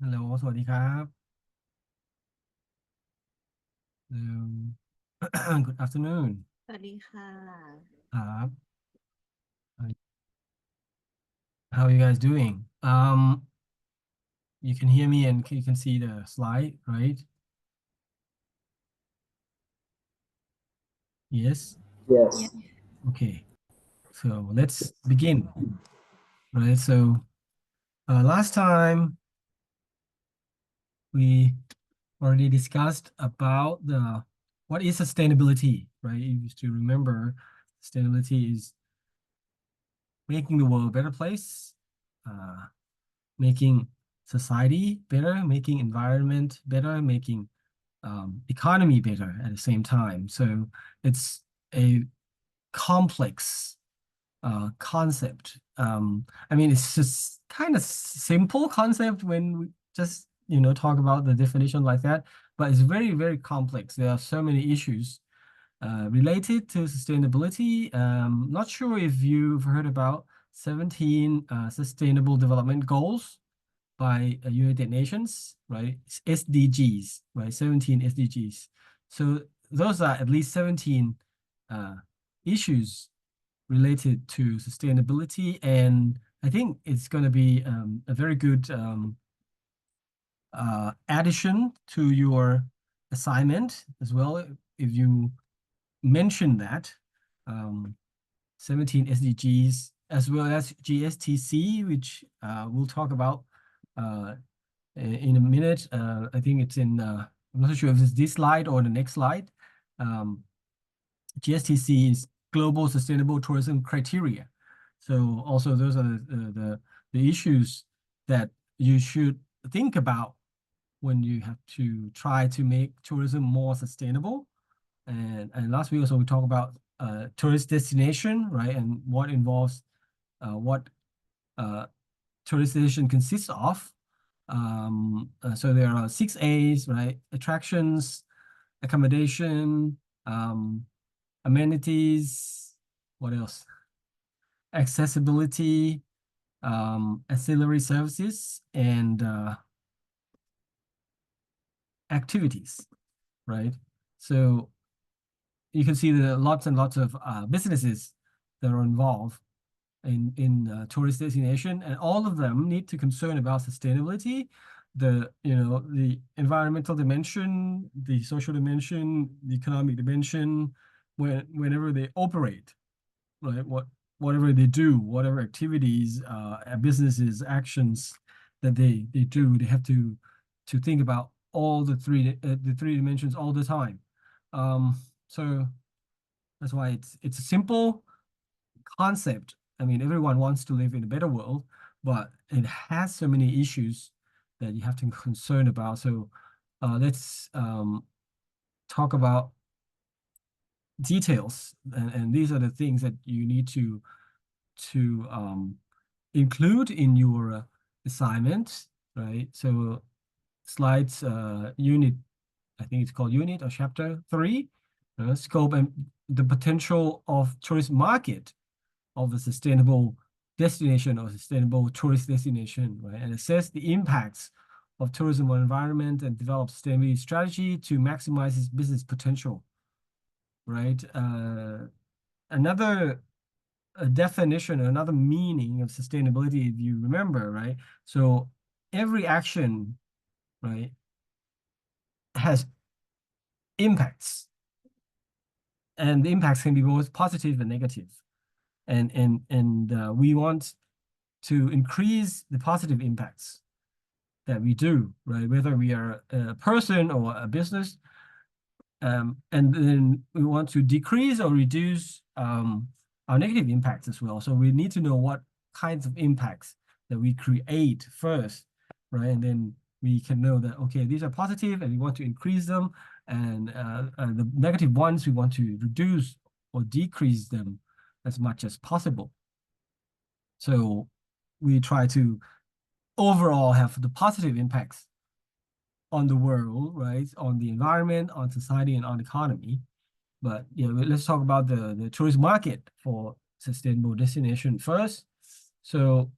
ฮัลโหลสวัสดีครับ Good afternoon สวัสดีค่ะครับ How are you guys doing? You can hear me and you can see the slide, right? Yes. Yes. Yes. Okay. So let's begin. Right. So last time we already discussed about the what is sustainability, right? You used to remember sustainability is making the world a better place, uh, making society better, making environment better, making economy better at the same time. So it's a complex concept. I mean, it's just kind of simple concept when we just talk about the definition like that, but it's very, very complex. There are so many issues related to sustainability. Not sure if you've heard about 17 Sustainable Development Goals by United Nations, right? It's SDGs, right? 17 SDGs. So those are at least 17 uh, issues related to sustainability. And I think it's going to be a very good addition to your assignment as well. If you mention that, um, 17 SDGs, as well as GSTC, which we'll talk about uh, in a minute. I think it's in, I'm not sure if it's this slide or the next slide. Um, GSTC is Global Sustainable Tourism Criteria. So also those are the issues that you should think about when you have to try to make tourism more sustainable. And last week also we talked about tourist destination, right? And what involves what uh, tourist destination consists of. So there are 6 A's, right? Attractions, accommodation, amenities, what else? Accessibility, ancillary services, and activities, right? So you can see that lots and lots of businesses that are involved in tourist destination, and all of them need to concern about sustainability, the environmental dimension, the social dimension, the economic dimension, whenever they operate, right? Whatever they do, whatever activities, businesses, actions that they do, they have to think about all the three dimensions all the time. So that's why it's a simple concept. I mean, everyone wants to live in a better world, but it has so many issues that you have to concern about. So let's talk about details, and these are the things that you need to include in your assignment, right? So slides unit, I think it's called unit or chapter 3, scope and the potential of tourist market of a sustainable destination or sustainable tourist destination, right? And assess the impacts of tourism on environment and develop sustainability strategy to maximize its business potential, right? Another definition, another meaning of sustainability, if you remember, right? So every action, right, has impacts, and the impacts can be both positive and negative. And we want to increase the positive impacts that we do, right? Whether we are a person or a business, and then we want to decrease or reduce our negative impacts as well. So we need to know what kinds of impacts that we create first, right? And then we can know that, okay, these are positive and we want to increase them, and the negative ones, we want to reduce or decrease them as much as possible. So we try to overall have the positive impacts on the world, right? On the environment, on society, and on the economy. But let's talk about the tourist market for sustainable destination first. So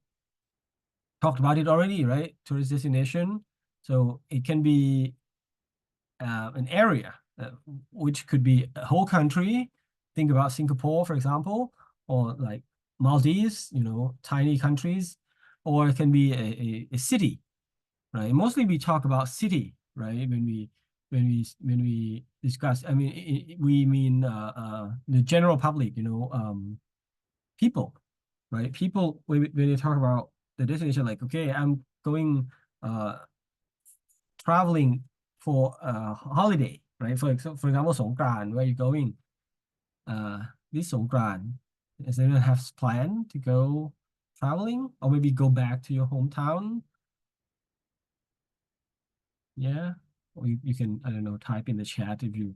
talked about it already, right? Tourist destination. So it can be an area, which could be a whole country. Think about Singapore, for example, or like Maldives, tiny countries, or it can be a city, right? Mostly we talk about city, right? When we discuss, I mean, we mean the general public, people, right? People when they talk about the destination, like, okay, I'm going uh traveling for a holiday, right? For example, Songkran, where you going? Uh, this Songkran, does anyone have plan to go traveling, or maybe go back to your hometown? Yeah, or you can, I don't know, type in the chat if you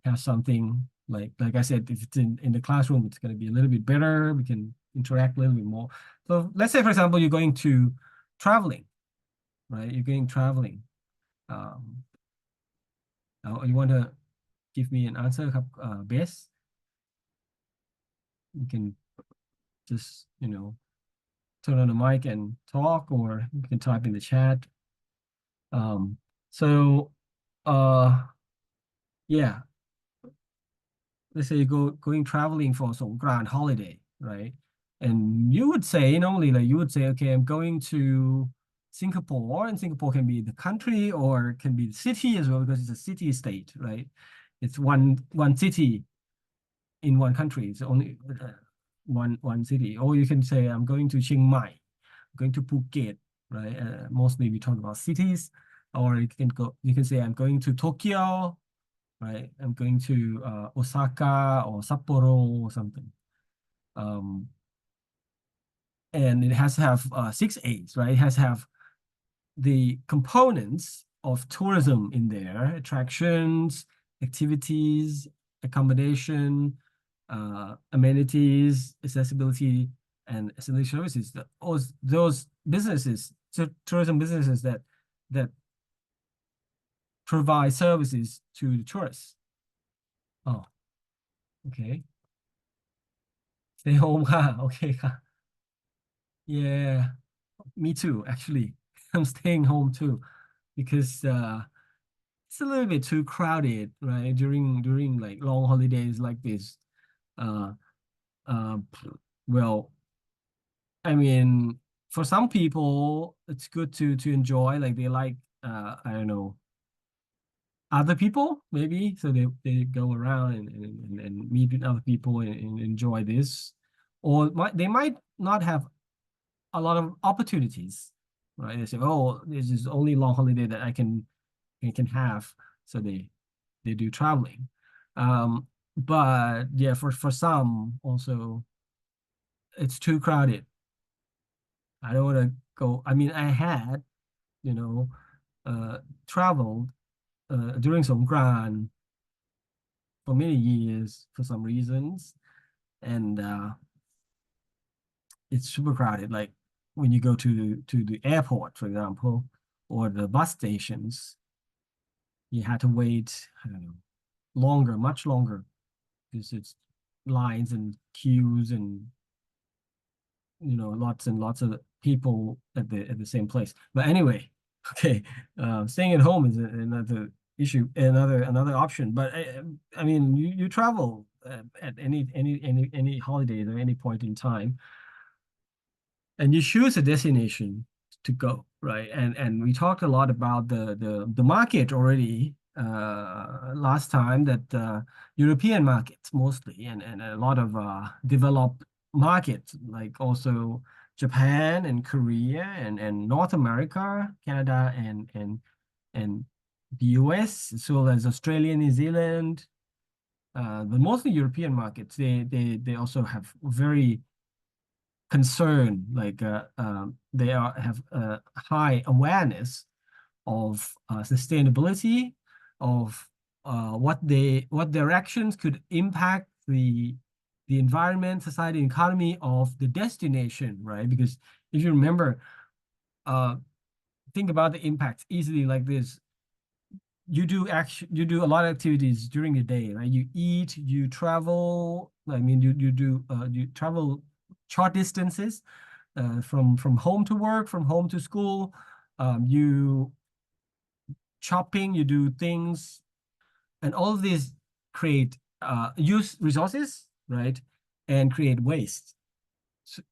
have something. Like I said, if it's in the classroom, it's going to be a little bit better. We can interact a little bit more. So let's say, for example, you're going to traveling, right? You're going traveling. Um, you want to give me an answer, Bess? You can just, turn on the mic and talk, or you can type in the chat. Um, so, uh, yeah, let's say you going traveling for some grand holiday, right? And you would say normally, like you would say, okay, I'm going to Singapore, and Singapore can be the country or can be the city as well because it's a city state, right? It's one city in one country. It's only one city. Or you can say I'm going to Chiang Mai, going to Phuket, right? Mostly we talk about cities. Or you can say I'm going to Tokyo, right? I'm going to Osaka or Sapporo or something. Um, and it has to have 6 A's, right? It has to have the components of tourism in there: attractions, activities, accommodation, amenities, accessibility, and ancillary services. Those businesses, tourism businesses that provide services to the tourists. Oh, okay. Stay home ค่ะโอเคค่ะ Yeah, me too, actually. I'm staying home too because it's a little bit too crowded, right? During like long holidays like this. Uh, uh, well, I mean, for some people, it's good to enjoy. Like they like, I don't know, other people maybe, so they go around and meet with other people and enjoy this, or they might not have a lot of opportunities, right? They say, oh, this is only long holiday that I can have, so they do traveling. But yeah, for some also, it's too crowded. I don't want to go. I mean, I had, you know, uh, traveled during Songkran for many years for some reasons, and it's super crowded. Like when you go to the airport, for example, or the bus stations, you had to wait, I don't know, longer, much longer, because it's lines and queues and lots and lots of people at the same place. But anyway, okay, staying at home is another issue, another option. But I mean, you travel at any holidays or any point in time, and you choose a destination to go, right? And we talked a lot about the market already last time, that European markets mostly, and a lot of developed markets, like also Japan and Korea and North America, Canada and the US, as well as Australia, New Zealand. But mostly European markets, they also have very concern, like have a high awareness of sustainability, of what their actions could impact the environment, society, and economy of the destination, right? Because if you remember, uh, think about the impacts easily like this. You do a lot of activities during the day, right? You eat, you travel. I mean, you travel short distances, from home to work, from home to school. You shopping, you do things, and all of these create use resources, right, and create waste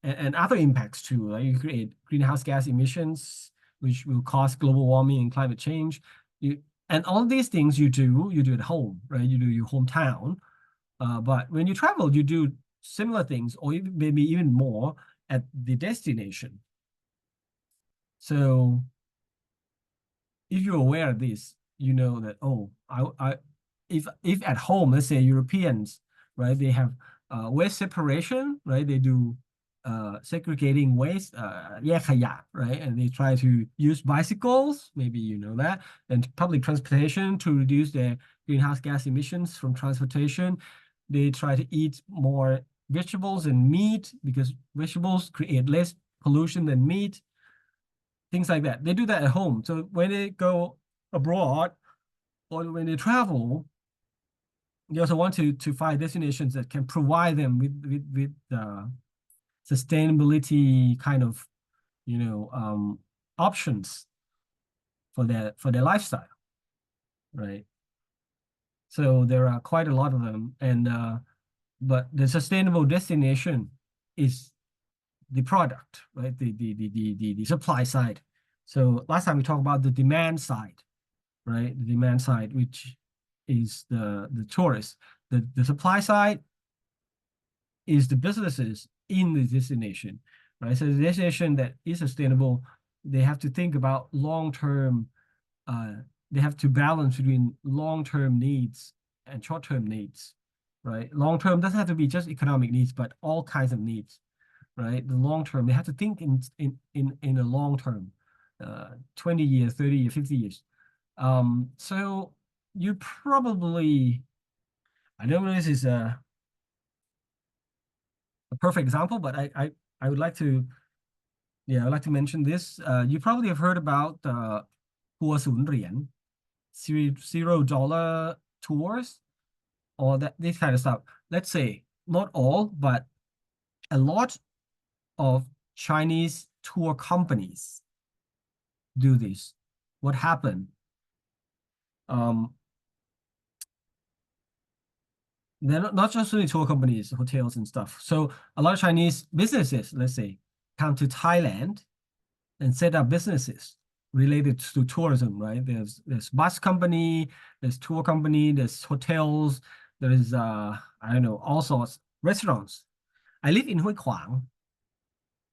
and other impacts too. Like you create greenhouse gas emissions, which will cause global warming and climate change. You and all these things you do at home, right? You do your hometown. But when you travel, you do similar things, or maybe even more at the destination. So if you're aware of this, you know that, oh, if at home, let's say Europeans, right, they have waste separation, right? They do segregating waste, แยกขยะ, right? And they try to use bicycles, maybe you know that, and public transportation to reduce their greenhouse gas emissions from transportation. They try to eat more vegetables and meat because vegetables create less pollution than meat, things like that. They do that at home. So when they go abroad or when they travel, they also want to find destinations that can provide them with sustainability kind of options for their lifestyle, right? So there are quite a lot of them, and but the sustainable destination is the product, right? The supply side. So last time we talked about the demand side, right? The demand side, which is the tourists. The supply side is the businesses in the destination, right? So the destination that is sustainable, they have to think about long-term, they have to balance between long-term needs and short-term needs, right? Long-term doesn't have to be just economic needs, but all kinds of needs, right? The long-term, they have to think in a long term, 20 years, 30 years, 50 years. So you probably, I don't know this is a perfect example, but I would like to, yeah, I'd like to mention this. You probably have heard aboutทัวร์ศูนย์เหรียญ $0 tours, or that this kind of stuff. Let's say not all, but a lot of Chinese tour companies do this. What happened? Um, they're not just only tour companies, hotels and stuff. So a lot of Chinese businesses, let's say, come to Thailand and set up businesses related to tourism, right? There's bus company, there's tour company, there's hotels, there's I don't know, all sorts, restaurants. I live in Hue Quảng.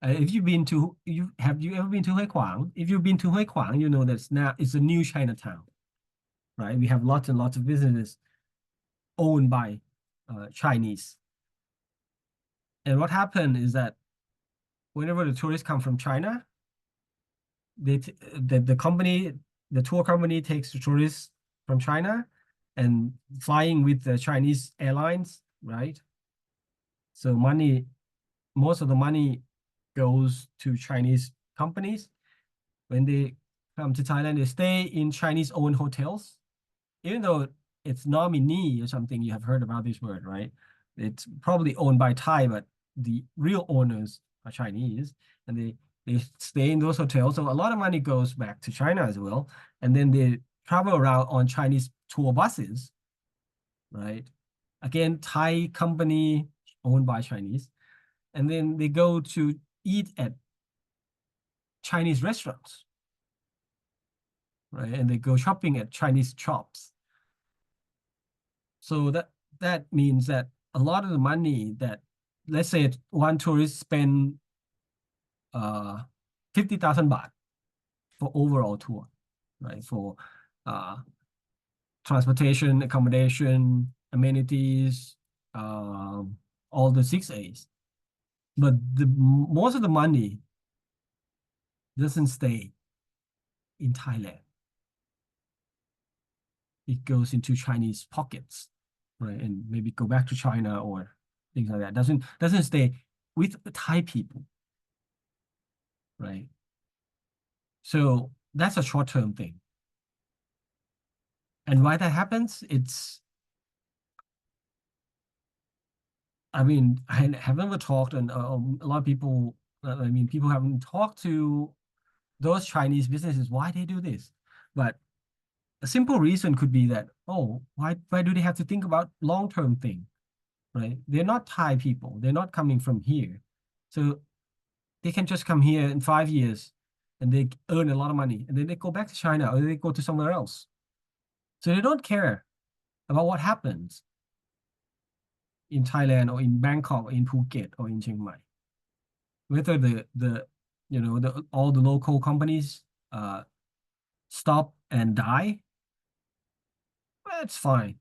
If you've been to you have you ever been to Hue Quảng? If you've been to Hue Quảng, you know that's now it's a new Chinatown, right? We have lots and lots of businesses owned by Chinese. And what happened is that whenever the tourists come from China, the company, the tour company takes the tourists from China and flying with the Chinese airlines, right? So most of the money goes to Chinese companies. When they come to Thailand, they stay in Chinese-owned hotels, even though it's nominee or something. You have heard about this word, right? It's probably owned by Thai, but the real owners are Chinese, and they stay in those hotels. So a lot of money goes back to China as well. And then they travel around on Chinese tour buses, right? Again, Thai company owned by Chinese. And then they go to eat at Chinese restaurants, right? And they go shopping at Chinese shops. So that means that a lot of the money that, let's say one tourist spend 50,000 baht for overall tour, right? For uh, transportation, accommodation, amenities, all the 6 A's. But most of the money doesn't stay in Thailand. It goes into Chinese pockets, right? And maybe go back to China or things like that. Doesn't stay with Thai people, right? So that's a short-term thing. And why that happens, I mean, I have never talked, and a lot of people I mean, people haven't talked to those Chinese businesses why they do this. But a simple reason could be that, oh, why do they have to think about long-term thing, right? They're not Thai people. They're not coming from here. So they can just come here in 5 years and they earn a lot of money and then they go back to China or they go to somewhere else. So they don't care about what happens in Thailand or in Bangkok or in Phuket or in Chiang Mai. Whether the all the local companies stop and die, that's fine.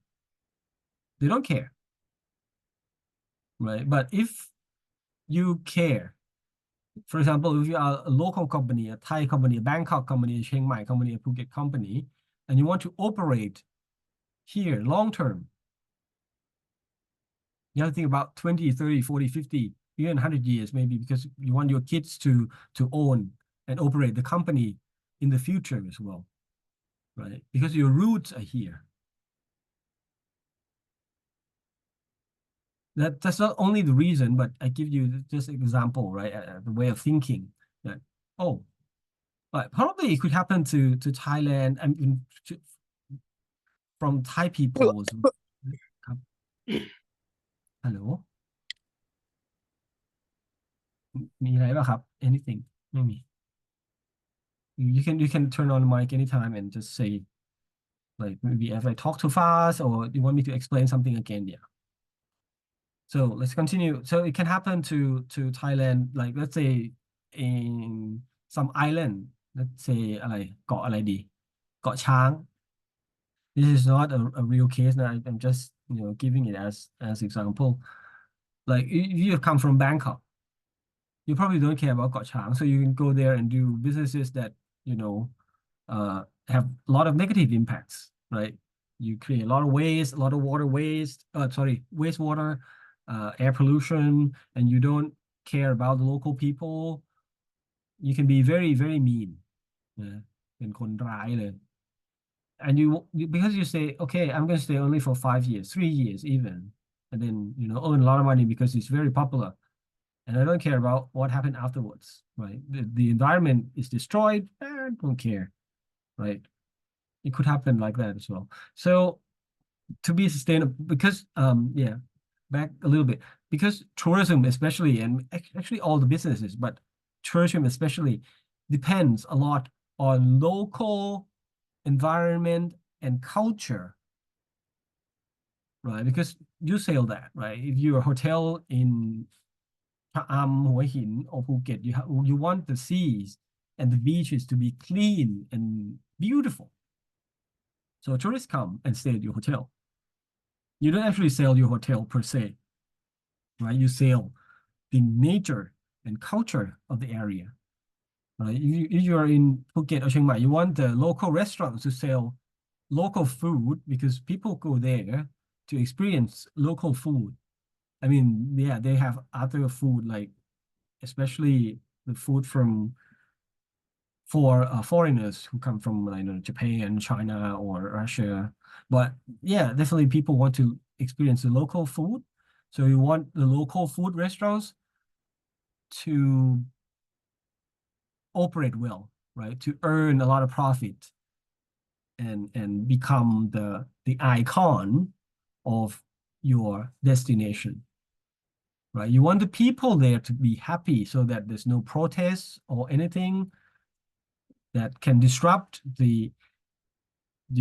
They don't care, right? But if you care, for example, if you are a local company, a Thai company, a Bangkok company, a Chiang Mai company, a Phuket company, and you want to operate here long term, you have to think about 20, 30, 40, 50, even 100 years maybe, because you want your kids to own and operate the company in the future as well, right? Because your roots are here. That's not only the reason, but I give you just an example, right? The way of thinking that, oh, but probably it could happen to Thailand. I mean, from Thai people as well. ครับฮัลโหลมีอะไรป่ะครับ anything ไม่มี you can turn on the mic anytime and just say like maybe if I talk too fast or you want me to explain something again, yeah. So let's continue. So it can happen to Thailand, like let's say in some island, let's say อะไรเกาะอะไรดีเกาะช้าง this is not a real case now. I'm just giving it as example. Like you come from Bangkok, you probably don't care about got Chang, so you can go there and do businesses that you know have a lot of negative impacts, right? You create a lot of waste, a lot of water waste, sorry, wastewater, air pollution, and you don't care about the local people. You can be very, very mean. นะเป็นคนร้ายเลย and because you say, okay, I'm going to stay only for 5 years, 3 years even, and then earn a lot of money because it's very popular, and I don't care about what happened afterwards, right? The environment is destroyed, I don't care, right? It could happen like that as well. So to be sustainable, because yeah, back a little bit, because tourism especially, and actually all the businesses, but tourism especially depends a lot on local environment and culture, right? Because you sail that, right? If you're a hotel in Hua Hin or Phuket, you want the seas and the beaches to be clean and beautiful. So tourists come and stay at your hotel. You don't actually sell your hotel per se, right? You sell the nature and culture of the area, right? If you are in Phuket or Chiang Mai, you want the local restaurants to sell local food because people go there to experience local food. I mean, yeah, they have other food like especially the food from for foreigners who come from Japan, China, or Russia. But yeah, definitely people want to experience the local food. So you want the local food restaurants to operate well, right? To earn a lot of profit and become the icon of your destination, right? You want the people there to be happy so that there's no protests or anything that can disrupt the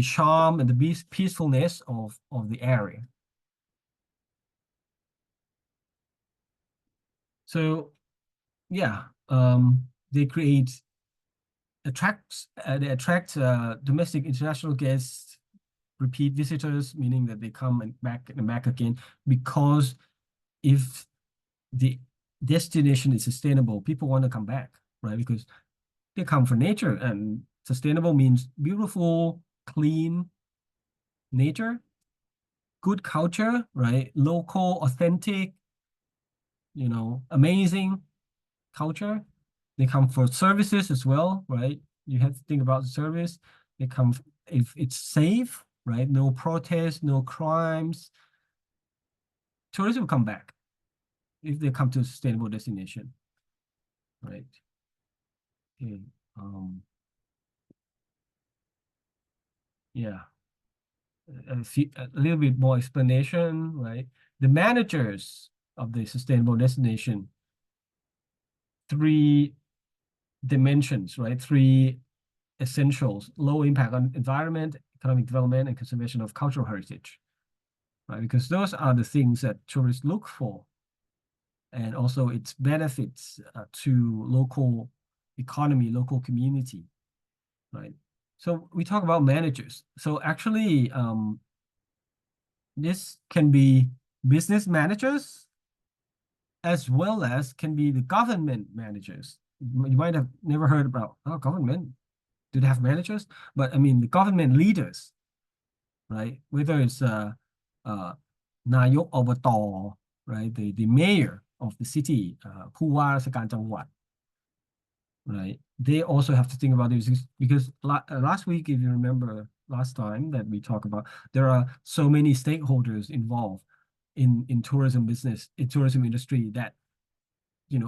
charm and the peacefulness of the area. So yeah, they attract domestic international guests, repeat visitors, meaning that they come and back again, because if the destination is sustainable, people want to come back, right? Because they come for nature, and sustainable means beautiful, clean nature, good culture, right? Local, authentic, amazing culture. They come for services as well, right? You have to think about the service. They come if it's safe, right? No protests, no crimes. Tourists will come back if they come to a sustainable destination. right? Okay. Yeah, a little bit more explanation, right? The managers of the sustainable destination, three dimensions, right? Three essentials: low impact on environment, economic development, and conservation of cultural heritage, right? Because those are the things that tourists look for, and also its benefits to local economy, local community, right? So we talk about managers. So actually, this can be business managers as well as can be the government managers. You might have never heard about, oh, government, do they have managers? But I mean, the government leaders, right? Whether it's uh, Nayok Obata, right? The mayor of the city, ผู้ว่าราชการจังหวัด right? They also have to think about this because last week, if you remember last time that we talked about, there are so many stakeholders involved in tourism business, in tourism industry that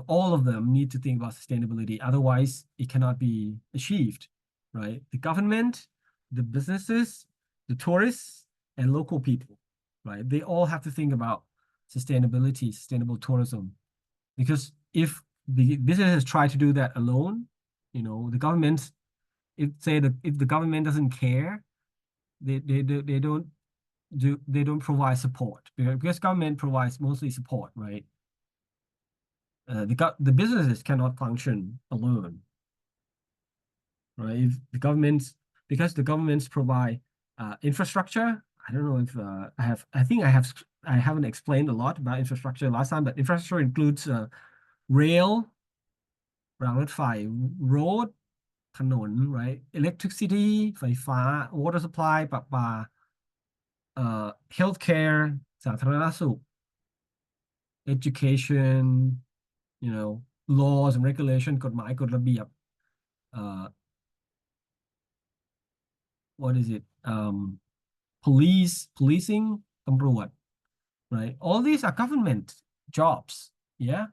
all of them need to think about sustainability. Otherwise, it cannot be achieved, right? The government, the businesses, the tourists, and local people, right? They all have to think about sustainability, sustainable tourism, because if the businesses try to do that alone, the government, if the government doesn't care, they don't provide support because government provides mostly support, right? The businesses cannot function alone, right? If the governments Because the governments provide infrastructure. I don't know if I haven't explained a lot about infrastructure last time, but infrastructure includes rail รางรถไฟ road ถนน right? Electricity ไฟฟ้า water supply ประปาhealthcare สาธารณสุข education, laws and regulation กฎหมายกฎระเบียบ what is it? Policing ตำรวจ right? All these are government jobs, yeah,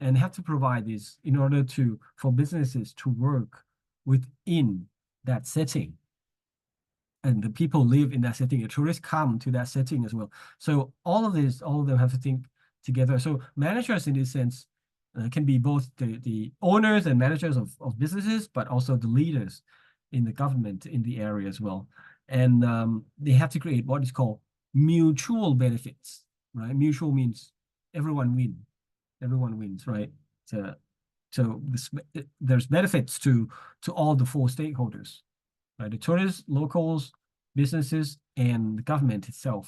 and have to provide this in order for businesses to work within that setting, and the people live in that setting. The tourists come to that setting as well. So all of them have to think together. So managers, in this sense, can be both the owners and managers of businesses, but also the leaders in the government in the area as well. And they have to create what is called mutual benefits, right? Mutual means everyone wins, right? So there's benefits to all the four stakeholders, right? The tourists, locals, businesses, and the government itself,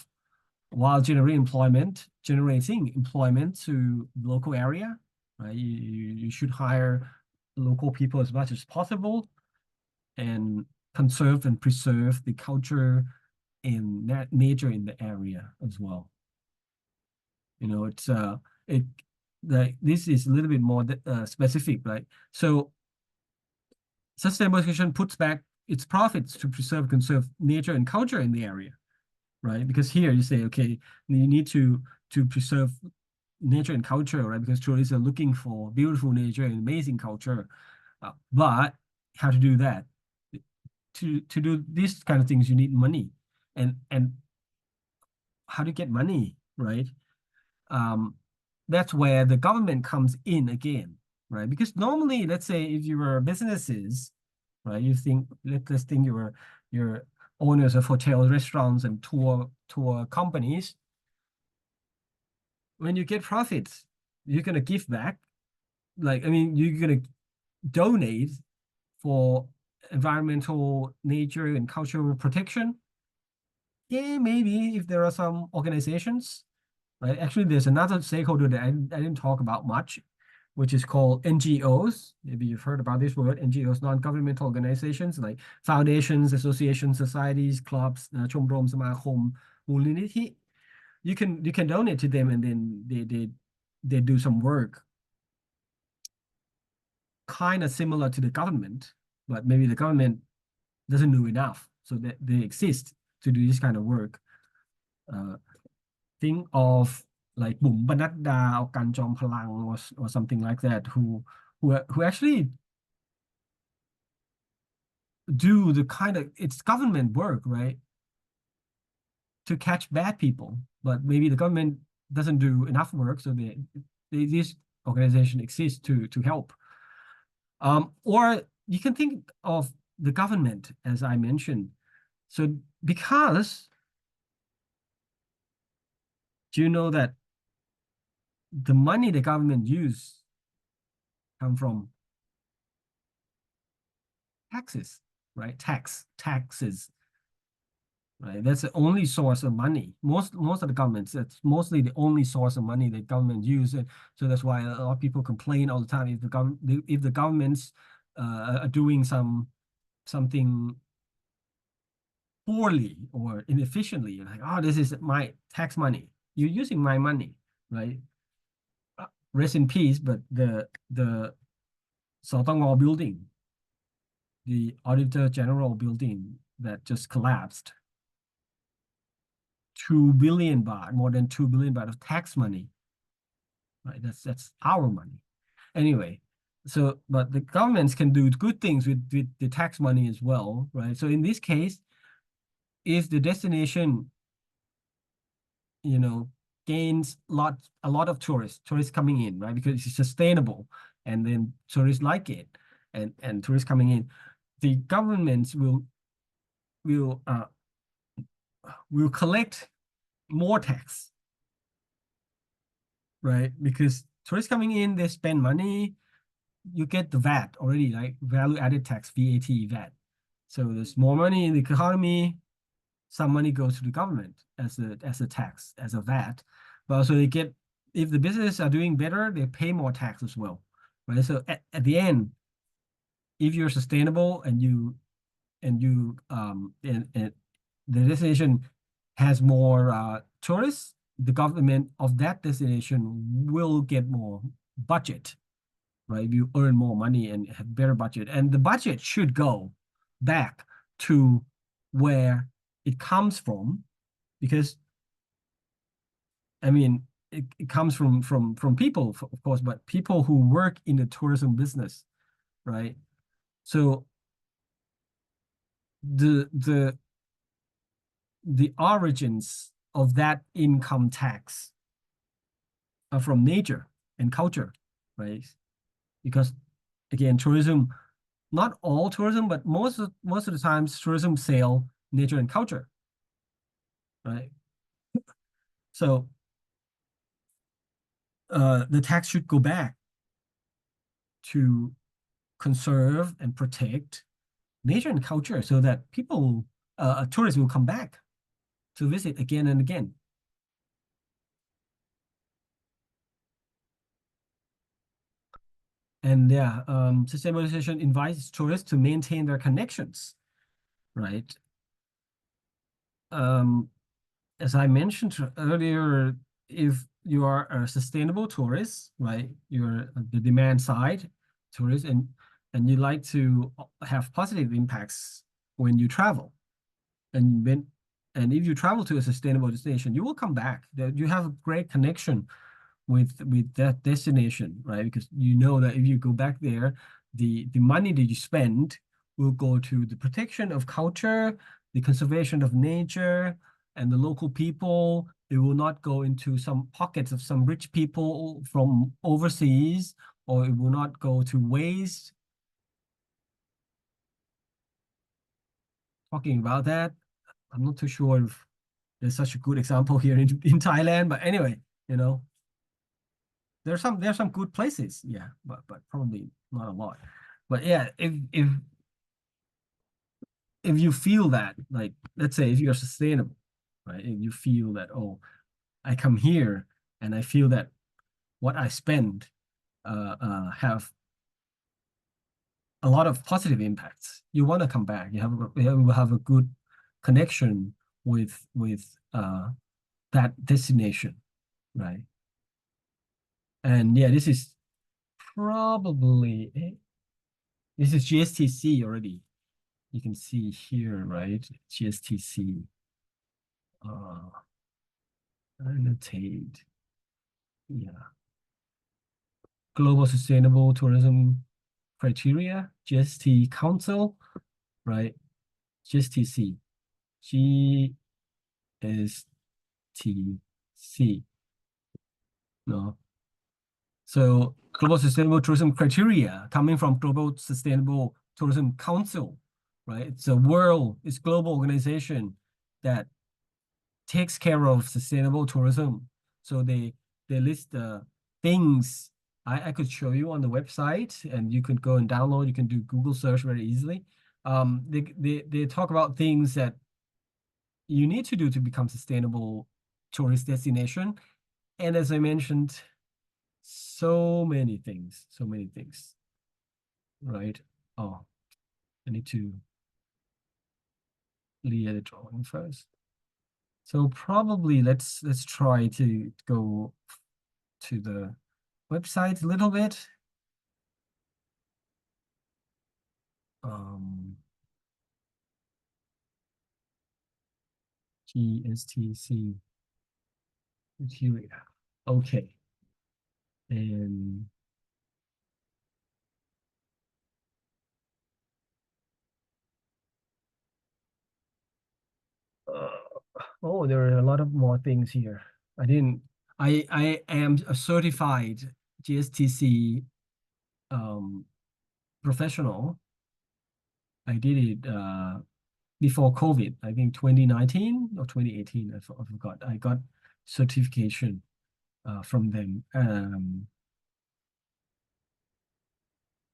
while generating employment to the local area, right? You should hire local people as much as possible and conserve and preserve the culture and nature in the area as well. This is a little bit more specific, right? So sustainable education puts back its profits to preserve, conserve nature and culture in the area, right? Because here you say, okay, you need to preserve nature and culture, right? Because tourists are looking for beautiful nature and amazing culture. But how to do that? To do these kind of things, you need money, and how to get money, right? That's where the government comes in again, right? Because normally, let's say if you were businesses, right? Let's think you're owners of hotels, restaurants, and tour companies. When you get profits, you're gonna give back. You're gonna donate for environmental, nature, and cultural protection. Yeah, maybe if there are some organizations, right? Actually, there's another stakeholder that I didn't talk about much, which is called NGOs. Maybe you've heard about this word, NGOs, non-governmental organizations like foundations, associations, societies, clubs, ชมรม สมาคม มูลนิธิ. You can donate to them, and then they do some work kind of similar to the government, but maybe the government doesn't do enough, so that they exist to do this kind of work. Think of like บุ๋มปนัดดา or กันจอมพลัง, or something like that, who who actually do the kind of it's government work, right? To catch bad people, but maybe the government doesn't do enough work, so this organization exists to help. Or you can think of the government, as I mentioned. So because do you know that the money the government use come from taxes, right? Taxes, right? That's the only source of money. Most of the governments, that's mostly the only source of money that government use. And so that's why a lot of people complain all the time if the governments are doing something poorly or inefficiently, like, oh, this is my tax money. You're using my money, right? Rest in peace, but the สตง building, the Auditor General building that just collapsed, 2 billion baht, more than 2 billion baht of tax money, right? That's our money. Anyway, so but the governments can do good things with the tax money as well, right? So in this case, if the destination, you know, gains a lot of tourists coming in, right? Because it's sustainable, and then tourists like it, and tourists coming in, the governments will uh will collect more tax, right? Because tourists coming in, they spend money, you get the VAT already, like value added tax, VAT. So there's more money in the economy. Some money goes to the government as a tax, as a VAT. But also they get, if the businesses are doing better, they pay more tax as well, right? So at the end, if you're sustainable and the destination has more tourists, the government of that destination will get more budget, right? You earn more money and have better budget, and the budget should go back to where it comes from, because I mean it comes from people, of course, but people who work in the tourism business, right? So the the origins of that income tax are from nature and culture, right? Because again, tourism, not all tourism, but most of the times tourism sell nature and culture, right? So the tax should go back to conserve and protect nature and culture so that people, tourists will come back to visit again and again. And yeah, sustainabilization invites tourists to maintain their connections, right? Um, as I mentioned earlier, if you are a sustainable tourist, right, you're the demand side tourist, and you like to have positive impacts when you travel, and when and if you travel to a sustainable destination, you will come back. That you have a great connection with that destination, right? Because you know that if you go back there, the money that you spend will go to the protection of culture, the conservation of nature, and the local people. It will not go into some pockets of some rich people from overseas, or it will not go to waste. Talking about that, I'm not too sure if there's such a good example here in Thailand, but anyway, you know, there's some good places, yeah, but probably not a lot. But yeah, if you feel that, like, let's say if you're sustainable, right? If you feel that, oh, I come here and I feel that what I spend have a lot of positive impacts, you want to come back. You have a good connection with that destination, right? And yeah, probably this is GSTC already. You can see here, right? GSTC, annotate. Yeah. Global Sustainable Tourism Criteria, GST Council, right? GSTC, GSTC, no. So Global Sustainable Tourism Criteria coming from Global Sustainable Tourism Council, right? It's a world, it's global organization that takes care of sustainable tourism. So they list the things I could show you on the website, and you could go and download. You can do Google search very easily. They talk about things that you need to do to become sustainable tourist destination. And as I mentioned, so many things, right? Oh, I need to clear the drawing first. So probably let's try to go to the website a little bit. Um, GSTC criteria. Okay. And uh, oh, there are a lot of more things here. I didn't. I am a certified GSTC um, professional. I did it before COVID. I think 2019 or 2018. I forgot. I got certification from them.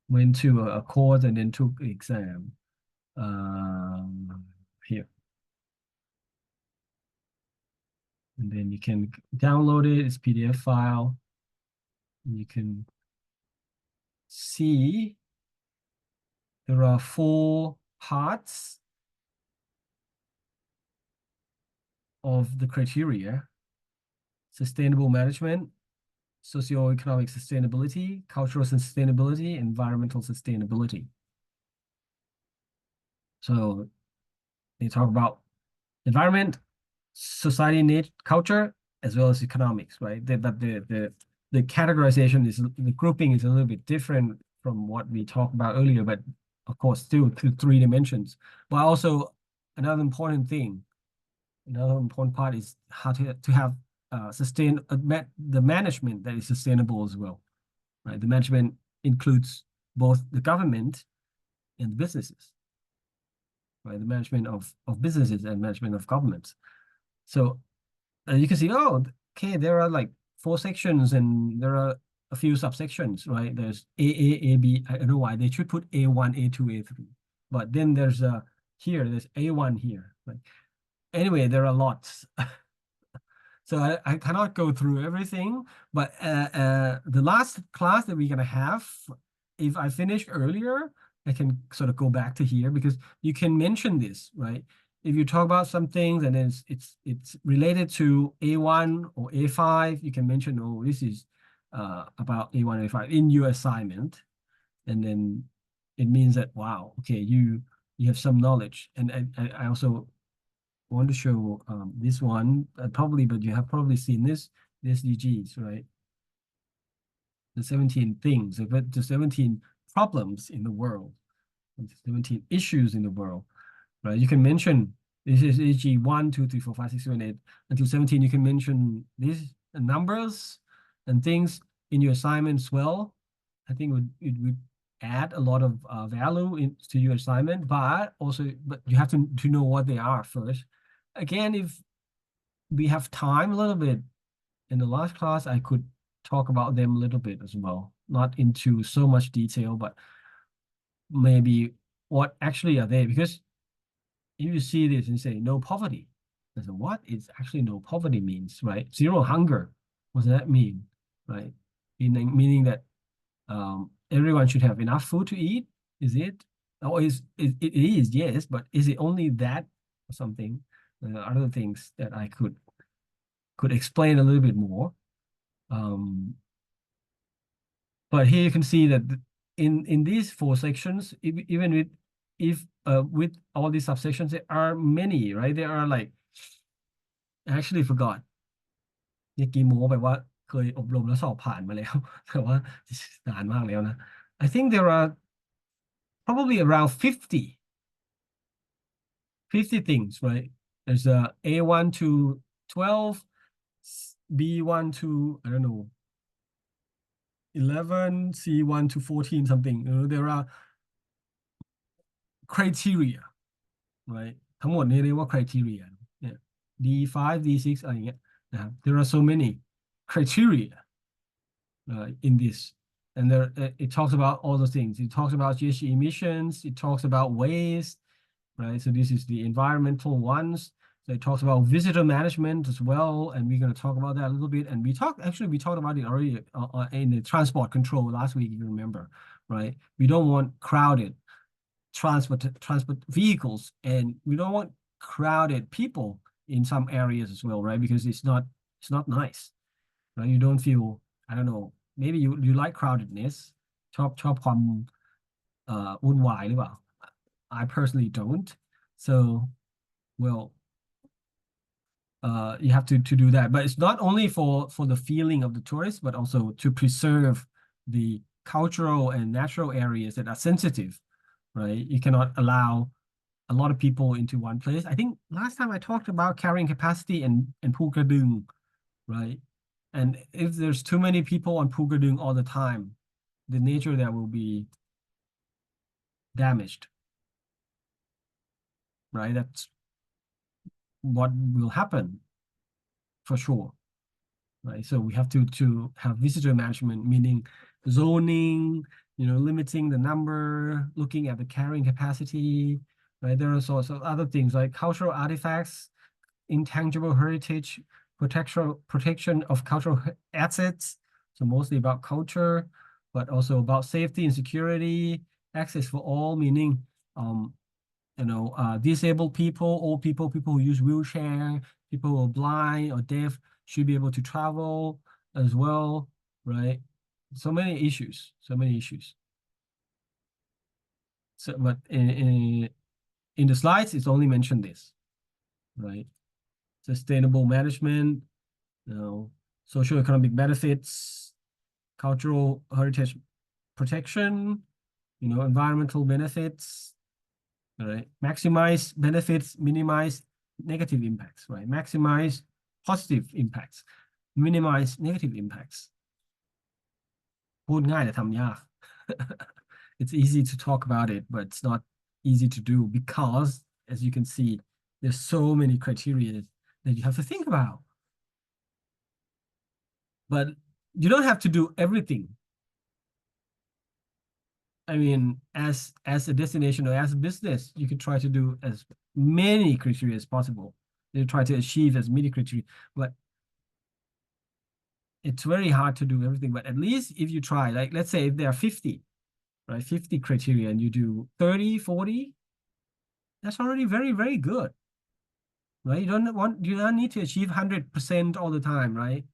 Went to a course and then took the exam. Here, and then you can download it. It's PDF file. And you can see there are 4 parts of the criteria: sustainable management, socioeconomic sustainability, cultural sustainability, environmental sustainability. So they talk about environment, society, nature, culture, as well as economics, right? But the categorization is the grouping is a little bit different from what we talked about earlier, but of course still 3 dimensions. But also another important thing, another important part is how to have the management that is sustainable as well, right? The management includes both the government and businesses, right? The management of businesses and management of governments. So you can see, oh, okay, there are like 4 sections and there are a few subsections, right? There's A, B. I don't know why they should put A1, A2, A3. But then there's A1 here, right? Anyway, there are lots. So I cannot go through everything, but the last class that we're gonna have, if I finish earlier, I can sort of go back to here because you can mention this, right? If you talk about some things and it's related to A1 or A5, you can mention, oh, this is about A1, A5 in your assignment, and then it means that wow, okay, you have some knowledge, and I also want to show this one probably, but you have probably seen this, the SDGs, right? The 17 things, the 17 problems in the world, the 17 issues in the world, right? You can mention this is SDG 1, 2, 3, 4, 5, 6, 7, 8 until 17. You can mention these numbers and things in your assignment as well. I think it would add a lot of value to your assignment, but you have to know what they are first. Again, if we have time a little bit in the last class, I could talk about them a little bit as well, not into so much detail, but maybe what actually are they? Because if you see this and say no poverty, I said, what is actually no poverty means, right? Zero hunger. What does that mean, right? Meaning that everyone should have enough food to eat. Is it? Or it is, yes, but is it only that or something? Other things that I could explain a little bit more. But here you can see that in these 4 sections, even with all these subsections, there are many, right? There are like, I actually forgot เมื่อกี้โม้ไปว่า เคยอบรมแล้วสอบผ่านมาแล้วแต่ว่านานมากแล้วนะ I think there are probably around 50 things, right? There's a A1 to 12, B1 to, I don't know, 11, C1 to 14 something. There are criteria, right? ทั้งหมดนี้เรียกว่า criteria เนี่ย D5 D6 อะไรอย่างเงี้ยนะครับ There are so many criteria in this. And there, it talks about all the things. It talks about GHG emissions. It talks about waste, right? So this is the environmental ones. So it talks about visitor management as well, and we're going to talk about that a little bit. And we talked about it already in the transport control last week, if you remember, right? We don't want crowded transport vehicles, and we don't want crowded people in some areas as well, right? Because it's not nice, right? You don't feel, I don't know, maybe you like crowdedness ชอบความวุ่นวายหรือเปล่า I personally don't. So, well, you have to do that. But it's not only for the feeling of the tourists, but also to preserve the cultural and natural areas that are sensitive, right? You cannot allow a lot of people into one place. I think last time I talked about carrying capacity and Pukadung, right? And if there's too many people on Pukadung all the time, the nature there will be damaged, right? That's what will happen for sure, right? So we have to have visitor management, meaning zoning, limiting the number, looking at the carrying capacity, right? There are also other things like cultural artifacts, intangible heritage, protection of cultural assets. So mostly about culture, but also about safety and security, access for all, meaning disabled people, old people who use wheelchair, people who are blind or deaf should be able to travel as well, right? So many issues, so many issues. So, but in the slides, it's only mentioned this, right? Sustainable management, social economic benefits, cultural heritage protection, environmental benefits, all right? Maximize benefits, minimize negative impacts, right? Maximize positive impacts, minimize negative impacts. พูดง่ายแต่ทำยาก It's easy to talk about it, but it's not easy to do because, as you can see, there's so many criteria that you have to think about. But you don't have to do everything. I mean, as a destination or as a business, you could try to do as many criteria as possible. You try to achieve as many criteria, but it's very hard to do everything. But at least if you try, like let's say if there are 50, right, 50 criteria and you do 30, 40, that's already very, very good, right? You don't need to achieve 100% all the time, right?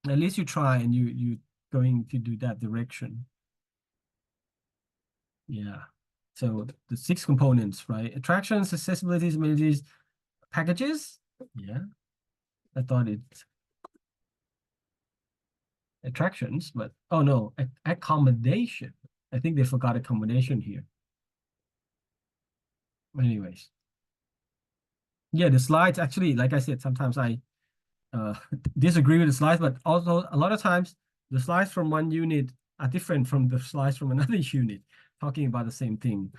At least you try and you going to do that direction. Yeah. So the 6 components, right? Attractions, accessibilities, amenities, packages. Yeah. I thought it's attractions, but oh no, accommodation. I think they forgot accommodation here. Anyways. Yeah, the slides actually, like I said, sometimes I disagree with the slides, but also a lot of times the slides from one unit are different from the slides from another unit talking about the same thing.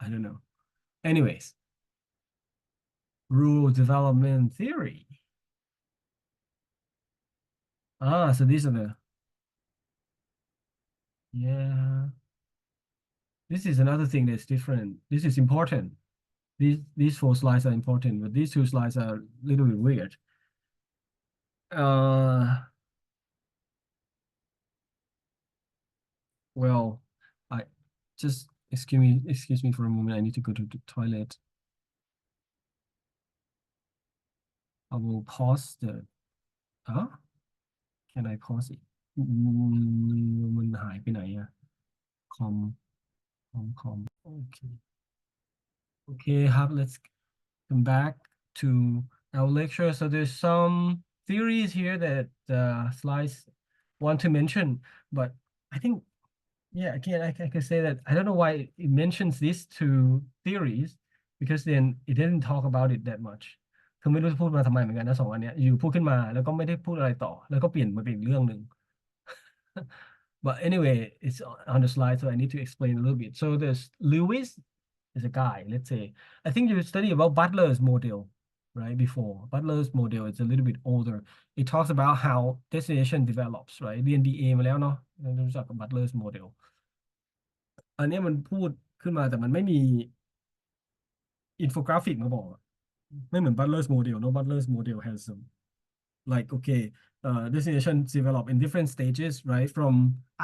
I don't know. Anyways, rule development theory. So these are yeah. This is another thing that's different. This is important. These 4 slides are important, but these 2 slides are a little bit weird. Well, I just excuse me for a moment. I need to go to the toilet. I will pause the Can I pause it มันหายไปไหนอะคอมโอเคครับ let's come back to our lecture. So there's some theories here that slides want to mention, but I think, yeah, again, I can say that I don't know why it mentions these two theories because then it didn't talk about it that much คือไม่รู้จะพูดมาทำไมเหมือนกันนะสองอันเนี้ยอยู่พูดขึ้นมาแล้วก็ไม่ได้พูดอะไรต่อแล้วก็เปลี่ยนมาเป็นอีกเรื่องหนึ่ง But anyway, it's on the slide, so I need to explain a little bit. So there's Lewis is a guy, let's say. I think you studied about Butler's model, right? Before Butler's model is a little bit older. It talks about how destination develops, right? เรียน BA มาแล้วเนาะรู้จักกับ Butler's model อันเนี้ยมันพูดขึ้นมาแต่มันไม่มีอินโฟกราฟิกมาบอกอะไม่เหมือน Butler's model เนอะ Butler's model has some like okay destinations develop in different stages, right? From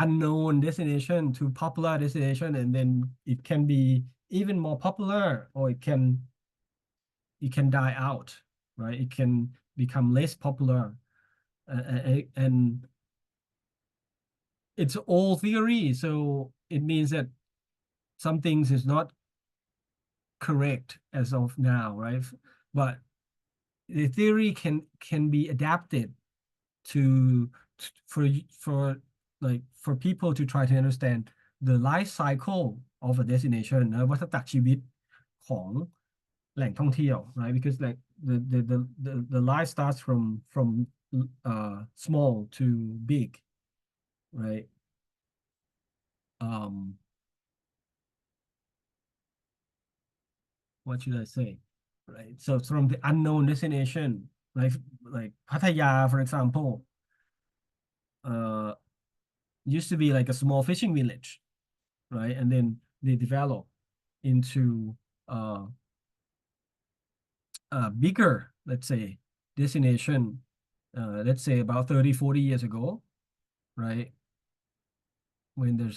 unknown destination to popular destination, and then it can be even more popular, or it can die out, right? It can become less popular, and it's all theory, so it means that some things is not correct as of now, right? But the theory can be adapted to for like for people to try to understand the life cycle of a destination นะวัฏจักรชีวิตของแหล่งท่องเที่ยว right? Because like the life starts from small to big, right? um what should I say, right? So from the unknown destination, like Pattaya, for example, uh used to be like a small fishing village, right? And then they develop into a bigger, let's say, destination, let's say about 30, 40 years ago, right? When there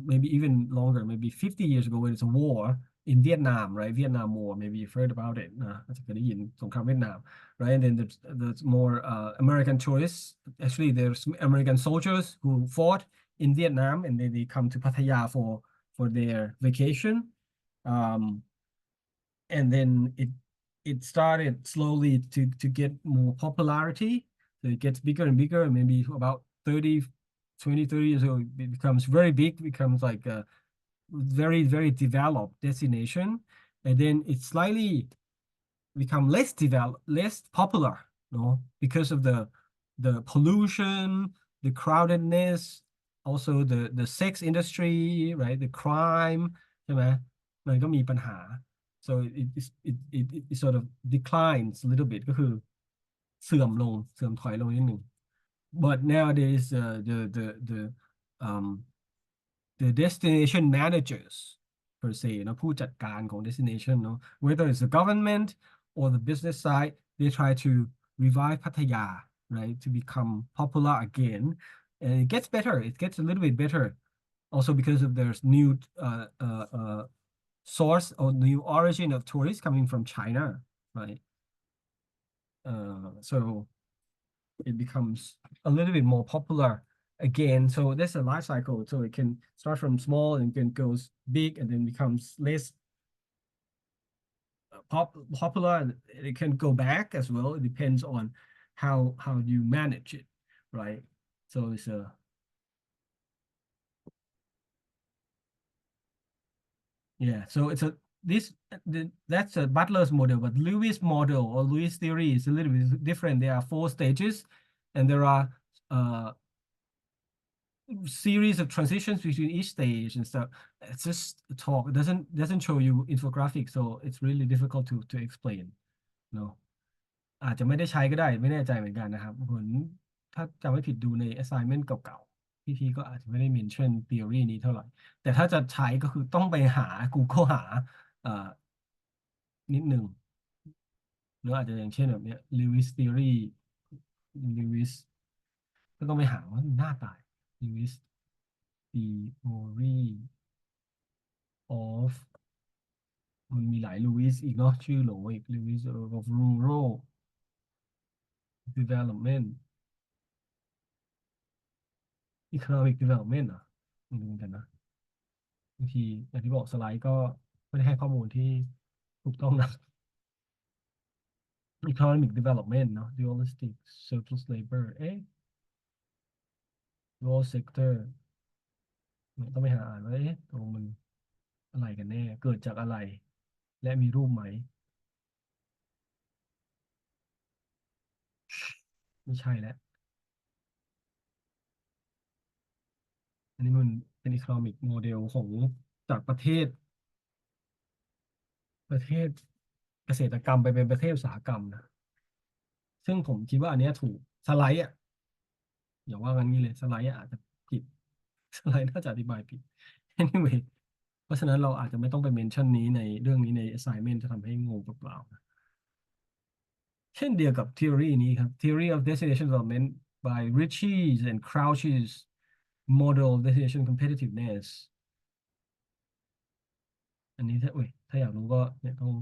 maybe even longer, maybe 50 years ago when it's a war in Vietnam, right? Vietnam War, maybe you've heard about it. อาจจะเคยได้ยินสงครามเวียดนาม right? And then there's more American tourists. Actually, there's American soldiers who fought in Vietnam, and then they come to Pattaya for their vacation. Um, and then it started slowly to get more popularity. So it gets bigger and bigger, and maybe about 30 years old, it becomes very big, becomes like a very, very developed destination. And then it slightly become less developed, less popular, because of the pollution, the crowdedness, also the sex industry, right? The crime, ใช่ไหมมันก็มีปัญหา so it sort of declines a little bit ก็คือเสื่อมถอยลงนิดหนึ่ง but nowadays um the destination managers per se เนอะผู้จัดการของ destination เนอะ whether it's the government or the business side, they try to revive Pattaya, right, to become popular again, and it gets better. It gets a little bit better, also because of there's new source or new origin of tourists coming from China, right? So it becomes a little bit more popular again. So there's a life cycle. So it can start from small and then goes big and then becomes less popular, and it can go back as well. It depends on how you manage it, right? So it's a yeah. So it's a this that's a Butler's model, but Lewis model or Lewis theory is a little bit different. There are four stages, and there are series of transitions between each stage and stuff. It's just a talk. It doesn't show you infographic, so it's really difficult to explain. No, อาจจะไม่ได้ใช้ก็ได้ไม่แน่ใจเหมือนกันนะครับเหมือนถ้าจำไม่ผิดดูใน assignment เก่าๆพี่ก็อาจจะไม่ได้ mention theory นี้เท่าไหร่แต่ถ้าจะใช้ก็คือต้องไปหา Google หาเอ่อนิดหนึ่งหรืออาจจะอย่างเช่นแบบเนี้ย Lewis theory Lewis ก็ต้องไปหาว่าหน้าตาย Lewis theory of มันมีหลาย Lewis อีกเนาะชื่อโหลอีก Lewis of rural development economic development อ่ะไม่รู้เหมือนกันนะบางทีอย่างที่บอกสไลด์ก็ไม่ได้ให้ข้อมูลที่ถูกต้องนะ economic development เนาะ dualistic surplus labor เอ๊ะ dual sector ต้องไปหาอ่านว่าเอ๊ะตรงมันอะไรกันแน่เกิดจากอะไรและมีรูปไหมไม่ใช่แล้วอันนี้มันเป็น economic model ของจากประเทศเกษตรกรรมไปเป็นประเทศอุตสาหกรรมนะซึ่งผมคิดว่าอันเนี้ยถูกสไลด์อ่ะอย่าว่ากันงี้เลยสไลด์อะอาจจะผิดสไลด์น่าจะอธิบายผิด anyway เพราะฉะนั้นเราอาจจะไม่ต้องไปเมนชั่นนี้ในเรื่องนี้ใน assignment จะทำให้งงเปล่าๆนะเช่นเดียวกับ theory นี้ครับ theory of destination development by Ritchie's and Crouch's model destination competitiveness อันนี้ถ้าอยากรู้ก็เนี่ยต้อง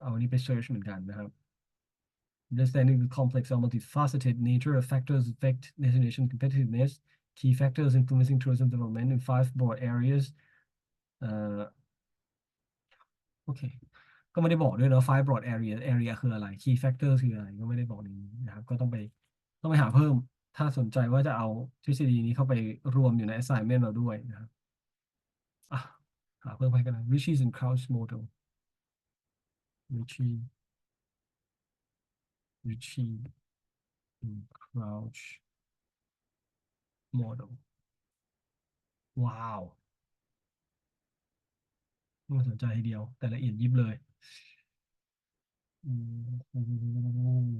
เอาอันนี้ไป search เหมือนกันนะครับ Understanding the complex and multifaceted nature of factors affect destination competitiveness, key factors influencing tourism development in five broad areas เอ่อโอเคก็ไม่ได้บอกด้วยเนาะ five broad area คืออะไร key factors คืออะไรก็ไม่ได้บอกในนี้นะครับก็ต้องไปหาเพิ่มถ้าสนใจว่าจะเอาทฤษฎีนี้เข้าไปรวมอยู่ใน assignment เราด้วยนะครับอ่ะหาเพิ่มให้กันนะ Ritchie's and Crouch model Ritchie Ritchie and Crouch model ว้าวน่าสนใจทีเดียวแต่ละเอียดยิบเลยอืม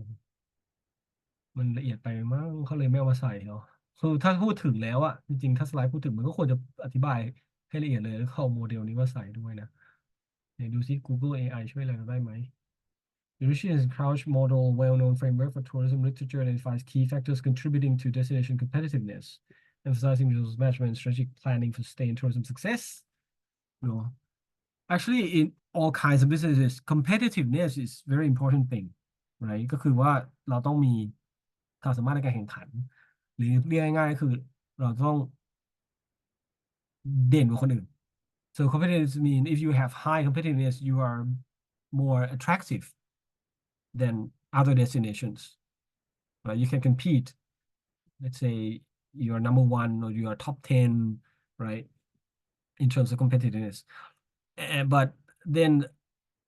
มันละเอียดไปมั้งเขาเลยไม่เอามาใส่เนาะคือถ้าพูดถึงแล้วอะจริงๆถ้าสไลด์พูดถึงมันก็ควรจะอธิบายให้ละเอียดเลยแล้วเข้าโมเดลนี้มาใส่ด้วยนะเดี๋ยวดูซิ Google AI ช่วยอะไรเราได้ไหม The Rishi Crouch model, well-known framework for tourism literature, identifies key factors contributing to destination competitiveness, emphasizing resource management and strategic planning for sustained tourism success. No. Actually, in all kinds of businesses, competitiveness is very important thing, right? ก็คือว่าเราต้องมีความสามารถในการแข่งขันหรือเรียกง่ายๆคือเราต้องเด่นกว่าคนอื่น so competitiveness mean if you have high competitiveness you are more attractive than other destinations, right? You can compete. Let's say you are number one or you are top 10, right? In terms of competitiveness. But then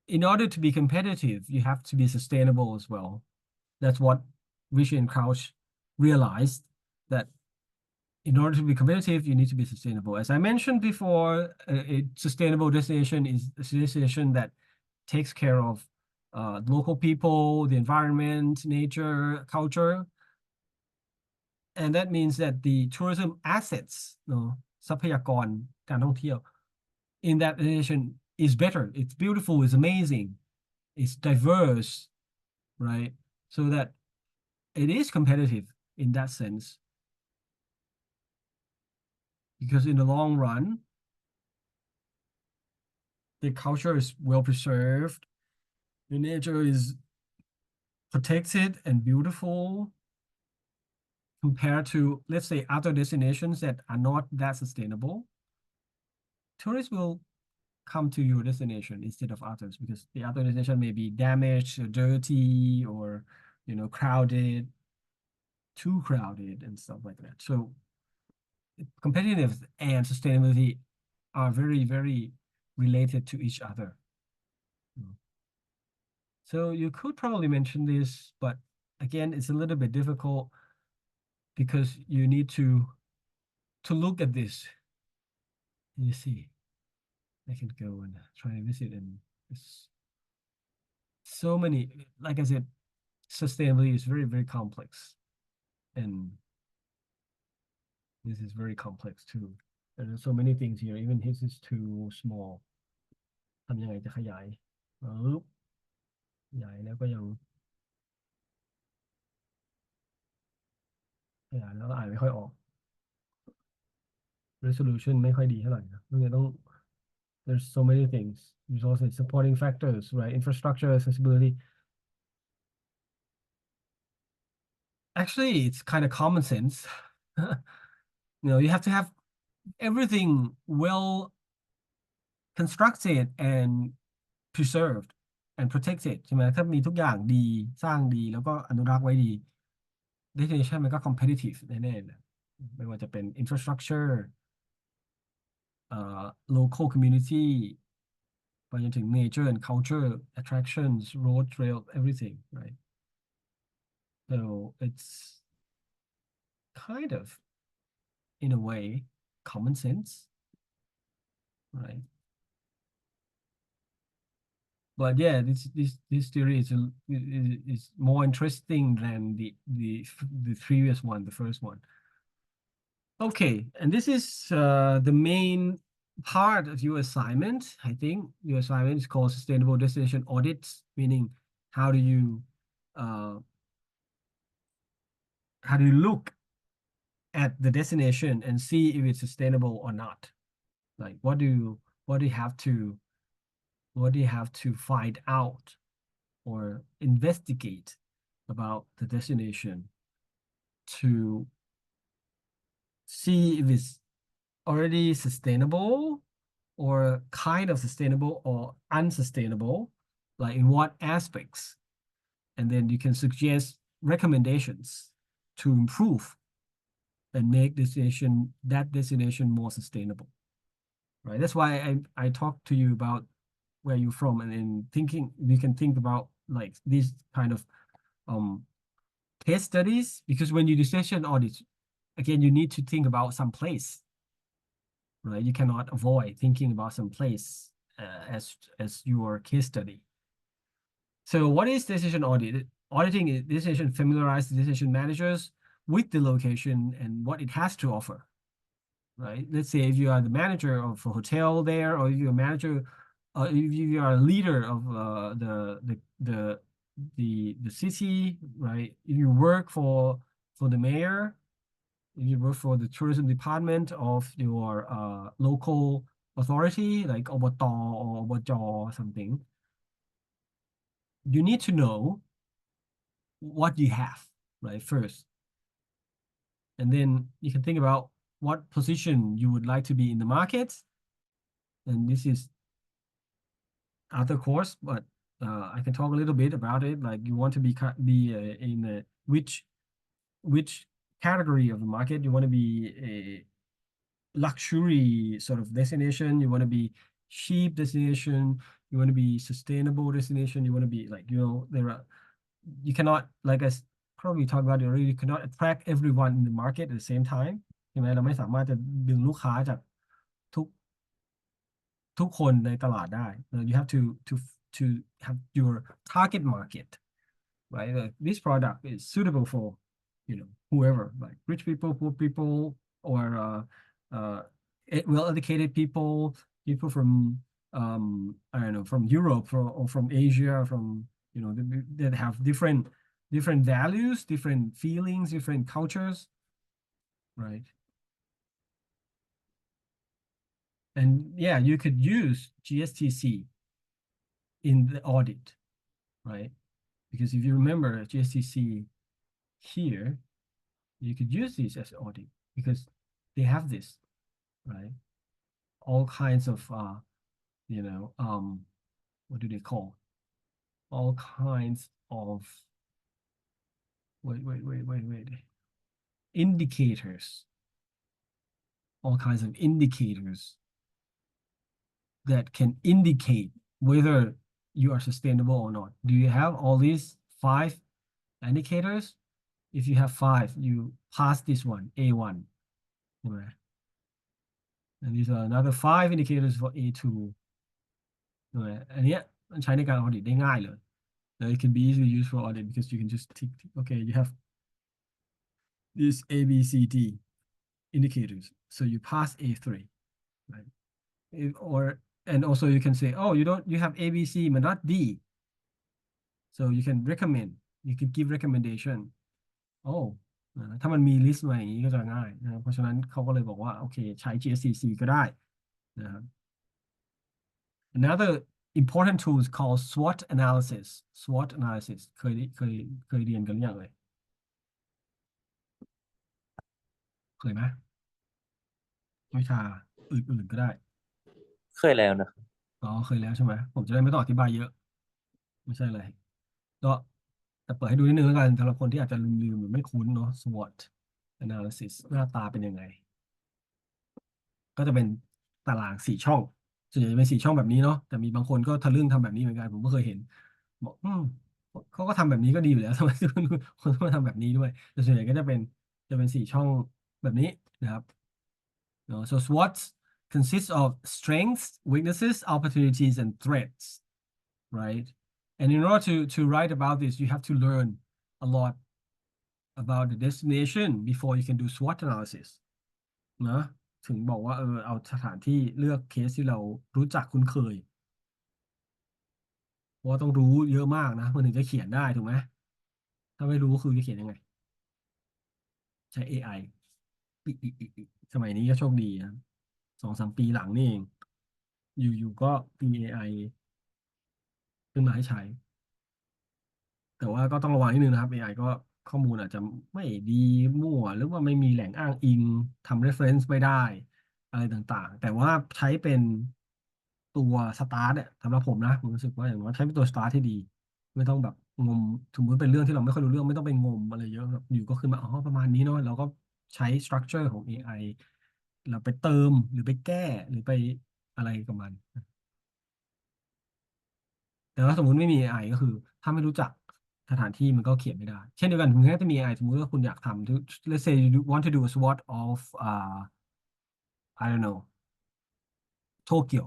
in order to be competitive, you have to be sustainable as well. That's what Rishi and Crouch realized that in order to be competitive, you need to be sustainable. As I mentioned before, a sustainable destination is a destination that takes care of local people, the environment, nature, culture. And that means that the tourism assets เนอะทรัพยากรการท่องเที่ยว in that destination is better. It's beautiful, it's amazing, it's diverse, right? So that it is competitive in that sense. Because in the long run, the culture is well preserved, the nature is protected and beautiful compared to, let's say, other destinations that are not that sustainable. Tourists will come to your destination instead of others because the other destination may be damaged or dirty or crowded, too crowded and stuff like that. So competitiveness and sustainability are very, very related to each other. So you could probably mention this, but again, it's a little bit difficult because you need to look at this. You see, I can go and try and visit and it's so many, like I said, sustainability is very, very complex. And this is very complex too. And there's so many things here. Even his is too small. ทำยังไงจะขยายปึ๊บขยายแล้วก็ยังขยายแล้วก็อ่านไม่ค่อยออก resolution ไม่ค่อยดีเท่าไหร่นะเพราะงั้นต้อง there's so many things resources supporting factors right infrastructure accessibility actually it's kind of common sense you have to have everything well constructed and preserved and protect it ใช่ไหมถ้ามีทุกอย่างดีสร้างดีแล้วก็อนุรักษ์ไว้ดี destination มันก็ competitive แน่ๆนะไม่ว่าจะเป็น infrastructure local community ไปจนถึง nature and culture attractions road trail everything right so it's kind of in a way common sense right but yeah this theory is more interesting than the previous one the first one. Okay, and this is the main part of your assignment. I think your assignment is called Sustainable Destination Audits, meaning how do you uh, how do you look at the destination and see if it's sustainable or not? Like what do you have to what do you have to find out or investigate about the destination to see if it's already sustainable or kind of sustainable or unsustainable, like in what aspects. And then you can suggest recommendations to improve and make that destination more sustainable. Right. That's why I talked to you about where you're from and then thinking you can think about like these kind of um case studies because when you do session audits, again, you need to think about some place, right? You cannot avoid thinking about some place as your case study. So what is decision audit? Auditing is decision familiarize decision managers with the location and what it has to offer, right? Let's say if you are the manager of a hotel there, or if you're a manager, if you are a leader of the city, right? If you work for the mayor, if you work for the tourism department of your local authority, like Oboto or Obojo or something, you need to know what you have, right, first. And then you can think about what position you would like to be in the market. And this is other course, but I can talk a little bit about it. Like you want to be in which category of the market you want to be a luxury sort of destination. You want to be cheap destination. You want to be sustainable destination. You want to be like there are you cannot like I probably talked about it already. You cannot attract everyone in the market at the same timeใช่ไหมเราไม่สามารถจะดึงลูกค้าจากทุก ทุกคนในตลาดได้ you have to have your target market right like this product is suitable for whoever like rich people poor people or well-educated people from I don't know from Europe or from Asia from that have different values different feelings different cultures right and yeah you could use GSTC in the audit, right? Because if you remember GSTC here, you could use this as audit because they have this, right? All kinds of, what do they call? All kinds of, wait, indicators, all kinds of indicators that can indicate whether you are sustainable or not. Do you have all these 5 indicators? If you have 5, you pass this one, A1. Right? And these are another 5 indicators for A2. Right? And yeah, มันใช้ในการ audit ได้ง่ายเลย It can be easily used for audit because you can just tick, okay, you have these A, B, C, D indicators. So you pass A3, right? And also you can say, oh, you have A, B, C, but not D. So you can recommend, you can give recommendation. Oh ถ้ามันมีลิสต์มาอย่างนี้ก็จะง่ายนะครับเพราะฉะนั้นเขาก็เลยบอกว่าโอเคใช้ GSCC ก็ได้นะครับ Another important tool is called SWOT analysis. SWOT analysis เคยเรียนกันหรือยังเลยเคยไหมวิชาอื่นๆก็ได้เคยแล้วนะครับอ๋อเคยแล้วใช่ไหมผมจะได้ไม่ต้องอธิบายเยอะ ไม่ใช่อะไรก็แต่เปิดให้ดูนิดนึงแล้วกันสำหรับคนที่อาจจะลืมหรือไม่คุ้นเนาะ SWOT analysis หน้าตาเป็นยังไงก็จะเป็นตารางสี่ช่องส่วนใหญ่จะเป็นสี่ช่องแบบนี้เนาะแต่มีบางคนก็ทะลึ่งทำแบบนี้เหมือนกันผมก็เคยเห็นบอกเขาก็ทำแบบนี้ก็ดีอยู่แล้วทำไมคนต้องมาทำแบบนี้ด้วยแต่ส่วนใหญ่ก็จะเป็นสี่ช่องแบบนี้นะครับ No, so SWOT consists of strengths, weaknesses, opportunities, and threats, right? And in order to write about this, you have to learn a lot about the destination before you can do SWOT analysis นะถึงบอกว่าเอาสถานที่เลือกเคสที่เรารู้จักคุ้นเคยเพราะว่าต้องรู้เยอะมากนะมันถึงจะเขียนได้ถูกไหมถ้าไม่รู้คือจะเขียนยังไงใช้ AI อิสมัยนี้ก็โชคดีนะ2-3 ปีหลังนี่เองอยู่ๆก็มี AI ขึ้นมาให้ใช้ แต่ว่าก็ต้องระวังนิดนึงนะครับ AI ก็ข้อมูลอาจจะไม่ดีมั่วหรือว่าไม่มีแหล่งอ้างอิงทำ reference ไม่ได้อะไรต่างๆแต่ว่าใช้เป็นตัวสตาร์ทเนี่ยสำหรับผมนะผมรู้สึกว่าอย่างน้อยใช้เป็นตัวสตาร์ทที่ดีไม่ต้องแบบงมสมมติเป็นเรื่องที่เราไม่ค่อยรู้เรื่องไม่ต้องไปงมอะไรเยอะแบบอยู่ก็ขึ้นมาอ๋อประมาณนี้เนาะเราก็ใช้ structure ของ AI เราไปเติมหรือไปแก้หรือไปอะไรกับมัน แต่ว่าสมมติไม่มี AI ก็คือถ้าไม่รู้จักสถานที่มันก็เขียนไม่ได้เช่นเดียวกันถึงแม้จะมี AI สมมติว่าคุณอยากทำ let's say you want to do a SWOT of I don't know Tokyo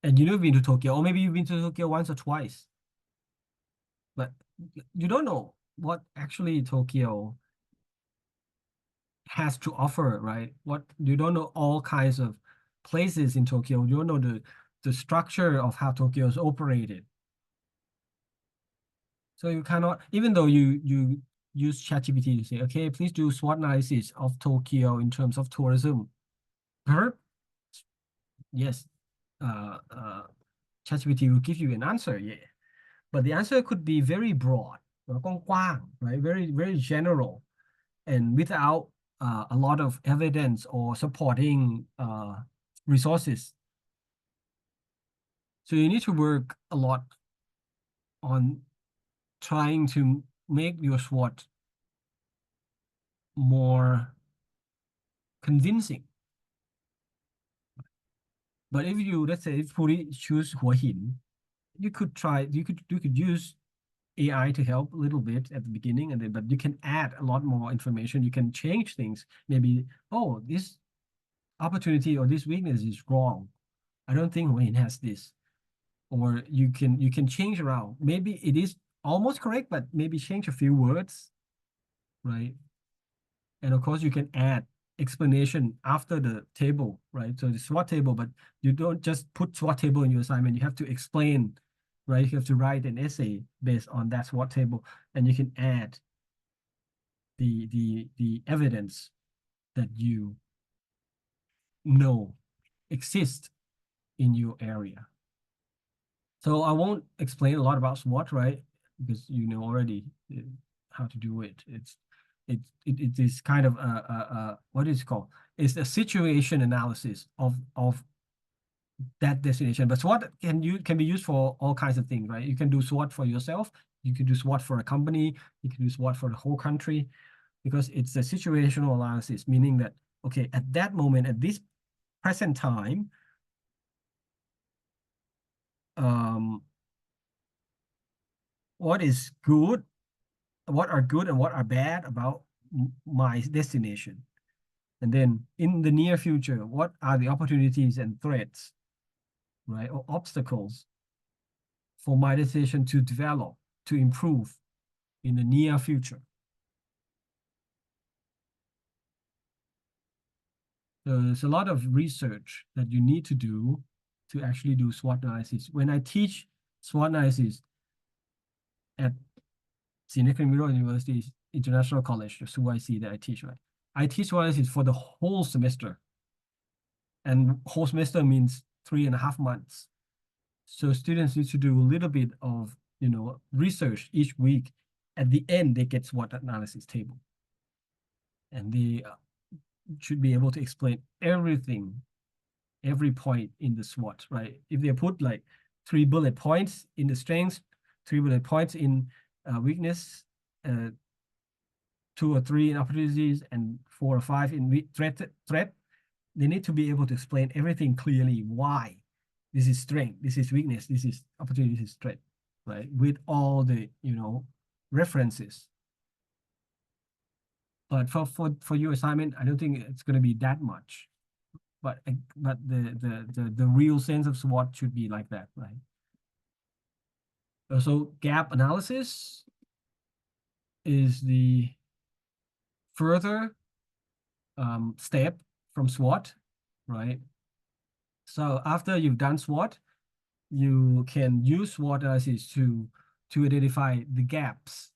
and you never been to Tokyo or maybe you've been to Tokyo once or twice but you don't know what actually Tokyo has to offer, right? What you don't know all kinds of places in Tokyo. You don't know the structure of how Tokyo is operated. So you cannot, even though you use ChatGPT to say, okay, please do SWOT analysis of Tokyo in terms of tourism. Perhaps, yes, ChatGPT will give you an answer, yeah. But the answer could be very broad, กว้าง right? Very general, and without a lot of evidence or supporting resources. So you need to work a lot on trying to make your SWOT more convincing. But if you, let's say, if Puri choose Hua Hin, you could use AI to help a little bit at the beginning, and then but you can add a lot more information. You can change things. Maybe, oh, this opportunity or this weakness is wrong. I don't think Hua Hin has this. Or you can change around. Maybe it is almost correct, but maybe change a few words, right? And of course, you can add explanation after the table, right? So the SWOT table, but you don't just put SWOT table in your assignment. You have to explain, right? You have to write an essay based on that SWOT table, and you can add the evidence that you know exists in your area. So I won't explain a lot about SWOT, right? Because you know already how to do it. It is kind of a what is it called? It's a situation analysis of that destination. But SWOT can be used for all kinds of things, right? You can do SWOT for yourself. You can do SWOT for a company. You can do SWOT for the whole country because it's a situational analysis, meaning that okay, at that moment, at this present time, um, what is good, what are good and what are bad about my destination. And then in the near future, what are the opportunities and threats, right, or obstacles for my destination to develop, to improve in the near future? So there's a lot of research that you need to do to actually do SWOT analysis. When I teach SWOT analysis at Senior Criminal University's International College, the SUIC that I teach, right? I teach SWOT analysis for the whole semester. And whole semester means 3.5 months. So students need to do a little bit of, research each week. At the end, they get SWOT analysis table. And they should be able to explain everything, every point in the SWOT, right? If they put like three bullet points in the strengths, three bullet points in weakness, two or three in opportunities, and four or five in threat. They need to be able to explain everything clearly. Why this is strength, this is weakness, this is opportunity, this is threat, right? With all the references. But for your assignment, I don't think it's going to be that much. But the real sense of SWOT should be like that, right? So gap analysis is the further step from SWOT, right? So after you've done SWOT, you can use SWOT analysis to identify the gaps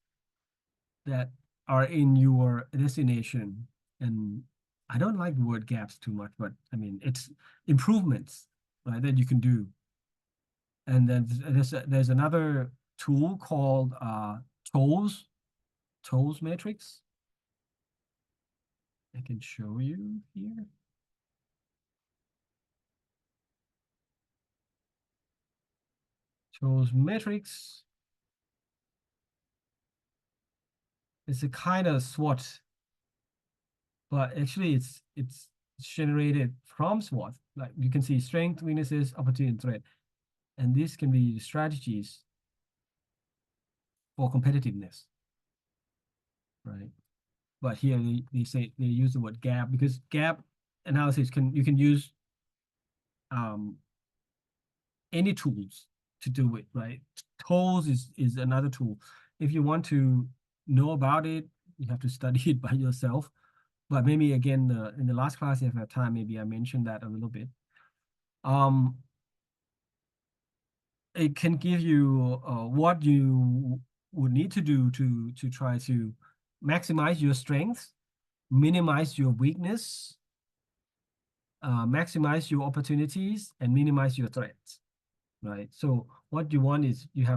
that are in your destination. And I don't like the word gaps too much, but I mean it's improvements, right, that you can do. And then there's another tool called tools matrix. I can show you here. Tools matrix. It's a kind of SWOT, but actually it's generated from SWOT. Like you can see strength, weaknesses, opportunity, and threat. And these can be strategies for competitiveness, right? But here they say they use the word gap because gap analysis you can use any tools to do it, right? Tools is another tool. If you want to know about it, you have to study it by yourself. But maybe again, in the last class, if I have time, maybe I mentioned that a little bit. It can give you what you would need to do to try to maximize your strengths, minimize your weakness, maximize your opportunities, and minimize your threats, right? So what you want is you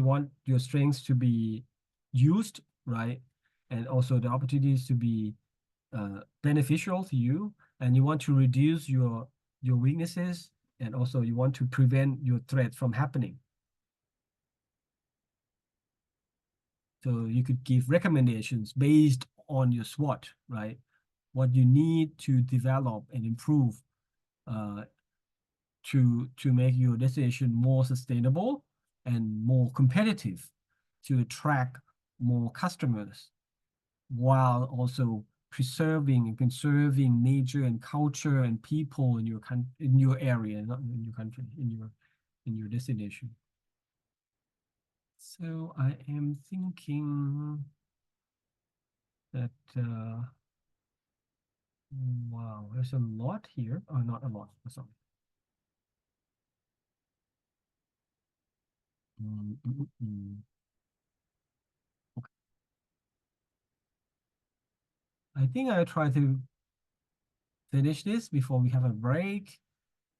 want your strengths to be used, right? And also the opportunities to be beneficial to you, and you want to reduce your weaknesses, and also you want to prevent your threat from happening. So you could give recommendations based on your SWOT, right? What you need to develop and improve uh, to make your destination more sustainable and more competitive to attract more customers while also preserving and conserving nature and culture and people in your area, not in your country, in your destination. So I am thinking that wow, there's a lot here. Oh, not a lot. Sorry. Okay. I think I'll try to finish this before we have a break,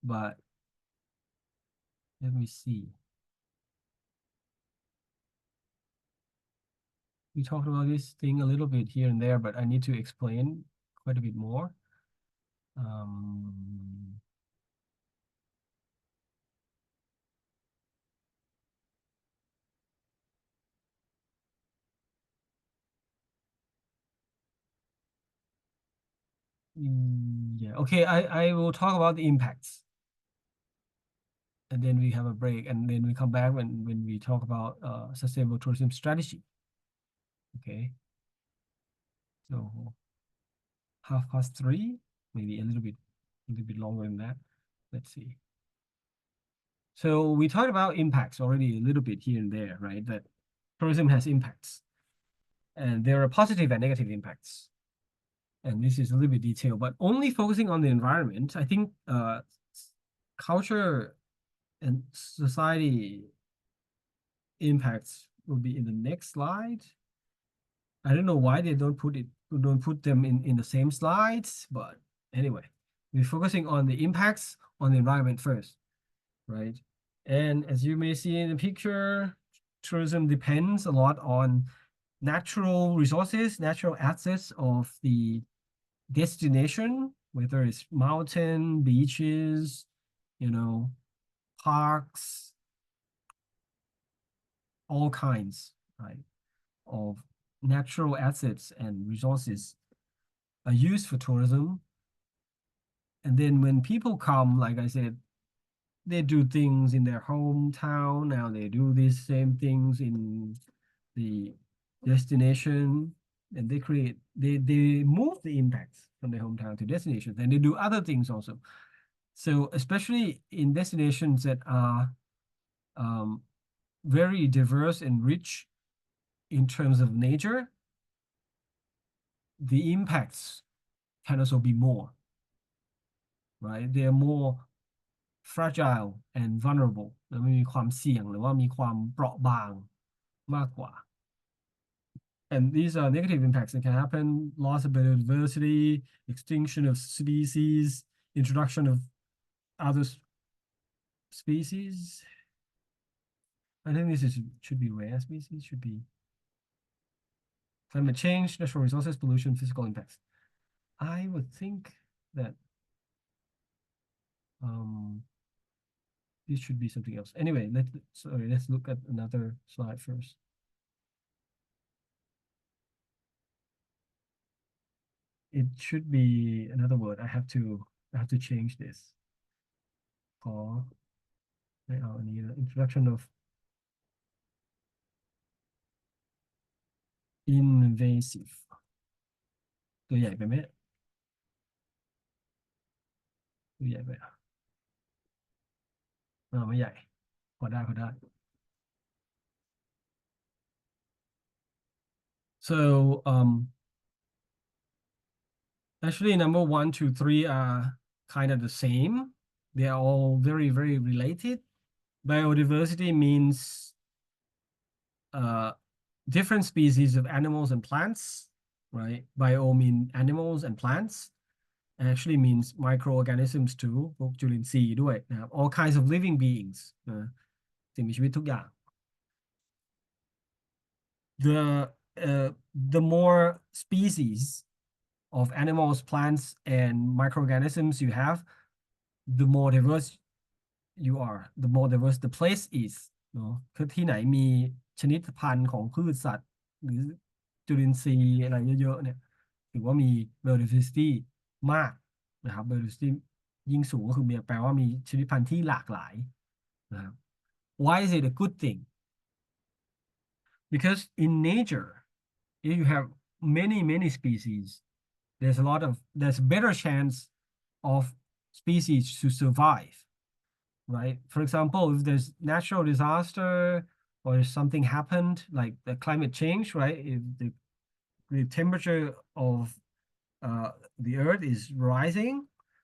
but let me see. We talked about this thing a little bit here and there, but I need to explain quite a bit more. Um, yeah, okay, I will talk about the impacts. And then we have a break, and then we come back when we talk about sustainable tourism strategy. Okay. So 3:30, maybe a little bit longer than that. Let's see. So we talked about impacts already a little bit here and there, right? That tourism has impacts, and there are positive and negative impacts. And this is a little bit detailed, but only focusing on the environment. I think culture and society impacts will be in the next slide. I don't know why they don't put them in the same slides, but anyway, we're focusing on the impacts on the environment first, right? And as you may see in the picture, tourism depends a lot on natural resources, natural assets of the destination, whether it's mountain, beaches, parks, all kinds, right, of natural assets and resources are used for tourism. And then when people come, like I said, they do things in their hometown. Now they do these same things in the destination, and they move the impacts from their hometown to destinations, and they do other things also. So especially in destinations that are um, very diverse and rich in terms of nature, the impacts can also be more, right? They are more fragile and vulnerable แล้วมีความเสี่ยงหรือว่ามีความเปราะบางมากกว่า and these are negative impacts that can happen: loss of biodiversity, extinction of species, introduction of other species. I think should be rare species, should be climate change, natural resources, pollution, physical impacts. I would think that this should be something else. Anyway, let's look at another slide first. It should be another word. I have to change this. For introduction of invasive ตัวใหญ่ไปไหมตัวใหญ่ไปไม่ใหญ่พอได้ so actually number 1, 2, 3 are kind of the same. They are all very, very related. Biodiversity means different species of animals and plants, right? Bio mean animals and plants. Actually means microorganisms too พวกจุลินทรีย์ด้วยนะครับ all kinds of living beings สิ่งมีชีวิตทุกอย่าง the more species of animals, plants, and microorganisms you have, the more diverse you are, the more diverse the place is เนาะคือที่ไหนมีชนิดพันธุ์ของพืชสัตว์หรือจุลินทรีย์อะไรเยอะๆเนี่ยถือว่ามี biodiversity มากนะครับ biodiversity ยิ่งสูงก็คือแปลว่ามีชนิดพันธุ์ที่หลากหลายนะครับ why is it a good thing because in nature if you have many species there's a better chance of species to survive, right? For example, if there's natural disaster or something happened like the climate change, right? If the temperature of the earth is rising,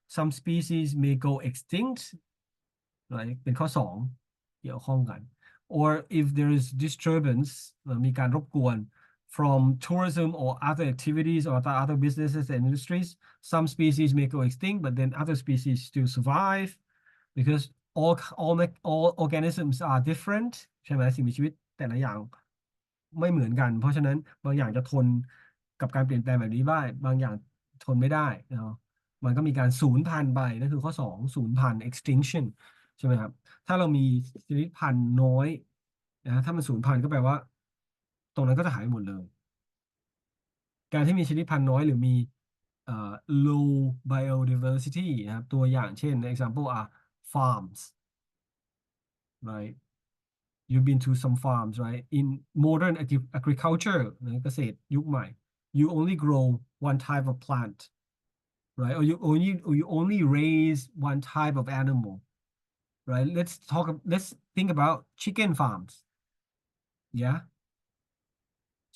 some species may go extinct, right? เป็นข้อสองเกี่ยวข้องกัน or if there is disturbance มีการรบกวน from tourism or other activities or other businesses and industries, some species may go extinct, but then other species still survive because all organisms are different ใช่ไหมสิ่งมีชีวิตแต่ละอย่างไม่เหมือนกันเพราะฉะนั้นบางอย่างจะทนกับการเปลี่ยนแปลงแบบนี้ได้บางอย่างทนไม่ได้เนาะมันก็มีการสูญพันธุ์ไปนั่นคือข้อสองสูญพันธุ์ extinction ใช่ไหมครับถ้าเรามีชนิดพันธุ์น้อยนะถ้ามันสูญพันธุ์ก็แปลว่าตรงนั้นก็จะหายหมดเลยการที่มีชนิดพันธุ์น้อยหรือมีlow biodiversity นะครับตัวอย่างเช่น example are farms, right? You've been to some farms, right? In modern agriculture นะเกษตรยุคใหม่ you only grow one type of plant, right? Or you only raise one type of animal, right? Let's think about chicken farms. Yeah.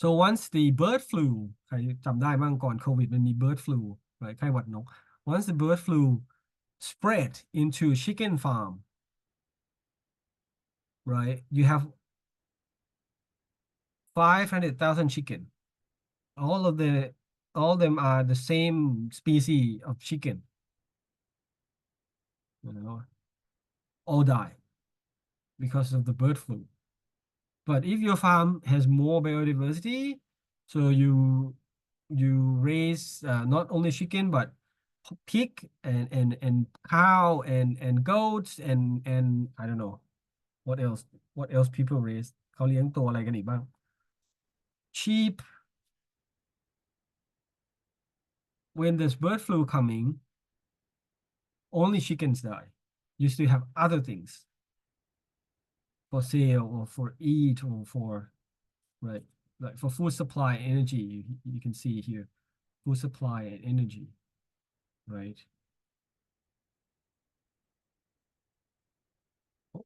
So once the bird flu ใครจำได้บ้างก่อนโควิดมันมี bird flu, right? ไข้หวัดนก Once the bird flu spread into chicken farm, right? You have 500,000 chicken. All of them are the same species of chicken, you know, all die because of the bird flu. But if your farm has more biodiversity, so you raise not only chicken but pig and cow and goats and I don't know what else people raise เขาเลี้ยงตัวอะไรกันอีกบ้าง sheep when there's bird flu coming only chickens die you still have other things for sale or for eat or for right like for food supply energy you can see here food supply and energy right oh,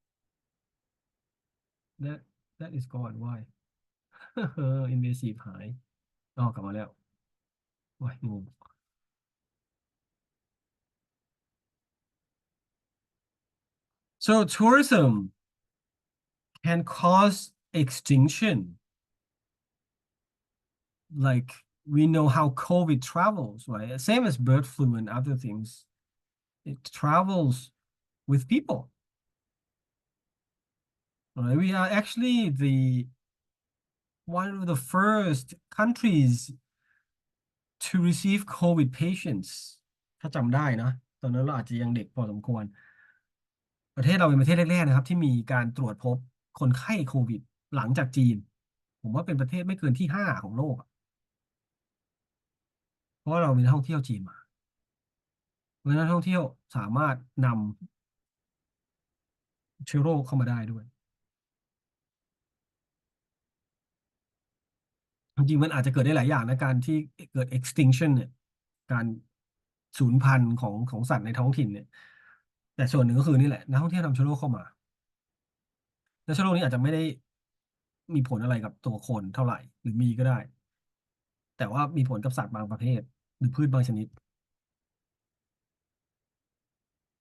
that that is gone why invasive หายอ๋อกลับมาแล้วโอ้ยงง so tourism can cause extinction like we know how COVID travels right same as bird flu and other things it travels with people right we are actually the one of the first countries to receive COVID patients ถ้าจำได้นะตอนนั้นเราอาจจะยังเด็กพอสมควรประเทศเราเป็นประเทศแรกๆนะครับที่มีการตรวจพบคนไข้โควิดหลังจากจีนผมว่าเป็นประเทศไม่เกินที่5ของโลกอะเพราะว่าเรามีนักท่องเที่ยวจีนมาเพราะฉะนั้นนักท่องเที่ยวสามารถนำเชื้อโรคเข้ามาได้ด้วยจริงๆมันอาจจะเกิดได้หลายอย่างนะการที่เกิด extinction เนี่ยการสูญพันธุ์ของสัตว์ในท้องถิ่นเนี่ยแต่ส่วนหนึ่งก็คือนี่แหละนักท่องเที่ยวนำเชื้อโรคเข้ามา แล้วเชื้อโรคนี้อาจจะไม่ได้มีผลอะไรกับตัวคนเท่าไหร่หรือมีก็ได้แต่ว่ามีผลกับสัตว์บางประเภทหรือพืชบางชนิด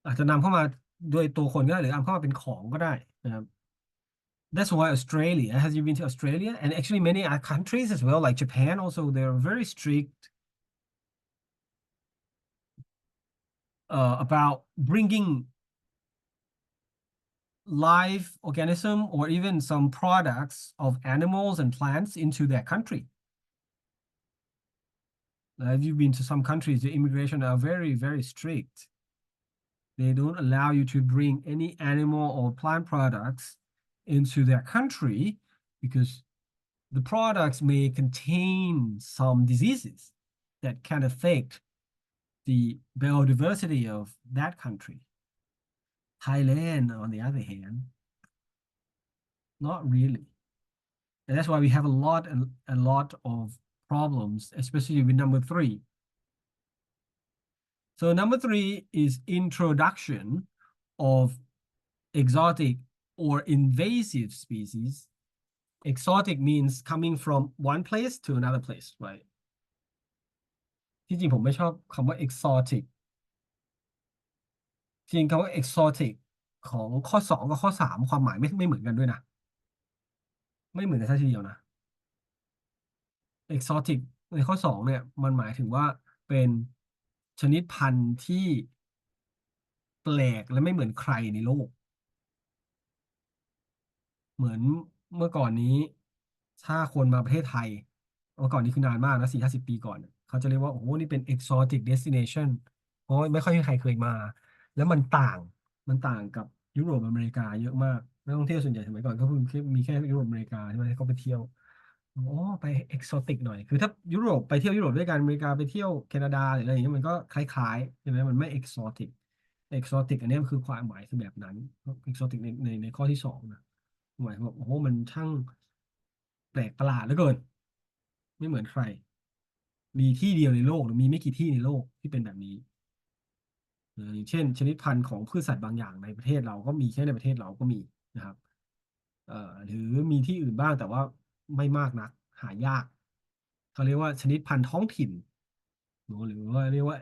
อาจจะนำเข้ามาโดยตัวคนก็ได้หรือนำเข้ามาเป็นของก็ได้นะครับ That's why Australia has you been to Australia and actually many other countries as well like Japan also they're very strict about bringing live organism or even some products of animals and plants into their country. If you've been to some countries, the immigration are very, very strict. They don't allow you to bring any animal or plant products into their country because the products may contain some diseases that can affect the biodiversity of that country. Thailand, on the other hand, not really. And that's why we have a lot of problems, especially with number 3. So number 3 is introduction of exotic or invasive species. Exotic means coming from one place to another place, right? ที่จริงผมไม่ชอบคำว่า exotic จริงคำว่า exotic ของข้อ2กับข้อ3ความหมายไม่เหมือนกันด้วยนะไม่เหมือนกันซะทีเดียวนะ exotic ในข้อ2เนี่ยมันหมายถึงว่าเป็นชนิดพันธุ์ที่แปลกและไม่เหมือนใครในโลก เหมือนเมื่อก่อนนี้ถ้าคนมาประเทศไทยเมื่อก่อนนี้คือนานมากนะ40-50 ปีก่อนเขาจะเรียกว่าโอ้โหนี่เป็น exotic destination เพราะไม่ค่อยมีใครเคยมาแล้วมันต่างกับยุโรปอเมริกาเยอะมากนักท่องเที่ยวส่วนใหญ่สมัยก่อนก็คือมีแค่ยุโรปอเมริกาใช่ไหมที่เขาไปเที่ยวอ๋อไป exotic หน่อยคือถ้ายุโรปไปเที่ยวยุโรปด้วยกันอเมริกาไปเที่ยวแคนาดาหรืออะไรอย่างเงี้ยมันก็คล้ายๆใช่ไหมมันไม่ exotic exotic อันเนี้ยคือความหมายคือแบบนั้น exotic ในข้อที่2นะ หมายความว่าโอ้โหมันช่างแปลกประหลาดเหลือเกินไม่เหมือนใครมีที่เดียวในโลกหรือมีไม่กี่ที่ในโลกที่เป็นแบบนี้อย่างเช่นชนิดพันธุ์ของพืชสัตว์บางอย่างในประเทศเราก็มีแค่ในประเทศเราก็มีนะครับหรือมีที่อื่นบ้างแต่ว่าไม่มากนักหายากเขาเรียกว่าชนิดพันธุ์ท้องถิ่นหรือว่าเรียกว่า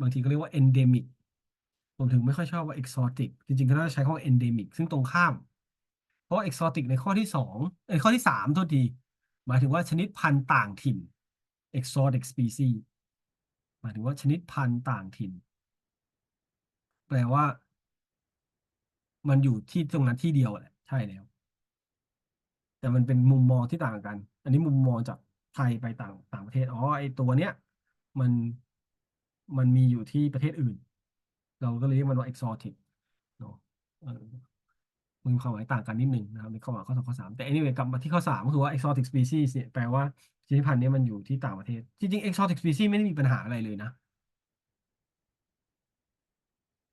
บางทีก็เรียกว่า endemic ผมถึงไม่ค่อยชอบว่า exotic จริงๆก็น่าจะใช้คำว่า endemic ซึ่งตรงข้าม เพราะ exotic ในข้อที่2ข้อที่3โทษทีหมายถึงว่าชนิดพันธุ์ต่างถิ่น exotic species หมายถึงว่าชนิดพันธุ์ต่างถิ่นแปลว่ามันอยู่ที่ตรงนั้นที่เดียวแหละใช่แล้วแต่มันเป็นมุมมองที่ต่างกันอันนี้มุมมองจากไทยไปต่างประเทศอ๋อไอตัวเนี้ยมันมันมีอยู่ที่ประเทศอื่นเราก็เลยเรียกมันว่า exotic เนอะเออ มีความหมายต่างกันนิดหนึ่งนะครับในข้อหมายข้อสองข้อสามแต่ anyway กลับมาที่ข้อสามก็คือว่า exotic species เนี่ยแปลว่าชนิดพันธุ์เนี้มันอยู่ที่ต่างประเทศจริงๆ exotic species ไม่ได้มีปัญหาอะไรเลยนะ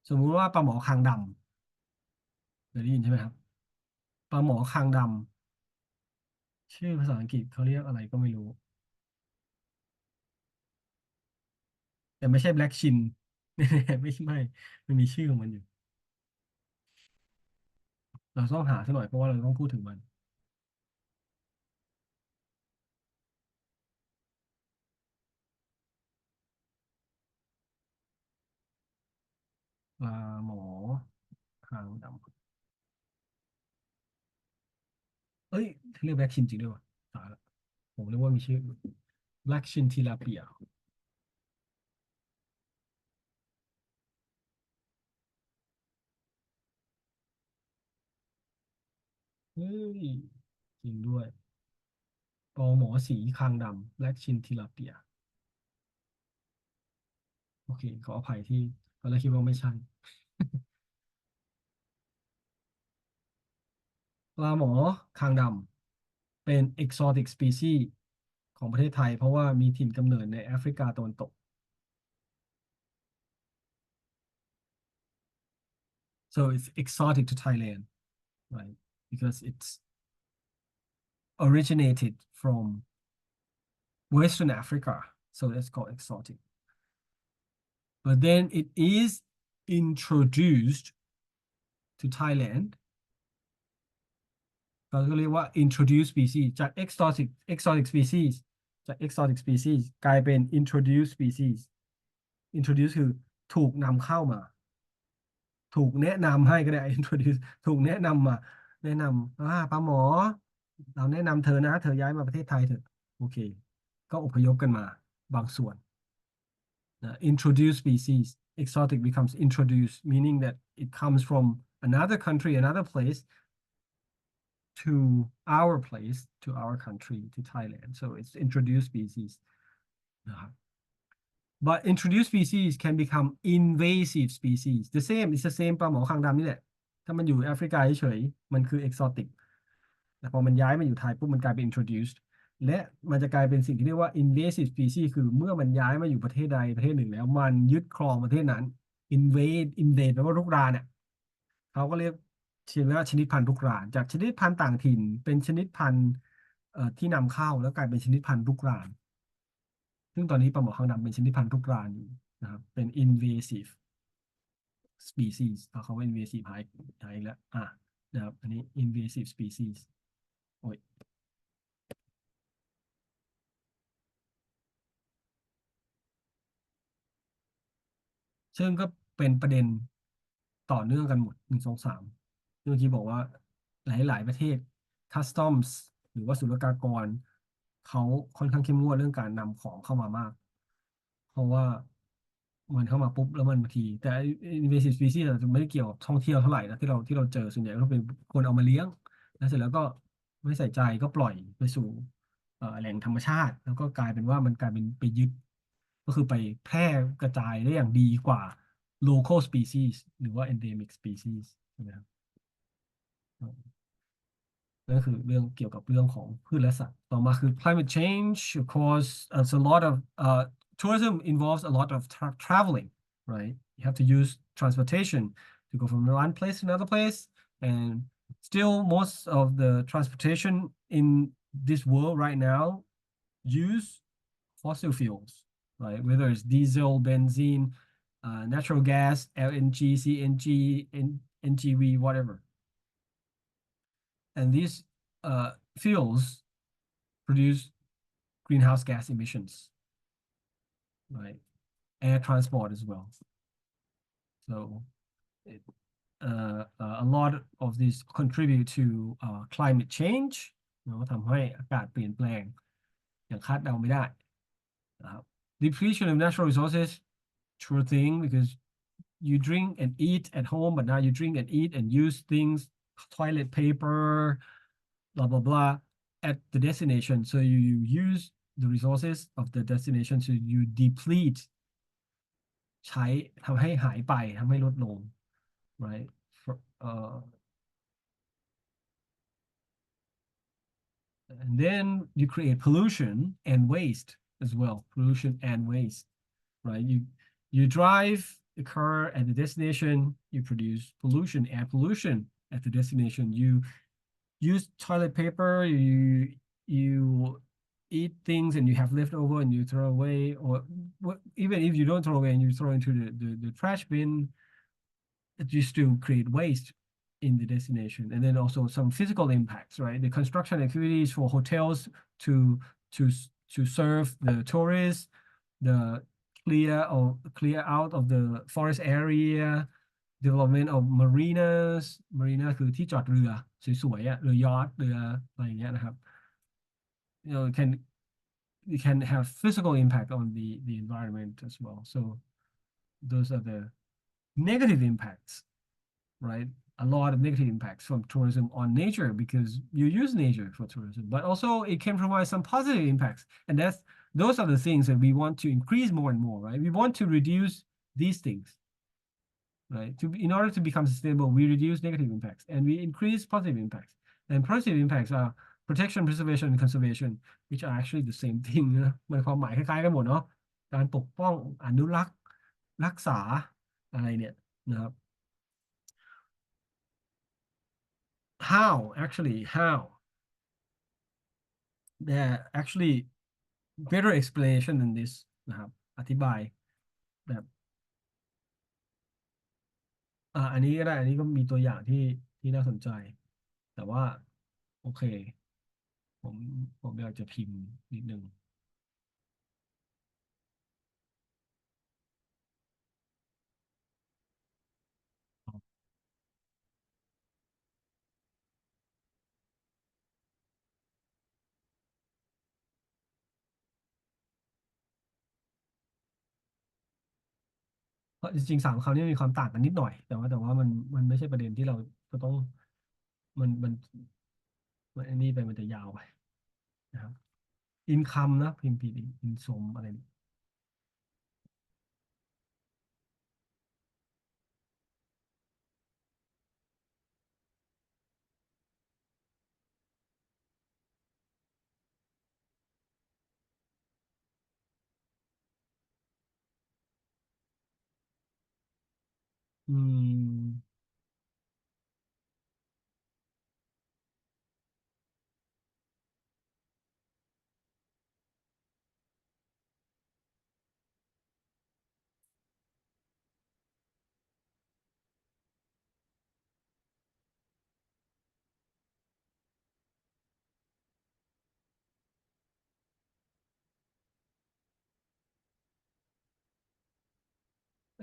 สมมุติว่าปลาหมอคางดำเคยได้ยินใช่ไหมครับปลาหมอคางดำชื่อภาษาอังกฤษเขาเรียกอะไรก็ไม่รู้แต่ไม่ใช่ black chin ไม่มันมีชื่อของมันอยู่เราต้องหาสักหน่อยเพราะว่าเราต้องพูดถึงมันปลาหมอคางดำเอ้ยเรียก black chin จริงด้วยวะตายละผมเรียกว่ามีชื่อ black chin tilapia เฮ้ยจริงด้วยปอหมอสีคางดำ black chin tilapia โอเคขออภัยที่ตอนแรกคิดว่าไม่ใช่ปลาหมอคางดำเป็น exotic species ของประเทศไทยเพราะว่ามีถิ่นกำเนิดในแอฟริกาตะวันตก so it's exotic to Thailand right because it's originated from Western Africa so that's called exotic but then it is introduced to Thailand เราก็เรียกว่า introduced species จาก exotic species จาก exotic species กลายเป็น introduced species introduce คือถูกนำเข้ามาถูกแนะนำให้ก็ได้ introduce ถูกแนะนำมาแนะนำปลาหมอเราแนะนำเธอนะเธอย้ายมาประเทศไทยเถอะโอเคก็อพยพกันมาบางส่วนนะ introduce species exotic becomes introduced meaning that it comes from another country another place to our place, to our country, to Thailand. So it's introduced species. But introduced species can become invasive species. The same, it's the same ปลาหมอคางดำนี่แหละถ้ามันอยู่แอฟริกาเฉยๆมันคือ exotic แต่พอมันย้ายมาอยู่ไทยปุ๊บมันกลายเป็น introduced และมันจะกลายเป็นสิ่งที่เรียกว่า invasive species คือเมื่อมันย้ายมาอยู่ประเทศใดประเทศหนึ่งแล้วมันยึดครองประเทศนั้น invade แปลว่ารุกรานเนี่ย เขาก็เรียกชื่อว่าชนิดพันธุ์รุกรานจากชนิดพันธุ์ต่างถิ่นเป็นชนิดพันธุ์ที่นำเข้าแล้วกลายเป็นชนิดพันธุ์รุกรานซึ่งตอนนี้ปลาหมอคางดำเป็นชนิดพันธุ์รุกรานอยู่นะครับเป็น invasive species เอาคำว่า invasive หายอีกแล้วนะครับอันนี้ invasive species โอ้ยซึ่งก็เป็นประเด็นต่อเนื่องกันหมดหนึ่งสองสามเมื่อกี้บอกว่าหลายๆประเทศ customs หรือว่าศุลกากรเขาค่อนข้างเข้มงวดเรื่องการนำของเข้ามามาก เพราะว่ามันเข้ามาปุ๊บแล้วมันบางทีแต่ invasive species อาจจะไม่ได้เกี่ยวกับท่องเที่ยวเท่าไหร่นะที่เราเจอส่วนใหญ่ก็เป็นคนเอามาเลี้ยงแล้วเสร็จแล้วก็ไม่ใส่ใจก็ปล่อยไปสู่แหล่งธรรมชาติแล้วก็กลายเป็นว่ามันกลายเป็นไปยึดก็คือไปแพร่กระจายได้อย่างดีกว่า local species หรือว่า endemic species ใช่ไหมครับ นั่นคือเรื่องเกี่ยวกับเรื่องของพืชและสัตว์ต่อมาคือ climate change of course it's a lot of tourism involves a lot of traveling right you have to use transportation to go from one place to another place and still most of the transportation in this world right now use fossil fuels right whether it's diesel benzene natural gas LNG CNG NGV whatever and these fuels produce greenhouse gas emissions, right? Air transport as well. So it, a lot of these contribute to climate change เนาะทำให้อากาศเปลี่ยนแปลงอย่างคาดเดาไม่ได้นะครับ depletion of natural resources true thing because you drink and eat at home but now you drink and eat and use things toilet paper blah blah blah at the destination. So you use the resources of the destination, so you deplete ใช้ทำให้หายไปทำให้ลดลง right For- And then you create pollution and waste as well. Pollution and waste, right? You drive the car at the destination, you produce pollution and pollution at the destination. You use toilet paper, you eat things and you have leftover and you throw away, or even if you don't throw away and you throw into the trash bin, you still create waste in the destination. And then also some physical impacts, right? The construction activities for hotels to to to serve the tourists, the clear out of the forest area, development of marinas marina คือที่จอดเรือสวยๆอ่ะเรือยอชต์เรืออะไรอย่างเงี้ยนะครับ it can have physical impact on the environment as well. So those are the negative impacts, right? A lot of negative impacts from tourism on nature because you use nature for tourism, but also it can provide some positive impacts. And those are the things that we want to increase more and more, right? We want to reduce these things, right? In order to become sustainable, we reduce negative impacts and we increase positive impacts. And positive impacts are protection, preservation, and conservation, which are actually the same thing นะมันความหมายคล้ายๆกันหมดเนาะการปกป้องอนุรักษ์รักษาอะไรเนี่ยนะครับ how there actually better explanation than this นะครับอธิบายแบบอันนี้ก็ได้อันนี้ก็มีตัวอย่างที่น่าสนใจแต่ว่าโอเคผมผมอยากจะพิมพ์นิดนึงเพราะจริงๆ3 คำนี้มีความต่างกันนิดหน่อยแต่ว่ามันไม่ใช่ประเด็นที่เราจะต้องมันอันนี้ไปมันจะยาวไปนะครับอินคัมนะพิมพ์ผิดอินสมอะไรเนี่ยอืม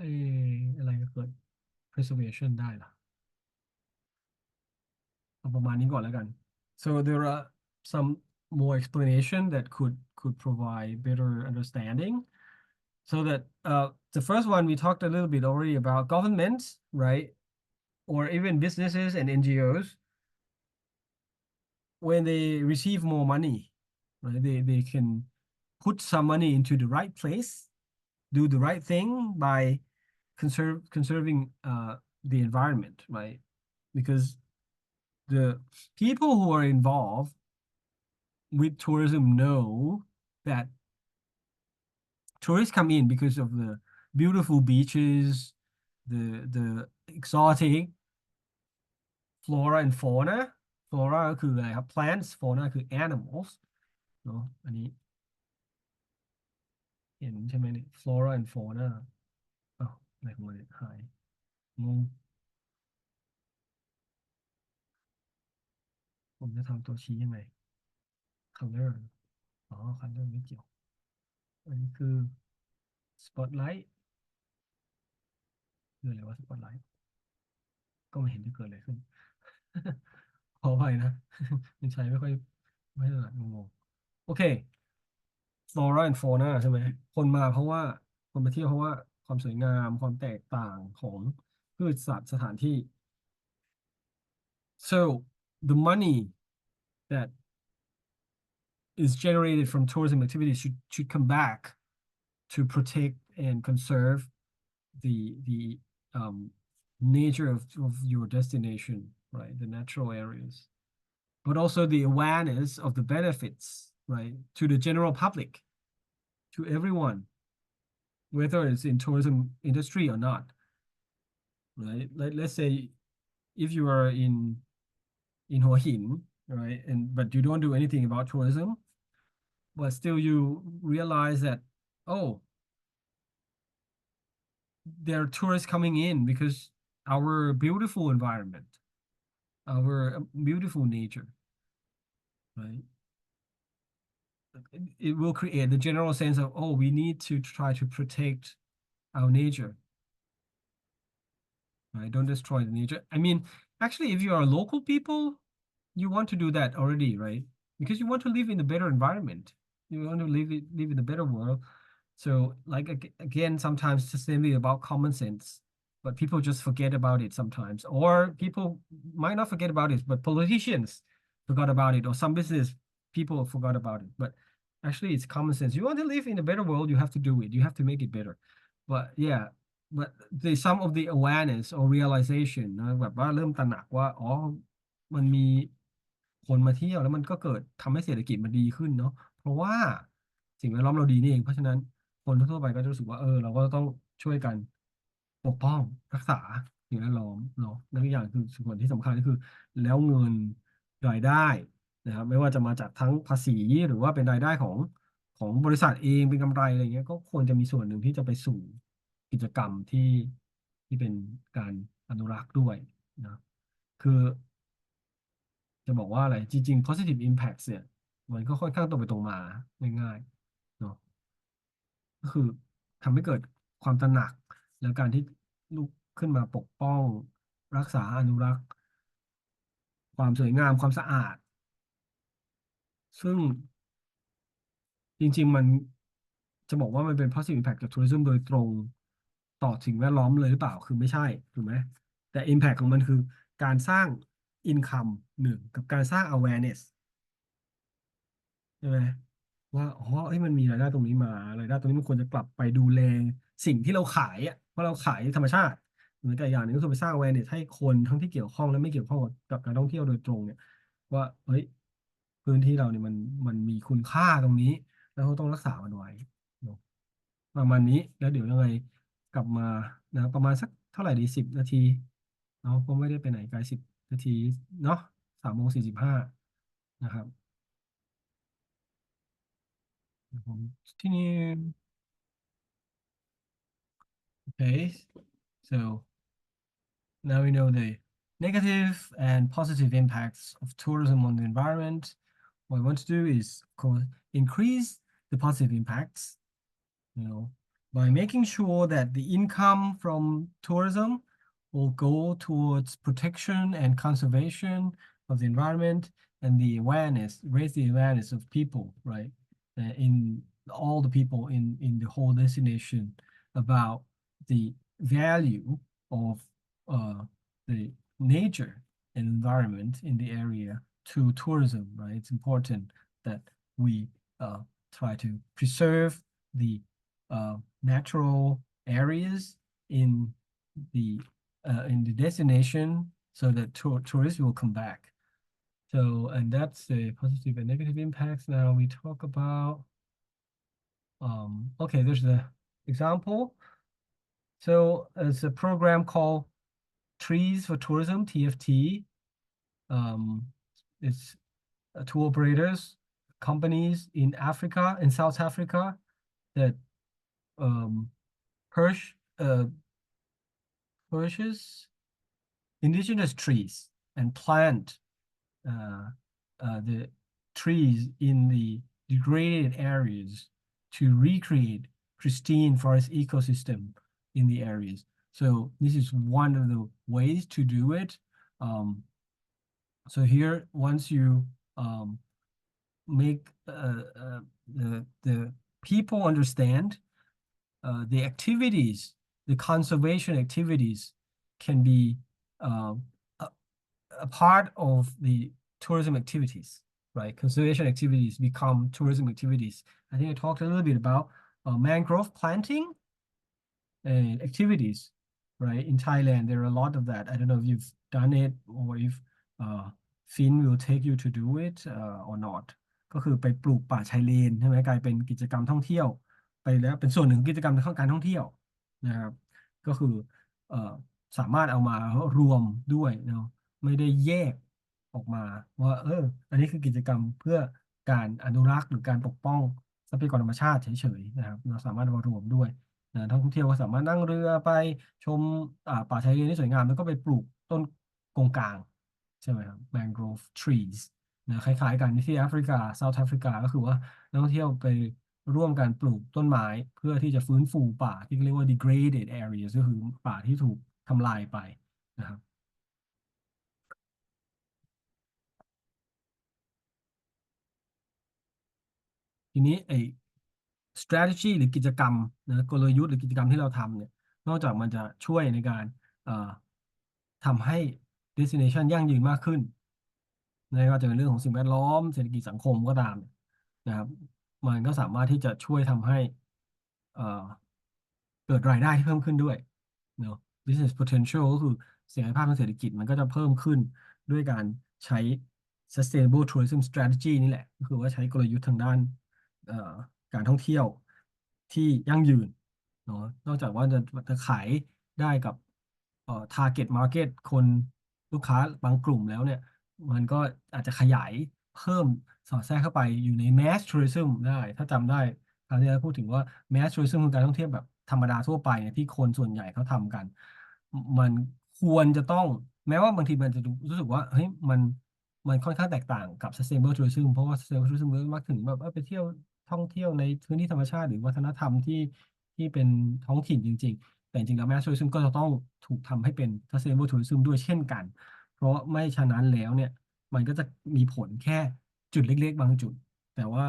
เออะไรก็เกิด preservation ได้ล่ะ เอาประมาณนี้ก่อนแล้วกัน so there are some more explanation that could provide better understanding so that the first one we talked a little bit already about governments, right, or even businesses and NGOs when they receive more money, right, they can put some money into the right place, do the right thing by conserving the environment, right, because the people who are involved with tourism know that tourists come in because of the beautiful beaches, the exotic flora and fauna. Flora ก็คืออะไรครับ plants fauna คือ animals เนาะอันนี้เห็นใช่ไหมเนี่ย flora and fauna อ้าวอะไรของมันเนี่ยหายงงผมจะทำตัวชี้ยังไง color อ๋อ color ไม่เกี่ยวอันนี้คือ spotlight คืออะไรวะ spotlight ก็ไม่เห็นจะเกิดอะไรขึ้นขออภัยนะมันใช้ไม่ถนัดงงๆโอเค flora and fauna ใช่ไหมคนมาเพราะว่าคนมาเที่ยวเพราะว่าความสวยงามความแตกต่างของพืชสัตว์สถานที่ so the money that is generated from tourism activities should come back to protect and conserve the nature of your destination, right? The natural areas. but also the awareness of the benefits, right, to the general public, to everyone, whether it's in tourism industry or not, right? Like let's say if you are in Hua Hin, right, and but you don't do anything about tourism, but still you realize that, oh, there are tourists coming in because our beautiful environment, our beautiful nature, right? It will create the general sense of, oh, we need to try to protect our nature, right? Don't destroy the nature. I mean, actually, if you are local people, you want to do that already, right? Because you want to live in a better environment. You want to live in a better world. So, like again, sometimes it's simply about common sense, but people just forget about it sometimes. Or people might not forget about it, but politicians forgot about it, or some business people forgot about it. But actually, it's common sense. You want to live in a better world, you have to do it. You have to make it better. But yeah, but the some of the awareness or realization นะแบบว่าเริ่มตระหนักว่าอ๋อมันมีคนมาเที่ยวแล้วมันก็เกิดทำให้เศรษฐกิจมันดีขึ้นเนาะเพราะว่าสิ่งแวดล้อมเราดีนี่เองเพราะฉะนั้นคนทั่วๆไปก็จะรู้สึกว่าเราก็ต้องช่วยกันปกป้องรักษาสิ่งแวดล้อมเนาะและอีกอย่างคือส่วนที่สำคัญก็คือแล้วเงินรายได้นะครับไม่ว่าจะมาจากทั้งภาษีหรือว่าเป็นรายได้ของบริษัทเองเป็นกำไรอะไรเงี้ยก็ควรจะมีส่วนหนึ่งที่จะไปสู่กิจกรรมที่เป็นการอนุรักษ์ด้วยนะคือจะบอกว่าอะไรจริงๆ positive impact เนี่ยมันก็ค่อนข้างตรงไปตรงมาง่ายๆเนาะก็คือทำให้เกิดความตระหนักแล้วการที่ลุกขึ้นมาปกป้องรักษาอนุรักษ์ความสวยงามความสะอาดซึ่ง จริงๆมันจะบอกว่ามันเป็น positive impact จากทัวริซึมโดยตรงต่อสิ่งแวดล้อมเลยหรือเปล่าคือไม่ใช่ถูกไหมแต่ impact ของมันคือการสร้าง income หนึ่งกับการสร้าง awareness ใช่ไหมว่าอ๋อเอ้ยมันมีรายได้ตรงนี้มารายได้ตรงนี้มันควรจะกลับไปดูแลสิ่งที่เราขายอ่ะเพราะเราขายธรรมชาติเหมือนกับอย่างหนึงก็คือไปสร้าง awareness ให้คนทั้งที่เกี่ยวข้องและไม่เกี่ยวข้องกับการท่องเที่ยวโดยตรงเนี่ยว่าเฮ้ยพื้นที่เราเนี่ยมันมีคุณค่าตรงนี้แล้วเราต้องรักษามันไว้เนอะประมาณนี้แล้วเดี๋ยวยังไงกลับมานะประมาณสักเท่าไหร่ดี10 นาทีเนาะก็ไม่ได้ไปไหนไกล10 นาทีเนาะ3:45นะครับ Continue. Okay. So now we know the negative and positive impacts of tourism on the environment. What we want to do is, of course, increase the positive impacts, by making sure that the income from tourism will go towards protection and conservation of the environment and the awareness, raise the awareness of people, right? In all the people in the whole destination about the value of the nature and environment in the area to tourism, right? It's important that we try to preserve the natural areas in the destination so that tourists will come back. So, and that's the positive and negative impacts. Now we talk about, okay, there's the example. So it's a program called Trees for Tourism, TFT. It's tour operators, companies in Africa, in South Africa, that um, purge, purchase indigenous trees and plant the trees in the degraded areas to recreate pristine forest ecosystem in the areas. So this is one of the ways to do it. So here, once you make the people understand the activities, the conservation activities can be a, a part of the tourism activities, right? Conservation activities become tourism activities. I think I talked a little bit about mangrove planting and activities, right? In Thailand, there are a lot of that. I don't know if you've done it or if Finn will take you to do it or not ก็คือไปปลูกป่าชายเลนใช่ไหมกลายเป็นกิจกรรมท่องเที่ยวไปแล้วเป็นส่วนหนึ่งของกิจกรรมในการท่องเที่ยวนะครับก็คือเอ่อสามารถเอามารวมด้วยเนาะไม่ได้แยกออกมาว่าอันนี้คือกิจกรรมเพื่อการอนุรักษ์หรือการปกป้องทรัพยากรธรรมชาติเฉยๆนะครับเราสามารถเอามารวมด้วยนะนักท่องเที่ยวก็สามารถนั่งเรือไปชมป่าชายเลนที่สวยงามแล้วก็ไปปลูกต้นกงกลางใช่ไหมครับ mangrove trees นะคล้ายๆกันที่แอฟริกาเซาท์แอฟริกาก็คือว่านักท่องเที่ยวไปร่วมกันปลูกต้นไม้เพื่อที่จะฟื้นฟูป่าที่เรียกว่า degraded areas ก็คือป่าที่ถูกทำลายไปนะครับทีนี้strategy หรือกิจกรรมนะกลยุทธ์หรือกิจกรรมที่เราทำเนี่ยนอกจากมันจะช่วยในการเอ่อทำให้ destination ยั่งยืนมากขึ้นไม่ว่าจะเป็นเรื่องของสิ่งแวดล้อมเศรษฐกิจสังคมก็ตามนะครับมันก็สามารถที่จะช่วยทำให้เอ่อเกิดรายได้ที่เพิ่มขึ้นด้วยเนาะ business potential ก็คือศักยภาพทางเศรษฐกิจมันก็จะเพิ่มขึ้นด้วยการใช้ sustainable tourism strategy นี่แหละก็คือว่าใช้กลยุทธ์ทางด้านเอ่อการท่องเที่ยวที่ยั่งยืนเนาะนอกจากว่าจะขายได้กับtarget market คนลูกค้าบางกลุ่มแล้วเนี่ยมันก็อาจจะขยายเพิ่มสอดแทรกเข้าไปอยู่ใน mass tourism ได้ถ้าจำได้คราวที่แล้วพูดถึงว่า mass tourism คือการท่องเที่ยวแบบธรรมดาทั่วไปเนี่ยที่คนส่วนใหญ่เขาทำกันมันควรจะต้องแม้ว่าบางทีมันจะรู้สึกว่าเฮ้ยมันค่อนข้างแตกต่างกับ sustainable tourism เพราะว่า sustainable tourism มักถึงแบบไปเที่ยวท่องเที่ยวในพื้นที่ธรรมชาติหรือวัฒนธรรมที่เป็นท้องถิ่นจริงๆแต่จริงๆแล้ว mass tourism ก็จะต้องถูกทำให้เป็น sustainable tourism ด้วยเช่นกันเพราะไม่ฉะนั้นแล้วเนี่ยมันก็จะมีผลแค่จุดเล็กๆบางจุดแต่ว่า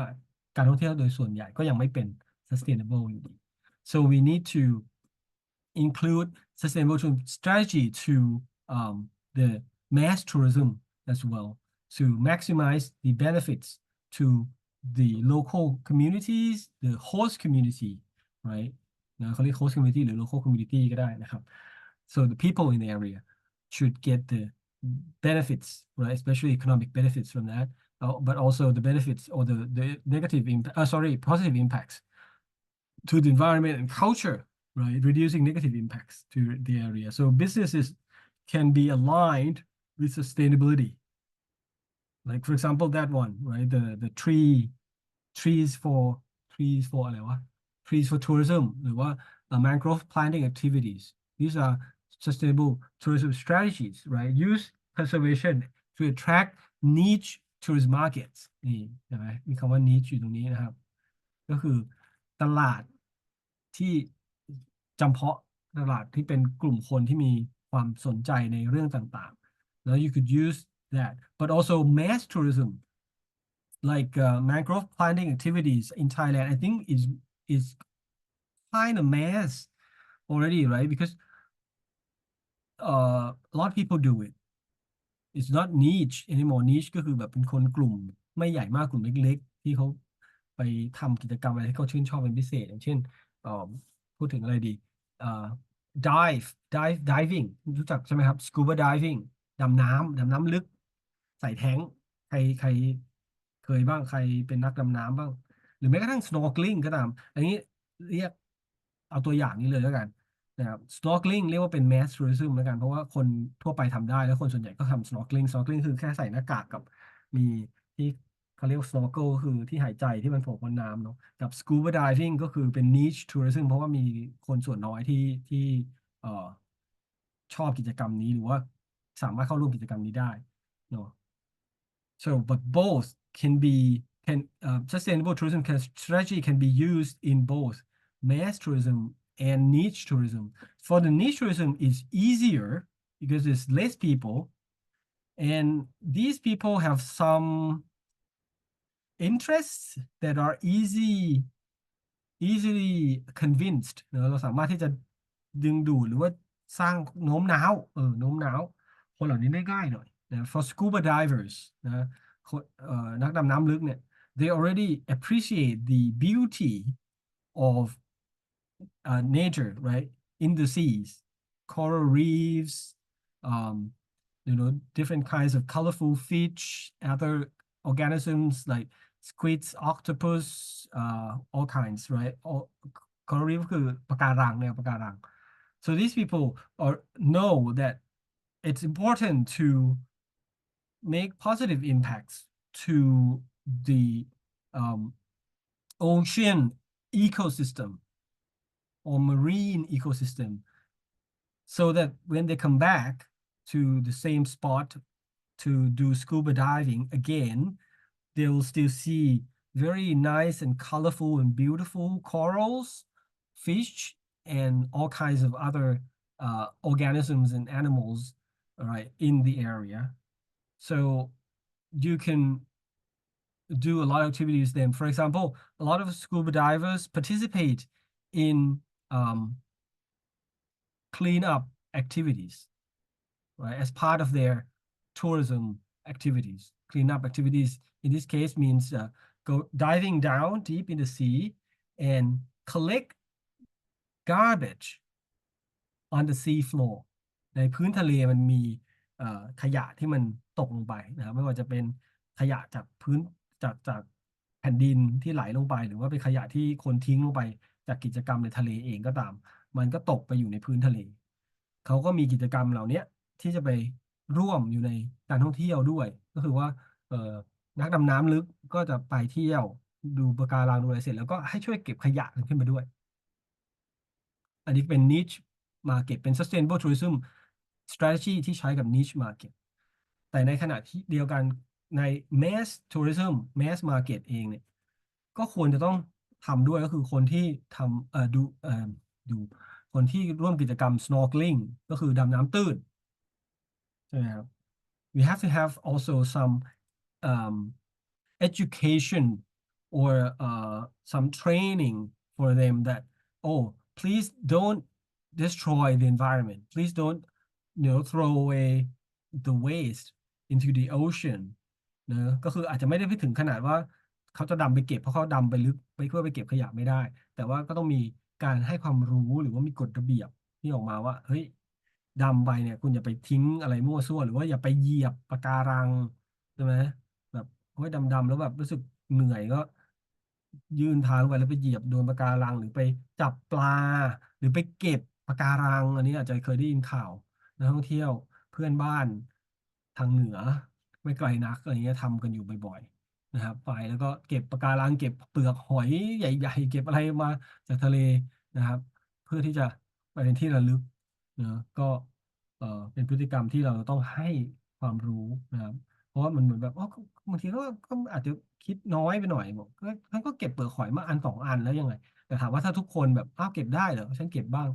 การท่องเที่ยวโดยส่วนใหญ่ก็ยังไม่เป็น sustainable อยู่ดี so we need to include sustainable tourism strategy to the mass tourism as well to maximize the benefits to the local communities, the host community, right? นะเขาเรียก host community หรือ local community ก็ได้นะครับ so the people in the area should get the benefits, right? Especially economic benefits from that, but also the benefits or the negative impact, sorry, positive impacts to the environment and culture, right? Reducing negative impacts to the area. So businesses can be aligned with sustainability. Like for example, that one, right? The trees for trees for อะไรวะ trees for tourism หรือว่า mangrove planting activities. These are sustainable tourism strategies, right? Use conservation to attract niche tourist markets. นี่ใช่ไหมมีคำว่า niche อยู่ตรงนี้นะครับ ก็คือตลาดที่จำเพาะตลาดที่เป็นกลุ่มคนที่มีความสนใจในเรื่องต่างๆแล้ว you could use that but also mass tourism like mangrove planting activities in Thailand I think is kind of mass already right because a lot of people do it it's not niche anymore niche ก็คือแบบเป็นคนกลุ่มไม่ใหญ่มากกลุ่มเล็กๆที่เขาไปทำกิจกรรมอะไรที่เขาชื่นชอบเป็นพิเศษอย่างเช่นเอ่อพูดถึงอะไรดีเอ่อ diving รู้จักใช่ไหมครับ scuba diving ดำน้ำลึกใส่แท้งใครเคยบ้างใครเป็นนักดำน้ำบ้างหรือแม้กระทั่ง snorkeling ก็ตามอันนี้เรียกเอาตัวอย่างนี้เลยแล้วกัน นะครับ snorkeling เรียกว่าเป็น mass tourism แล้วกันเพราะว่าคนทั่วไปทำได้แล้วคนส่วนใหญ่ก็ทำ snorkeling คือแค่ใส่หน้ากากกับมีที่เขาเรียกว่า snorkel ก็คือที่หายใจที่มันโผล่บนน้ำเนาะกับ scuba diving ก็คือเป็น niche tourism เพราะว่ามีคนส่วนน้อยที่เอ่อชอบกิจกรรมนี้หรือว่าสามารถเข้าร่วมกิจกรรมนี้ได้เนาะ so but both can sustainable tourism strategy can be used in both mass tourism and niche tourism. For the niche tourism, it's easier because it's less people, and these people have some interests that are easily convinced เนอะเราสามารถที่จะดึงดูดหรือว่าสร้างโน้มน้าวโน้มน้าวคนเหล่านี้ได้ง่ายหน่อยนะ for scuba divers นะคนนักดำน้ำลึกเนี่ย they already appreciate the beauty of nature right in the seas coral reefs um, different kinds of colorful fish, other organisms like squids, octopus, all kinds, right? All coral reef คือปะการังเนี่ยปะการัง so these people know that it's important to make positive impacts to the ocean ecosystem or marine ecosystem so that when they come back to the same spot to do scuba diving again, they will still see very nice and colorful and beautiful corals, fish, and all kinds of other organisms and animals, all right, in the area. So you can do a lot of activities then. For example, a lot of scuba divers participate in cleanup activities, right, as part of their tourism activities. Cleanup activities in this case means go diving down deep in the sea and collect garbage on the sea floor ในพื้นทะเลมันมีขยะที่มันตกลงไปนะครับไม่ว่าจะเป็นขยะจากพื้นจากแผ่นดินที่ไหลลงไปหรือว่าเป็นขยะที่คนทิ้งลงไปจากกิจกรรมในทะเลเองก็ตามมันก็ตกไปอยู่ในพื้นทะเลเขาก็มีกิจกรรมเหล่านี้ที่จะไปร่วมอยู่ในการท่องเที่ยวด้วยก็คือว่าเอ่อนักดำน้ำลึกก็จะไปเที่ยวดูปะการังดูอะไรเสร็จแล้วก็ให้ช่วยเก็บขยะกันขึ้นมาด้วย อันนี้เป็น niche market เป็น sustainable tourism strategy ที่ใช้กับ niche market แต่ในขณะที่เดียวกันใน mass tourism mass market เองเนี่ยก็ควรจะต้องทำด้วยก็คือคนที่ทำดูคนที่ร่วมกิจกรรม snorkeling ก็คือดำน้ำตื้นใช่ไหมครับ we have to have also some um, education or some training for them that oh please don't destroy the environment please don't throw away the waste into the ocean เนอะก็คืออาจจะไม่ได้ไปถึงขนาดว่าเขาจะดำไปเก็บเพราะเขาดำไปลึกไปเพื่อไปเก็บขยะไม่ได้แต่ว่าก็ต้องมีการให้ความรู้หรือว่ามีกฎระเบียบที่ออกมาว่าเฮ้ยดำไปเนี่ยคุณอย่าไปทิ้งอะไรมั่วซั่วหรือว่าอย่าไปเหยียบปะการังใช่ไหมแบบโอ้ยดำแล้วแบบรู้สึกเหนื่อยก็ยื่นเท้าลงไปแล้วไปเหยียบโดนปะการังหรือไปจับปลาหรือไปเก็บปะการังอันนี้อาจจะเคยได้ยินข่าวนักท่องเที่ยวเพื่อนบ้านทางเหนือไม่ไกลนักอะไรเงี้ยทำกันอยู่บ่อยๆนะครับไปแล้วก็เก็บปะการังเก็บเปลือกหอยใหญ่ๆเก็บอะไรมาจากทะเลนะครับเพื่อที่จะไปเป็นที่ระลึกเนอะก็เป็นพฤติกรรมที่เราต้องให้ความรู้นะครับเพราะว่ามันเหมือนแบบอ๋อบางทีก็อาจจะคิดน้อยไปหน่อยบอกก็เก็บเปลือกหอยมาอันสองอันแล้วยังไงแต่ถามว่าถ้าทุกคนแบบอ้าวเก็บได้เหรอฉันเก็บบ้าง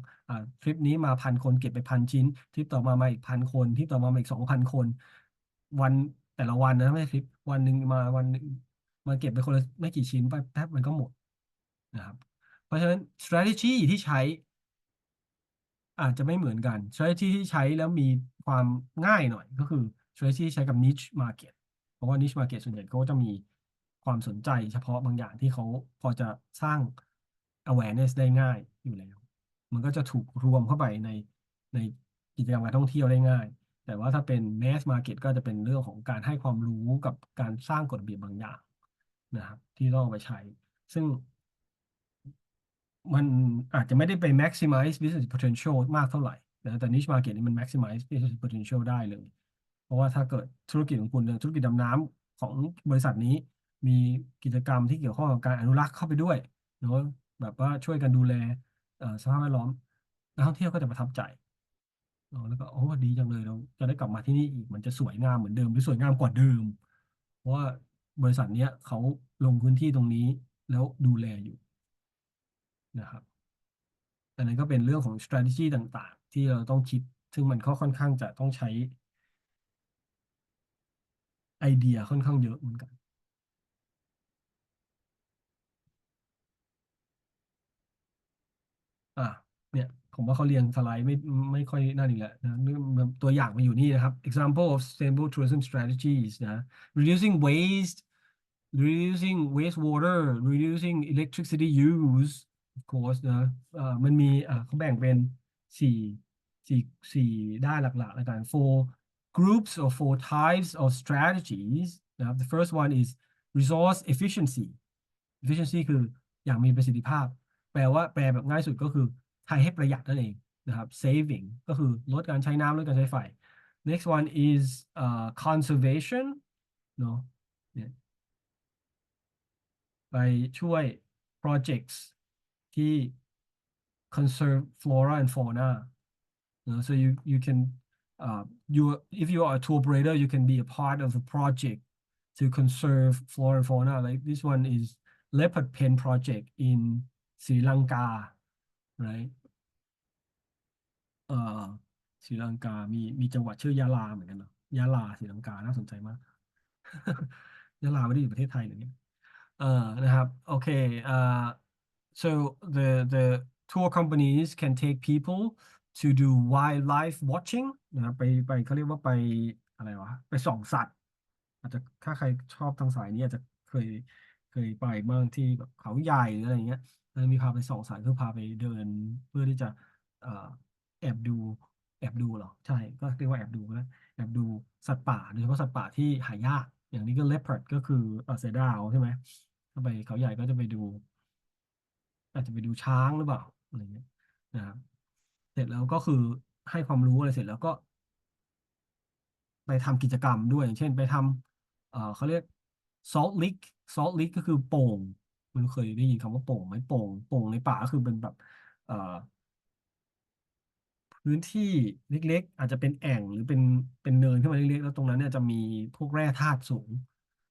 ทริปนี้มา1,000 คนเก็บไป1,000 ชิ้นทริปต่อมาอีก1,000 คนทริปต่อมาอีก2,000 คนวันแต่ละวันนะไม่ใช่ทริปวันหนึ่งมาวันหนึ่งมาเก็บไปคนละไม่กี่ชิ้นไปแป๊บมันก็หมดนะครับเพราะฉะนั้น strategy ที่ใช้ อาจจะไม่เหมือนกัน strategy ที่ใช้แล้วมีความง่ายหน่อยก็คือ strategy ที่ใช้กับ niche market เพราะว่า niche market ส่วนใหญ่เขาก็จะมีความสนใจเฉพาะบางอย่างที่เขาพอจะสร้าง awareness ได้ง่ายอยู่แล้วมันก็จะถูกรวมเข้าไปในกิจกรรมการท่องเที่ยวได้ง่ายแต่ว่าถ้าเป็น mass market ก็จะเป็นเรื่องของการให้ความรู้กับการสร้างกฎระเบียบบางอย่างนะครับที่ต้องเอาไปใช้ซึ่ง มันอาจจะไม่ได้ไป maximize business potential มากเท่าไหร่นะแต่ niche market นี่มัน maximize business potential ได้เลย เพราะว่าถ้าเกิดธุรกิจของคุณเนี่ยธุรกิจดำน้ำของบริษัทนี้มีกิจกรรมที่เกี่ยวข้องกับการอนุรักษ์เข้าไปด้วยเนาะแบบว่าช่วยกันดูแลสภาพแวดล้อมนักท่องเที่ยวก็จะประทับใจเนาะแล้วก็โอ้ดีจังเลยเราจะได้กลับมาที่นี่อีกมันจะสวยงามเหมือนเดิมหรือสวยงามกว่าเดิมเพราะว่าบริษัทเนี้ยเขาลงพื้นที่ตรงนี้แล้วดูแลอยู่นะครับ อันนั้นก็เป็นเรื่องของ strategy ต่างๆที่เราต้องคิดซึ่งมันก็ค่อนข้างจะต้องใช้ไอเดียค่อนข้างเยอะเหมือนกันอ่ะเนี่ยผมว่าเขาเรียงสไลด์ไม่ค่อยน่าดีแหละนะเรื่องตัวอย่างมาอยู่นี่นะครับ example of sustainable tourism strategies นะ reducing waste reducing wastewater reducing electricity use of course นะมันมีเขาแบ่งเป็นสี่สี่สี่ด้านหลักๆแล้วกัน four groups or four types of strategies นะครับ the first one is resource efficiency efficiency คืออย่างมีประสิทธิภาพแปลว่าแปลแบบง่ายสุดก็คือใช้ให้ประหยัดนั่นเองนะครับ saving ก็คือลดการใช้น้ำลดการใช้ไฟ next one is conservation เนอะเนี่ยไปช่วย projects ที่ conserve flora and fauna. So you can you if you are a tour operator, you can be a part of a project to conserve flora and fauna. Like this one is leopard pen project in Sri Lanka, right? เอ่อศรีลังกามีจังหวัดชื่อยะลาเหมือนกันเนาะยะลาศรีลังกาน่าสนใจมากยะลาไม่ได้อยู่ประเทศไทยเลยเนี่ยเออนะครับโอเคเอ่อ so the tour companies can take people to do wildlife watching นะครับไปเขาเรียกว่าไปอะไรวะไปส่องสัตว์อาจจะถ้าใครชอบทางสายนี้อาจจะเคยไปบ้างที่แบบเขาใหญ่หรืออะไรอย่างเงี้ยแล้วมีพาไปส่องสัตว์เพื่อพาไปเดินเพื่อที่จะเอ่อแอบดูแอบดูเหรอใช่ก็เรียกว่าแอบดูนะแอบดูสัตว์ป่าโดยเฉพาะสัตว์ป่าที่หายากอย่างนี้ก็ leopard ก็คือเสือดาวใช่ไหมถ้าไปเขาใหญ่ก็จะไปดู อาจจะไปดูช้างหรือเปล่าอะไรเงี้ยนะครับเสร็จแล้วก็คือให้ความรู้อะไรเสร็จแล้วก็ไปทำกิจกรรมด้วยอย่างเช่นไปทำเขาเรียก salt lick salt lick ก็คือโป่งมันเคยได้ยินคำว่าโป่งไหมโป่งในป่าก็คือเป็นแบบเอ่อ พื้นที่เล็กๆอาจจะเป็นแอ่งหรือเป็นเนินขึ้นมาเล็กๆแล้วตรงนั้นเนี่ยจะมีพวกแร่ธาตุสูง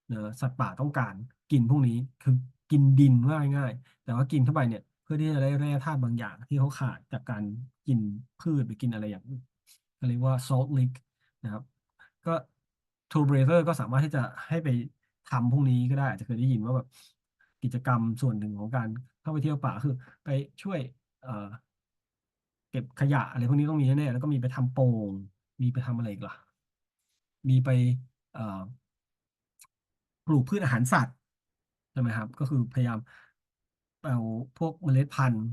เนอะสัตว์ป่าต้องการกินพวกนี้คือกินดินว่าง่ายๆแต่ว่ากินเข้าไปเนี่ยเพื่อที่จะได้แร่ธาตุบางอย่างที่เขาขาดจากการกินพืชหรือกินอะไรอย่างอื่นเขาเรียกว่า salt lick นะครับก็ tour operator ก็สามารถที่จะให้ไปทำพวกนี้ก็ได้อาจจะเคยได้ยินว่าแบบกิจกรรมส่วนหนึ่งของการเข้าไปเที่ยวป่าคือไปช่วยเก็บขยะอะไรพวกนี้ต้องมีแน่ๆแล้วก็มีไปทำโป่งมีไปทำอะไรอีกล่ะมีไปเอ่อปลูกพืชอาหารสัตว์ใช่ไหมครับก็คือพยายามเอาพวกเมล็ดพันธุ์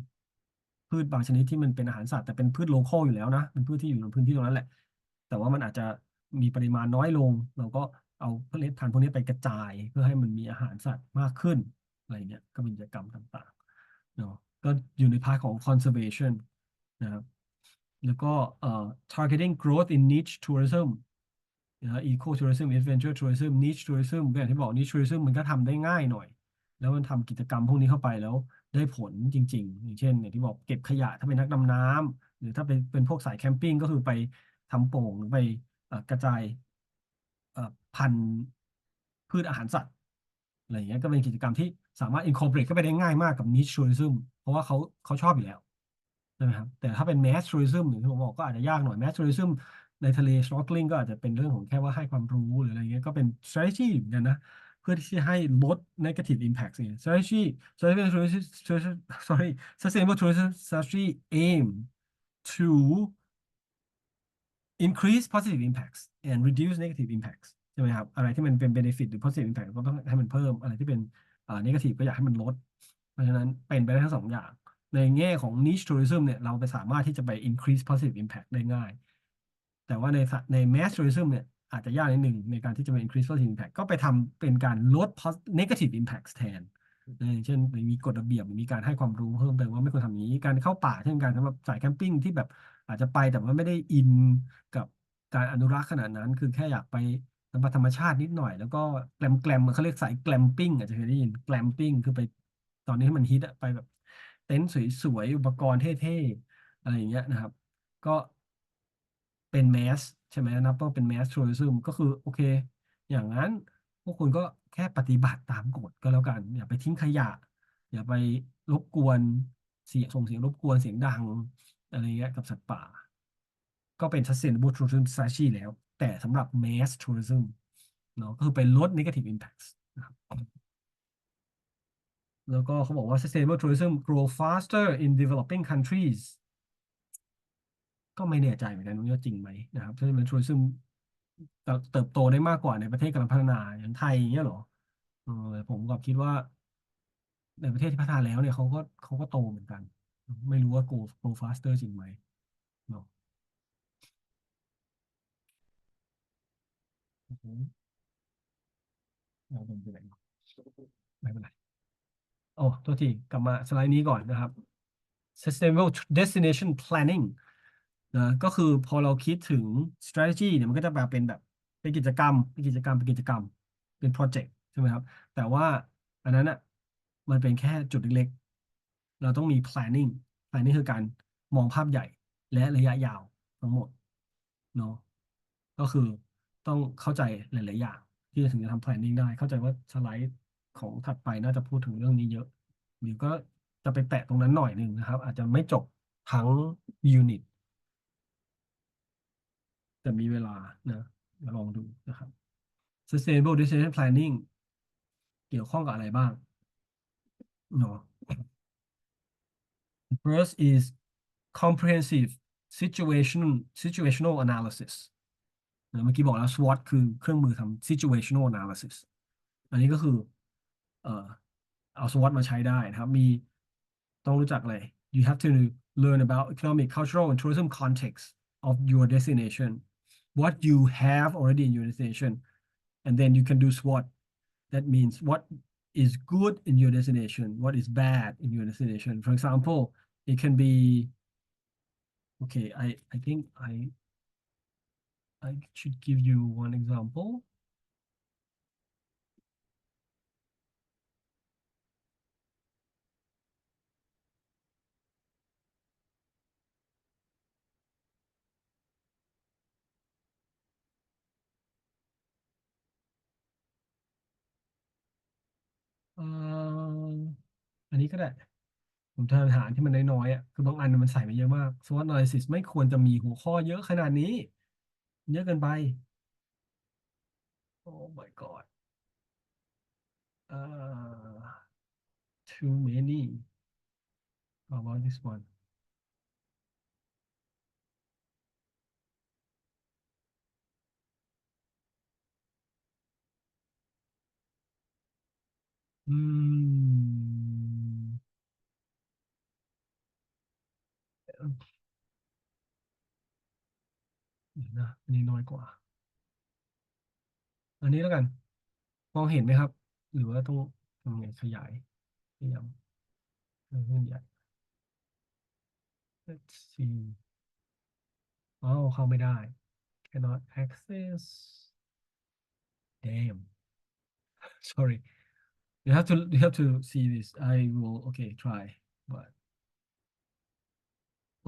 พืชบางชนิดที่มันเป็นอาหารสัตว์แต่เป็นพืชโลคอลอยู่แล้วนะเป็นพืชที่อยู่ในพื้นที่ตรงนั้นแหละแต่ว่ามันอาจจะมีปริมาณน้อยลงเราก็เอาเมล็ดพันธุ์พวกนี้ไปกระจายเพื่อให้มันมีอาหารสัตว์มากขึ้นอะไรเงี้ยก็เป็นกิจกรรมต่างๆเนาะก็อยู่ในพาร์ทของ conservation นะครับ แล้วก็targeting growth in niche tourism นะ eco tourism adventure tourism niche tourism ก็อย่างที่บอก niche tourism มันก็ทำได้ง่ายหน่อยแล้วมันทำกิจกรรมพวกนี้เข้าไปแล้วได้ผลจริงๆอย่างเช่นอย่างที่บอกเก็บขยะถ้าเป็นนักดำน้ำหรือถ้าเป็นพวกสายแคมปิ้งก็คือไปทำโป่งหรือไปกระจายพันธุ์พืชอาหารสัตว์อะไรอย่างเงี้ยก็เป็นกิจกรรมที่สามารถ incorporate เข้าไปได้ง่ายมากกับ niche tourism เพราะว่าเขาชอบอยู่แล้ว ใช่ไหมครับแต่ถ้าเป็น mass tourism อย่างที่ผมบอกก็อาจจะยากหน่อย mass tourism ในทะเล snorkeling ก็อาจจะเป็นเรื่องของแค่ว่าให้ความรู้หรืออะไรเงี้ยก็เป็น strategy เหมือนกันนะเพื่อที่จะให้ลด negative impact เนี่ย strategy sorry sustainable tourism strategy aim to increase positive impacts and reduce negative impacts ใช่ไหมครับอะไรที่มันเป็น benefit หรือ positive impact ก็ต้องให้มันเพิ่มอะไรที่เป็นnegative ก็อยากให้มันลดเพราะฉะนั้นเป็นไปได้ทั้งสองอย่างในแง่ของ niche tourism เนี่ยเราไปสามารถที่จะไป increase positive impact ได้ง่ายแต่ว่าใน mass tourism เนี่ยอาจจะยากนิดหนึ่งในการที่จะมา increase positive impact ก็ไปทำเป็นการลด negative impacts แทนอย่างเช่นมีกฎระเบียบมีการให้ความรู้เพิ่มเติมว่าไม่ควรทำอย่างนี้การเข้าป่าเช่นกันสำหรับสายแคมปิ้งที่แบบอาจจะไปแต่ว่าไม่ได้อิน กับการอนุรักษ์ขนาดนั้นคือแค่อยากไปสัมผัสธรรมชาตินิดหน่อยแล้วก็แกลมเขาเรียกสายแกลมปิ้งอาจจะเคยได้ยินแกลมปิ้งคือไปตอนนี้ที่มันฮิตอะไปแบบเต็นท์สวยๆอุปกรณ์เท่ๆอะไรอย่างเงี้ยนะครับก็เป็นแมสใช่ไหมนับว่าเป็นแมสทัวริซึมก็คือโอเคอย่างนั้นพวกคุณก็แค่ปฏิบัติตามกฎก็แล้วกันอย่าไปทิ้งขยะอย่าไปรบกวนส่งเสียงรบกวนเสียงดังอะไรเงี้ยกับสัตว์ป่า ก็เป็น sustainable tourism strategy แล้วแต่สำหรับ mass tourism เนาะก็คือไปลด negative impacts นะครับแล้วก็เขาบอกว่า sustainable tourism grow faster in developing countries ก็ไม่แน่ใจเหมือนกันว่าจริงไหมนะครับ sustainable tourism เติบโตได้มากกว่าในประเทศกำลังพัฒนาอย่างไทยอย่างเงี้ยเหรอเออผมก็คิดว่าในประเทศที่พัฒนาแล้วเนี่ยเขาก็โตเหมือนกันไม่รู้ว่า grow faster จริงไหมเนาะ อืมเราเป็นไปไหนไม่เป็นไรโอ้โทษทีกลับมาสไลด์นี้ก่อนนะครับ sustainable destination planning นะก็คือพอเราคิดถึง strategy เนี่ยมันก็จะแบบเป็นกิจกรรมเป็นโปรเจกต์ใช่ไหมครับแต่ว่าอันนั้นอ่ะมันเป็นแค่จุดเล็กๆเราต้องมี planning คือการมองภาพใหญ่และระยะยาวทั้งหมดเนาะก็คือต้องเข้าใจหลายๆอย่างที่จะถึงจะทำ planning ได้เข้าใจว่าสไลด์ของถัดไปน่าจะพูดถึงเรื่องนี้เยอะหรือก็จะไปแตะตรงนั้นหน่อยหนึ่งนะครับอาจจะไม่จบทั้งยูนิต แต่มีเวลานะลองดูนะครับ Sustainable Destination Planning เกี่ยวข้องกับอะไรบ้างเนาะ First is comprehensive situational analysis นะเมื่อกี้บอกแล้ว SWOT คือเครื่องมือทำ situational analysis อันนี้ก็คือเอ่อเอา SWOT มาใช้ได้นะครับมีต้องรู้จักเลย you have to learn about economic cultural and tourism context of your destination what you have already in your destination and then you can do SWOT that means what is good in your destination what is bad in your destination for example it can be okay I think I should give you one example เอ่ออันนี้ก็ได้ผมทำอาหารที่มันน้อยๆอ่ะคือบางอันมันใส่มาเยอะมาก SWOT analysis ไม่ควรจะมีหัวข้อเยอะขนาดนี้เยอะเกินไป oh my god เอ่อ too many how about this one อืมเดี๋ยวนะอันนี้น้อยกว่าอันนี้แล้วกันมองเห็นไหมครับหรือว่าต้องทำไงขยายพยายามเพิ่มใหญ่ let's see อ๋อเข้าไม่ได้ cannot access damn sorry you have to see this I will okay try but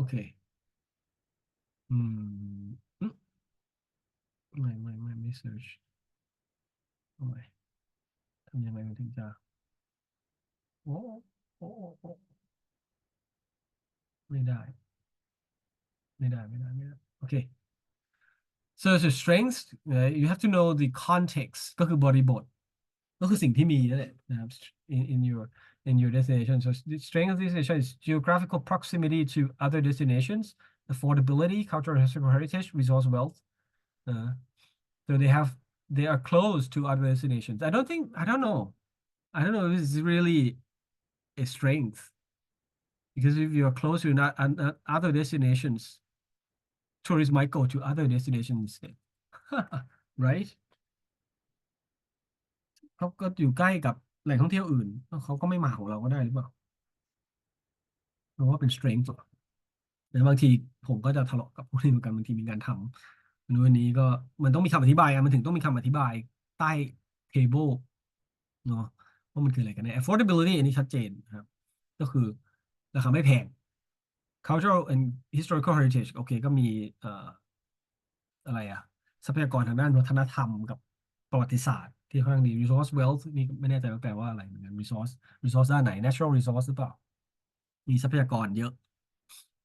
okay อืมอืมไม่ search ทำไมทำยังไงมันถึงจะโอ้โอ้ไม่ได้ไม่ได้โอเค so the strengths you have to know the context ก็คือบริบทก็คือสิ่งที่มีนั่นแหละนะครับ in your destination so the strength of this destination is geographical proximity to other destinations affordability cultural and historical heritage resource wealth uh, so they are close to other destinations I don't know if it's really a strength because if you're close to not other destinations tourists might go to other destinations instead right เขาก็อยู่ใกล้กับแหล่งท่องเที่ยวอื่นเขาก็ไม่มาของเราก็ได้หรือเปล่าเพราะว่าเป็น strength หรอแต่บางทีผมก็จะทะเลาะกับพวกนี้เหมือนกันบางทีมีการทำอันนี้ก็มันต้องมีคำอธิบายอะมันถึงต้องมีคำอธิบายใต้ table เนาะว่ามันคืออะไรกันแน่ affordability อันนี้ชัดเจนนะครับก็คือราคาไม่แพง cultural and historical heritage โอเคก็มีอะไรอะทรัพยากรทางด้านวัฒนธรรมกับประวัติศาสตร์ที่ค่อนข้างดี resource wealth นี่ไม่แน่ใจว่าแปลว่าอะไรเหมือนกัน resource ด้านไหน natural resource หรือเปล่ามีทรัพยากรเยอะ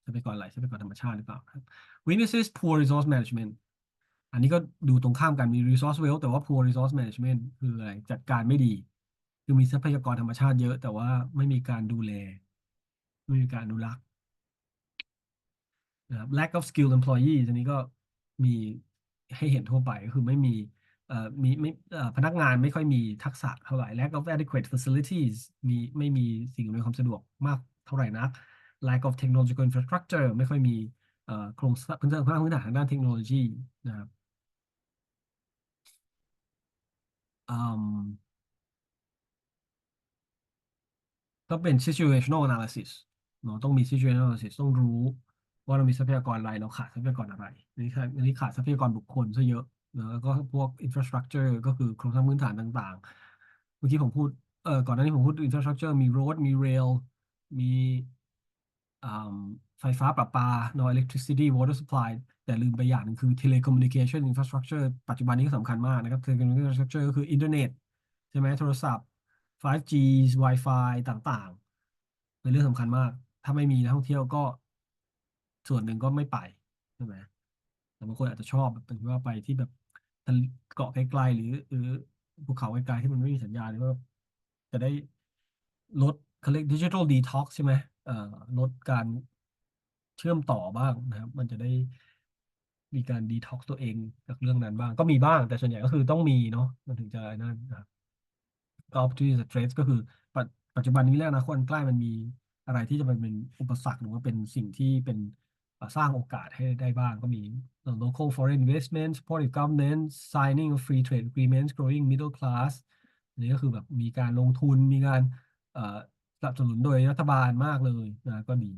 ทรัพยากรอะไรทรัพยากรธรรมชาติหรือเปล่าครับ weaknesses poor resource management อันนี้ก็ดูตรงข้ามกันมี resource wealth แต่ว่า poor resource management คืออะไรจัดการไม่ดีคือมีทรัพยากรธรรมชาติเยอะแต่ว่าไม่มีการดูแลไม่มีการอนุรักษ์ นะครับ lack of skilled employees อันนี้ก็มีให้เห็นทั่วไปก็คือไม่มีเอ่อมีไม่พนักงานไม่ค่อยมีทักษะเท่าไหร่ lack of adequate facilities ไม่มีสิ่งอำนวยความสะดวกมากเท่าไหร่นัก lack of technological infrastructure ไม่ค่อยมีโครงสร้างพื้นฐานทางด้านเทคโนโลยีนะครับ อืม ก็เป็น situational analysis เนาะต้องมี situational analysis ต้องรู้ว่าเรามีทรัพยากรอะไรเราขาดทรัพยากรอะไรอันนี้ขาดทรัพยากรบุคคลซะเยอะเนอะแล้วก็พวก infrastructure ก็คือโครงสร้างพื้นฐานต่างๆเมื่อกี้ผมพูดก่อนหน้านี้ผมพูด infrastructure มี road มี rail มีอ่าไฟฟ้าประปา no electricity water supply แต่ลืมไปอย่างหนึงคือ telecommunication infrastructure ปัจจุบันนี้ก็สำคัญมากนะครับ telecommunication infrastructure ก็คืออินเทอร์เน็ตใช่ไหมโทรศัพท์ 5G Wi-Fi ต่างๆเป็นเรื่องสำคัญมากถ้าไม่มีนักท่องเที่ยวก็ส่วนหนึ่งก็ไม่ไปใช่ไหมแต่บางคนอาจจะชอบแบบเป็นว่าไปที่แบบทะเลเกาะไกลๆหรือภูเขาไกลๆที่มันไม่มีสัญญาณหรือว่าจะได้ลดเขาเรียกดิจิทัลดีท็อกใช่ไหมลดการเชื่อมต่อบ้างนะครับมันจะได้มีการดีท็อกตัวเองจากเรื่องนั้นบ้างก็มีบ้างแต่ส่วนใหญ่ก็คือต้องมีเนาะมันถึงจะนั่นนะครับ ก็ opportunity stress ก็คือปัจปัจจุบันนี้แล้วนะคนใกล้มันมีอะไรที่จะเป็นอุปสรรคหรือว่าเป็นสิ่งที่เป็นสร้างโอกาสให้ได้บ้างก็มี local foreign investment supportive governance signing of free trade agreements growing middle class อันนี้ก็คือแบบมีการลงทุนมีการเอ่อสนับสนุนโดยรัฐบาลมากเลยนะก็ดี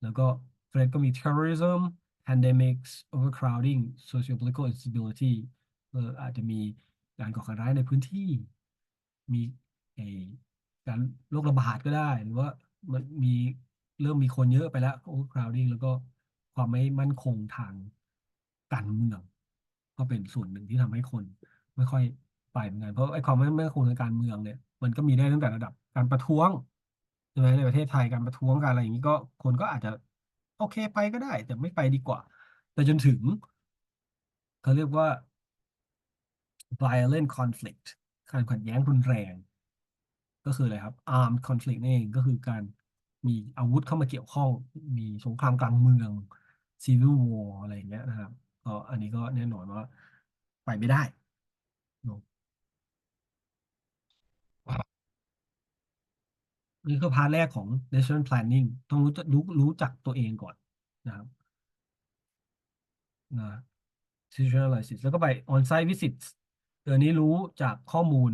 แล้วก็ threat ก็มี terrorism pandemics overcrowding socio-political instability อาจจะมีการก่อการร้ายในพื้นที่ มีไอการโรคระบาดก็ได้หรือว่ามันมีเริ่มมีคนเยอะไปแล้ว overcrowding แล้วก็ความไม่มั่นคงทางการเมืองก็เป็นส่วนหนึ่งที่ทำให้คนไม่ค่อยไปเหมือนกันเพราะไอ้ความไม่มั่นคงทางการเมืองเนี่ยมันก็มีได้ตั้งแต่ระดับการประท้วงใช่ไหมในประเทศไทยการประท้วงการอะไรอย่างนี้ก็คนก็อาจจะโอเคไปก็ได้แต่ไม่ไปดีกว่าแต่จนถึงเขาเรียกว่า violent conflict การขัดแย้งรุนแรง ก็คืออะไรครับ armed conflict นี่นเองก็คือการมีอาวุธเข้ามาเกี่ยวข้องมีสงครามกลางเมือง civil war อะไรอย่างเงี้ยนะครับก็อันนี้ก็แน่นอนว่าไปไม่ได้เนอะนี่คือพาร์ทแรกของ decision planning ต้องรู้จักตัวเองก่อนนะครับนะ situational analysis แล้วก็ไป on-site visits เดี๋ยวนี้รู้จากข้อมูล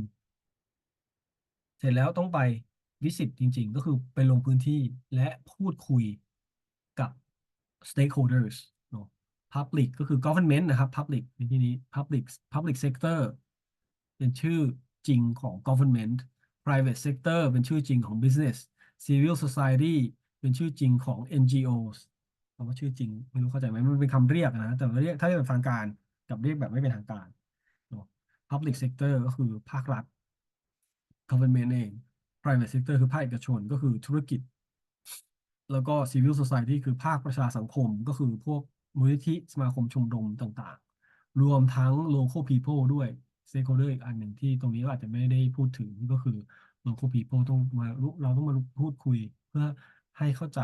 เสร็จแล้วต้องไปวิสิตจริงๆก็คือไปลงพื้นที่และพูดคุยกับ stakeholders เนอะ public ก็คือ government นะครับ public ในที่นี้ public sector เป็นชื่อจริงของ government private sector เป็นชื่อจริงของ business civil society เป็นชื่อจริงของ NGOs คำว่าชื่อจริงไม่รู้เข้าใจไหมมันเป็นคำเรียกนะแต่ว่าเรียกถ้าเรียกแบบทางการกับเรียกแบบไม่เป็นทางการเนอะ public sector ก็คือภาครัฐ government เอง private sector คือภาคเอกชนก็คือธุรกิจ แล้วก็ civil society คือภาคประชาสังคมก็คือพวกมูลนิธิสมาคมชมรมต่างๆ รวมทั้ง local people ด้วย stakeholder อีกอันหนึ่งที่ตรงนี้ก็อาจจะไม่ได้พูดถึงก็คือ local people ต้องมาเราต้องมาพูดคุยเพื่อให้เข้าใจ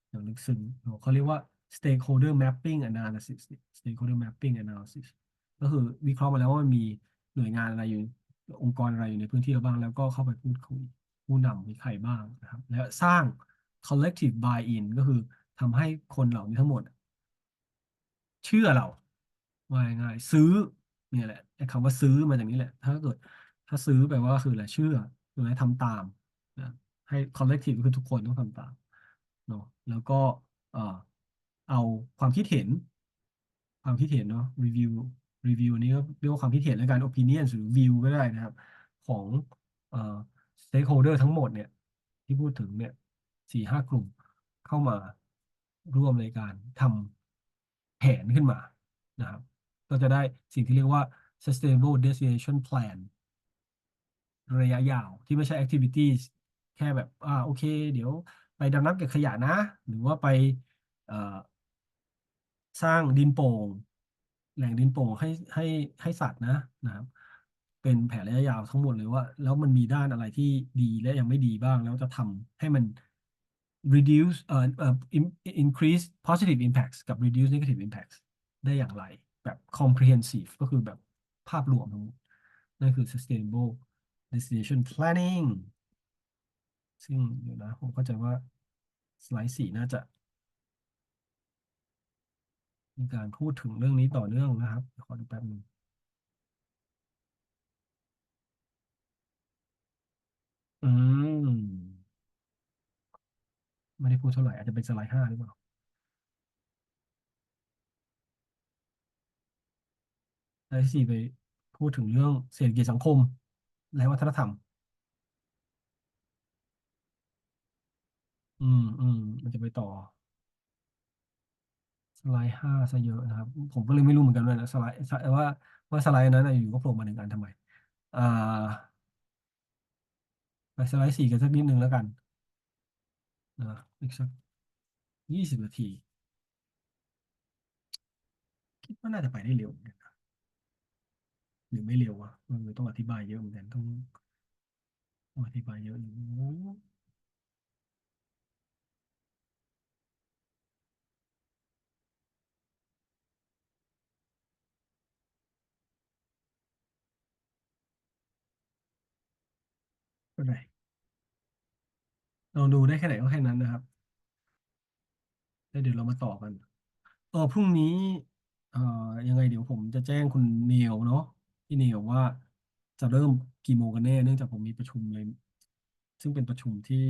อย่างลึกซึ้งเขาเรียกว่า stakeholder mapping analysis stakeholder mapping analysis ก็คือวิเคราะห์มาแล้วว่ามันมีหน่วยงานอะไรอยู่องค์กรอะไรอยู่ในพื้นที่เราบ้างแล้วก็เข้าไปพูดคุยผู้นำมีใครบ้างนะครับแล้วสร้าง collective buy-in ก็คือทำให้คนเหล่านี้ทั้งหมดเชื่อเราว่าง่ายๆซื้อเนี่ยแหละไอ้คำว่าซื้อมาจากนี้แหละถ้าเกิดถ้าซื้อแปลว่าคืออะไรเชื่อหรืออะไรทำตามนะให้ collective ก็คือทุกคนต้องทำตามเนาะแล้วก็เอ่อเอาความคิดเห็นเนาะรีวิวนี้ก็เรียกว่าความคิดเห็นและการ opinion หรือ view ก็ได้นะครับของเอ่อ stakeholder ทั้งหมดเนี่ยที่พูดถึงเนี่ย4-5 กลุ่ม เข้ามาร่วมในการทำแผนขึ้นมานะครับก็จะได้สิ่งที่เรียกว่า sustainable destination plan ระยะยาวที่ไม่ใช่ activities แค่แบบโอเคเดี๋ยวไปดำน้ำเก็บขยะนะหรือว่าไปเอ่อสร้างดินโป่งแหล่งดินโป่งให้ให้สัตว์นะครับเป็นแผนระยะยาวทั้งหมดเลยว่าแล้วมันมีด้านอะไรที่ดีและยังไม่ดีบ้างแล้วจะทำให้มัน reduce increase positive impacts กับ reduce negative impacts ได้อย่างไรแบบ comprehensive ก็คือแบบภาพรวมทั้งหมดนั่นคือ sustainable destination planning ซึ่งเดี๋ยวนะผมเข้าใจว่าสไลด์4น่าจะมีการพูดถึงเรื่องนี้ต่อเนื่องนะครับเดี๋ยวขอดูแป๊บนึง อืมไม่ได้พูดเท่าไหร่อาจจะเป็นสไลด์ห้าหรือเปล่าสไลด์สี่ไปพูดถึงเรื่องเศรษฐกิจสังคมและวัฒนธรรมมันจะไปต่อสไลด์ห้าซะเยอะนะครับผมก็เลยไม่รู้เหมือนกันว่าสไลด์ว่าสไลด์นั้นนะอยู่ก็โผล่มาหนึ่งอันทำไมอ่าไปสไลด์สี่กันสักนิดนึงแล้วกันนะอีกสัก20 นาทีคิดว่าน่าจะไปได้เร็วเหมือนกันนะหรือไม่เร็ววะมันต้องอธิบายเยอะเหมือนกันต้องอธิบายเยอะอยู่ก็ได้ลองดูได้แค่ไหนก็แค่นั้นนะครับแล้วเดี๋ยวเรามาต่อกันพรุ่งนี้เอ่อยังไงเดี๋ยวผมจะแจ้งคุณเนียวเนาะพี่เนียวว่าจะเริ่มกี่โมงกันแน่เนื่องจากผมมีประชุมเลยซึ่งเป็นประชุมที่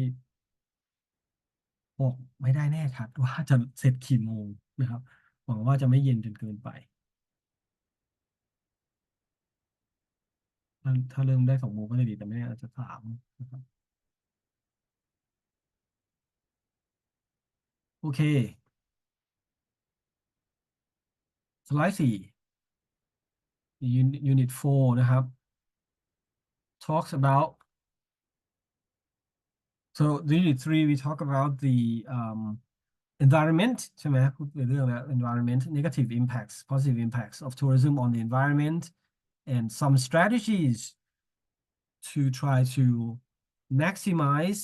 บอกไม่ได้แน่ชัดว่าจะเสร็จกี่โมงนะครับหวังว่าจะไม่เย็นจนเกินไปถ้าเริ่มได้2 โมงก็จะดีแต่ไม่แน่อาจจะ3นะครับโอเคสไลด์สี่ Unit 4นะครับ talks about so Unit 3 we talk about the environment ใช่ไหมพูดในเรื่องแล้ว environment negative impacts positive impacts of tourism on the environment and some strategies to try to maximize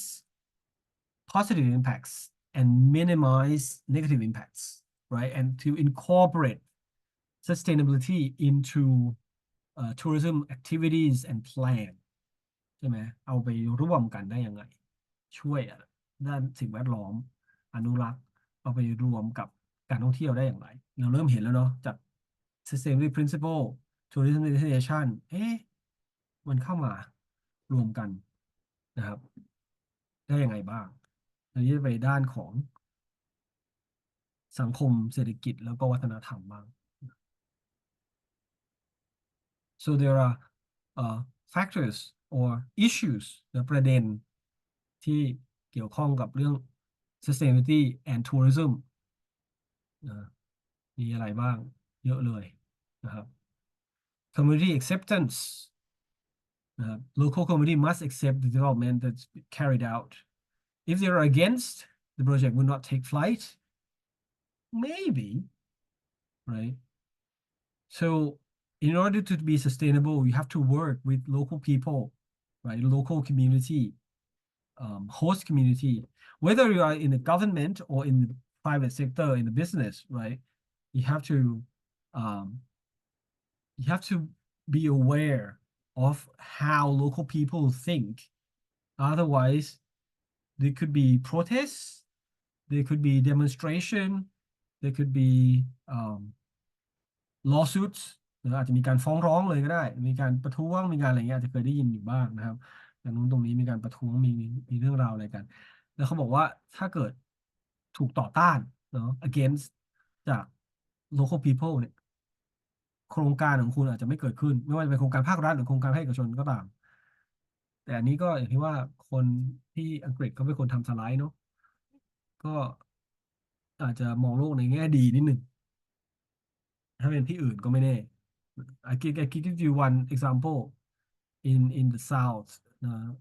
positive impacts and minimize negative impacts, right? And to incorporate sustainability into tourism activities and plan ใช่ไหมเอาไปร่วมกันได้ยังไงช่วยด้านสิ่งแวดล้อมอนุรักษ์เอาไปรวมกับการท่องเที่ยวได้อย่างไรเราเริ่มเห็นแล้วเนาะจาก sustainability principle tourism destination มันเข้ามารวมกันนะครับได้ยังไงบ้างอันนี้จะไปด้านของสังคมเศรษฐกิจแล้วก็วัฒนธรรมบ้าง so there are factors or issues หรือประเด็นที่เกี่ยวข้องกับเรื่อง sustainability and tourism นะมีอะไรบ้างเยอะเลยนะครับ community acceptance นะครับ local community must accept the development that's carried out if they are against the project will not take flight maybe right so in order to be sustainable you have to work with local people right local community host community, whether you are in the government or in the private sector, in the business, right? You have to um, you have to be aware of how local people think. Otherwise, there could be protests, there could be demonstration, there could be lawsuits หรืออาจจะมีการฟ้องร้องเลยก็ได้มีการประท้วงมีการอะไรเงี้ยอาจจะเคยได้ยินอยู่บ้างนะครับแต่นู้นตรงนี้มีการประท้วงมีเรื่องราวอะไรกันแล้วเขาบอกว่าถ้าเกิดถูกต่อต้านเนาะ against จาก local people เนี่ยโครงการของคุณอาจจะไม่เกิดขึ้นไม่ว่าจะเป็นโครงการภาครัฐหรือโครงการภาคเอกชนก็ตามแต่อันนี้ก็อย่างที่ว่าคนที่อังกฤษเขาเป็นคนทำสไลด์เนาะก็อาจจะมองโลกในแง่ดีนิดหนึ่ง ถ้าเป็นที่อื่นก็ไม่แน่ I give you one example in the south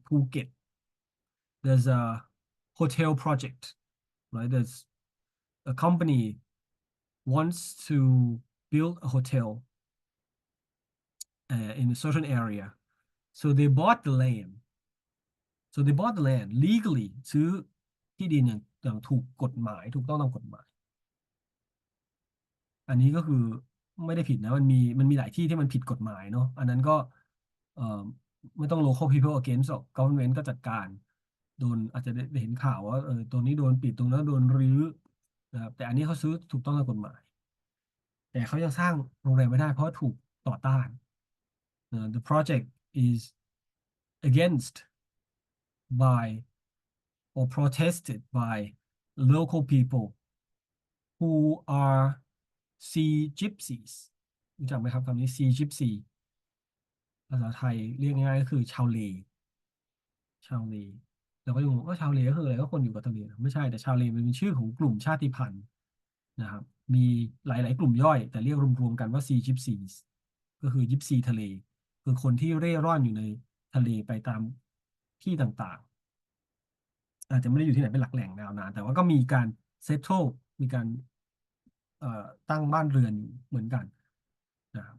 Phuket there's a hotel project right there's a company wants to build a hotel in a certain area so they bought the land so they bought the land legally ซื้อที่ดินอย่างถูกกฎหมายถูกต้องตามกฎหมาย อันนี้ก็คือไม่ได้ผิดนะมันมีหลายที่ที่มันผิดกฎหมายเนาะอันนั้นก็เอ่อไม่ต้อง local people against หรอก government ก็จัดการโดนอาจจะได้เห็นข่าวว่าตัวนี้โดนปิดตรงนั้นโดนรื้อนะครับแต่อันนี้เขาซื้อถูกต้องตามกฎหมายแต่เขายังสร้างโรงแรมไม่ได้เพราะถูกต่อต้านthe project is against by or protested by local people who are sea gypsies รู้จักไหมครับคำนี้ sea gypsy ภาษาไทยเรียกง่ายๆก็คือชาวเลชาวเลเราก็จะงงว่าชาวเลก็คืออะไรก็คนอยู่กับทะเลไม่ใช่แต่ชาวเลมันเป็นชื่อของกลุ่มชาติพันธุ์นะครับมีหลายๆกลุ่มย่อยแต่เรียกรวมๆกันว่า sea gypsies ก็คือยิปซีทะเลคือคนที่เร่ร่อนอยู่ในทะเลไปตามที่ต่างๆอาจจะไม่ได้อยู่ที่ไหนเป็นหลักแหล่งยาวนานแต่ว่าก็มีการเซ t ต e มีการตั้งบ้านเรือนอยู่เหมือนกันนะครับ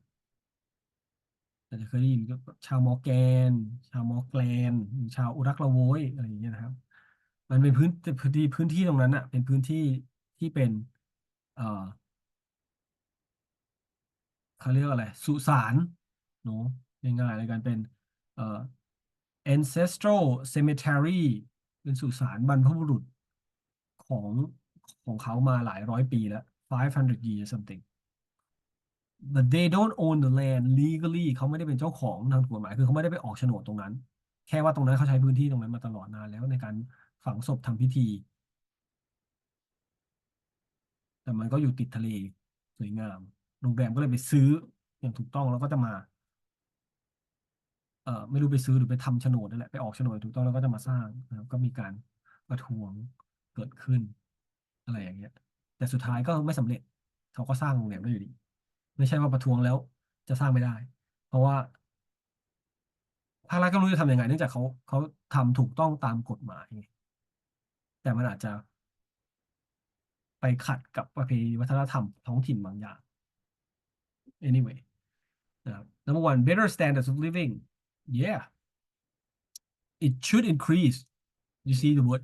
อาจจะเคยได้ยินก็ชาวมอร์แกนชาวมอร์แกลนชาวอุรักละโวยอะไรอย่างเงี้ยนะครับมันเป็นพื้นที่ตรงนั้นอ่ะเป็นพื้นที่ที่เป็นเอ่อเขาเรียกอะไรสุสานเนาะง่ายๆเลยกันเป็นเอ่อ ancestral cemetery เป็นสุสานบรรพบุรุษของของเขามาหลายร้อยปีแล้ว500 years something but they don't own the land legally เขาไม่ได้เป็นเจ้าของทางกฎหมายคือเขาไม่ได้ไปออกโฉนดตรงนั้นแค่ว่าตรงนั้นเขาใช้พื้นที่ตรงนั้นมาตลอดนานแล้วในการฝังศพทำพิธีแต่มันก็อยู่ติดทะเลสวยงามโรงแรมก็เลยไปซื้ออย่างถูกต้องแล้วก็จะมาไม่รู้ไปซื้อหรือไปทำโฉนดนั่นแหละไปออกโฉนดถูกต้องแล้วก็จะมาสร้างนะครับก็มีการประท้วงเกิดขึ้นอะไรอย่างเงี้ยแต่สุดท้ายก็ไม่สำเร็จเขาก็สร้างโรงแรมได้อยู่ดีไม่ใช่ว่าประท้วงแล้วจะสร้างไม่ได้เพราะว่า ภาครัฐก็ไม่รู้จะทำยังไงเนื่องจากเขาทำถูกต้องตามกฎหมายไงแต่มันอาจจะไปขัดกับประเพณีวัฒนธรรมท้องถิ่นบางอย่าง anyway นะครับ number one better standards of living yeah it should increase you see the word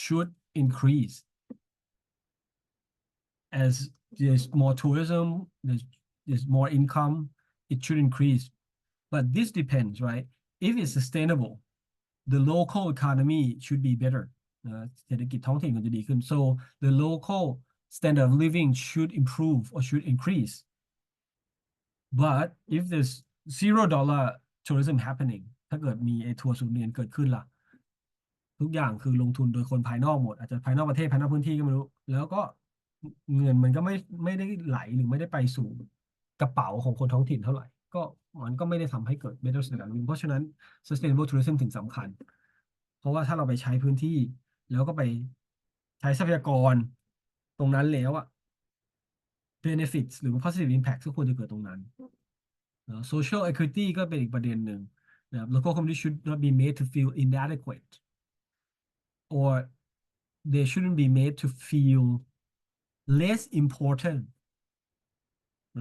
should increase as there's more tourism there's more income it should increase but this depends right if it's sustainable the local economy should be better เศรษฐกิจท้องถิ่นมันจะดีขึ้น so the local standard of living should improve or should increase but if there's $0 tourism happening ถ้าเกิดมีไอ้ทัวร์ศูนย์เหรียญเกิดขึ้นล่ะทุกอย่างคือลงทุนโดยคนภายนอกหมดอาจจะภายนอกประเทศภายนอกพื้นที่ก็ไม่รู้แล้วก็เงินมันก็ไม่ได้ไหลหรือไม่ได้ไปสู่กระเป๋าของคนท้องถิ่นเท่าไหร่ก็มันก็ไม่ได้ทำให้เกิด better standard of living เพราะฉะนั้น sustainable tourism ถึงสำคัญ เพราะว่าถ้าเราไปใช้พื้นที่แล้วก็ไปใช้ทรัพยากรตรงนั้นแล้วอะ benefits หรือว่า positive impact ก็ควรจะเกิดตรงนั้นนะ social equity ก็เป็นอีกประเด็นหนึ่งนะครับ local community should not be made to feel inadequate or they shouldn't be made to feel less important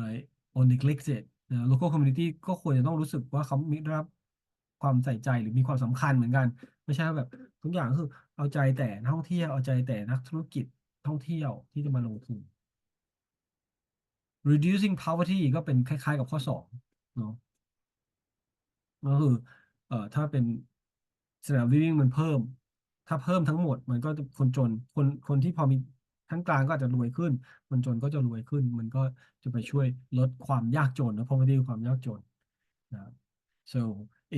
right or neglected นะ local community ก็ควรจะต้องรู้สึกว่าเขามีได้รับความใส่ใจหรือมีความสำคัญเหมือนกันไม่ใช่ว่าแบบทุกอย่างก็คือเอาใจแต่นักท่องเที่ยวเอาใจแต่นักธุรกิจท่องเที่ยวที่จะมาลงทุน reducing poverty ก็เป็นคล้ายๆกับข้อสองเนาะก็คือถ้าเป็น standard of living มันเพิ่มถ้าเพิ่มทั้งหมดมันก็จะคนจนคนที่พอมีทั้งกลางก็อาจจะรวยขึ้นคนจนก็จะรวยขึ้นมันก็จะไปช่วยลดความยากจนนะ poverty คือความยากจนนะครับ so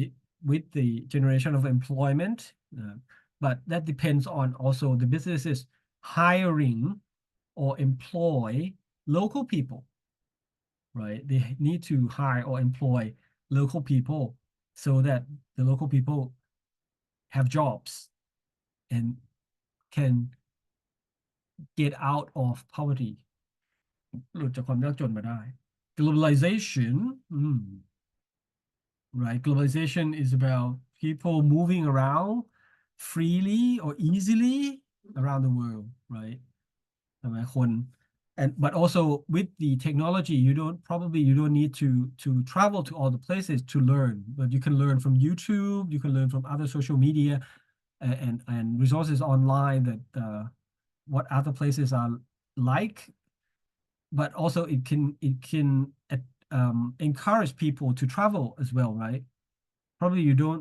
it with the generation of employment but that depends on also the businesses hiring or employ local people right? They need to hire or employ local people so that the local people have jobs and can get out of poverty หลุดจากความยากจนมาได้ globalization right globalization is about people moving around freely or easily around the world right ใช่ไหมคน and but also with the technology you don't need to travel to all the places to learn but you can learn from YouTube you can learn from other social media and resources online that what other places are like but also it can encourage people to travel as well right probably you're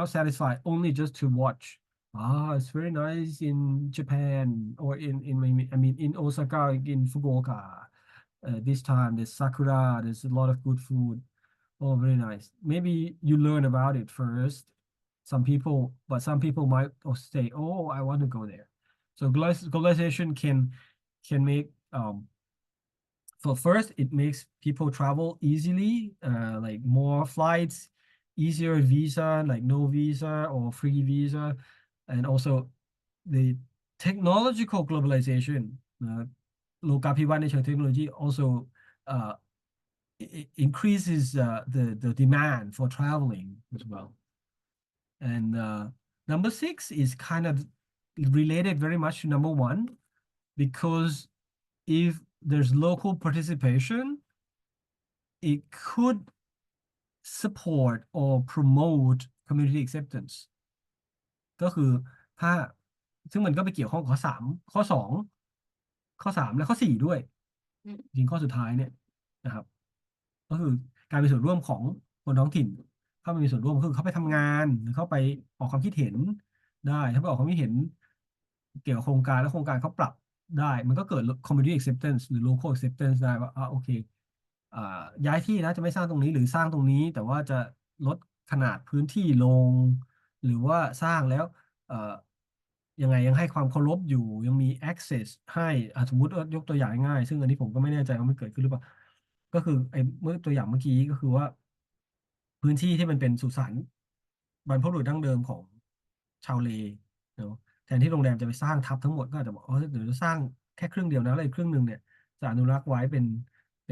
not satisfied only just to watch it's very nice in Japan or in Osaka in Fukuoka this time there's sakura there's a lot of good food oh very nice maybe you learn about it first some people might say, oh, I want to go there. So globalization can make so first, it makes people travel easily, like more flights, easier visa, like no visa or free visa, and also the technological globalization, โลกาภิวัตน์ในเชิงเทคโนโลยี also uh, increases the demand for traveling as well. And number six is kind of related very much to number one because if there's local participation, it could support or promote community acceptance ก็คือถ้าซึ่งมันก็ไปเกี่ยวข้องกับข้อสามข้อสองข้อสามและข้อสี่ด้วยจริงข้อสุดท้ายเนี่ยนะครับก็คือการมีส่วนร่วมของคนท้องถิ่นเข้ามามีส่วนร่วมคือเข้าไปทำงานหรือเข้าไปออกความคิดเห็นได้ถ้าไปออกความคิดเห็นเกี่ยวกับโครงการแล้วโครงการเขาปรับได้มันก็เกิด community acceptance หรือ local acceptance ได้ว่าโอเค อ่าย้ายที่นะจะไม่สร้างตรงนี้หรือสร้างตรงนี้แต่ว่าจะลดขนาดพื้นที่ลงหรือว่าสร้างแล้วเอ่อยังไงยังให้ความเคารพอยู่ยังมี access ให้สมมุติว่ายกตัวอย่างง่ายๆซึ่งอันนี้ผมก็ไม่แน่ใจว่ามันเกิดขึ้นหรือเปล่าก็คือไอ้เมื่อตัวอย่างเมื่อกี้ก็คือว่าพื้นที่ที่มันเป็นสุสานบรรพบุรุษดั้งเดิมของชาวเลเนาะแทนที่โรงแรมจะไปสร้างทับทั้งหมดก็อาจจะบอกเดี๋ยวจะสร้างแค่ครึ่งเดียวนะแล้วอีกครึ่งหนึ่งเนี่ยจะอนุรักษ์ไว้เป็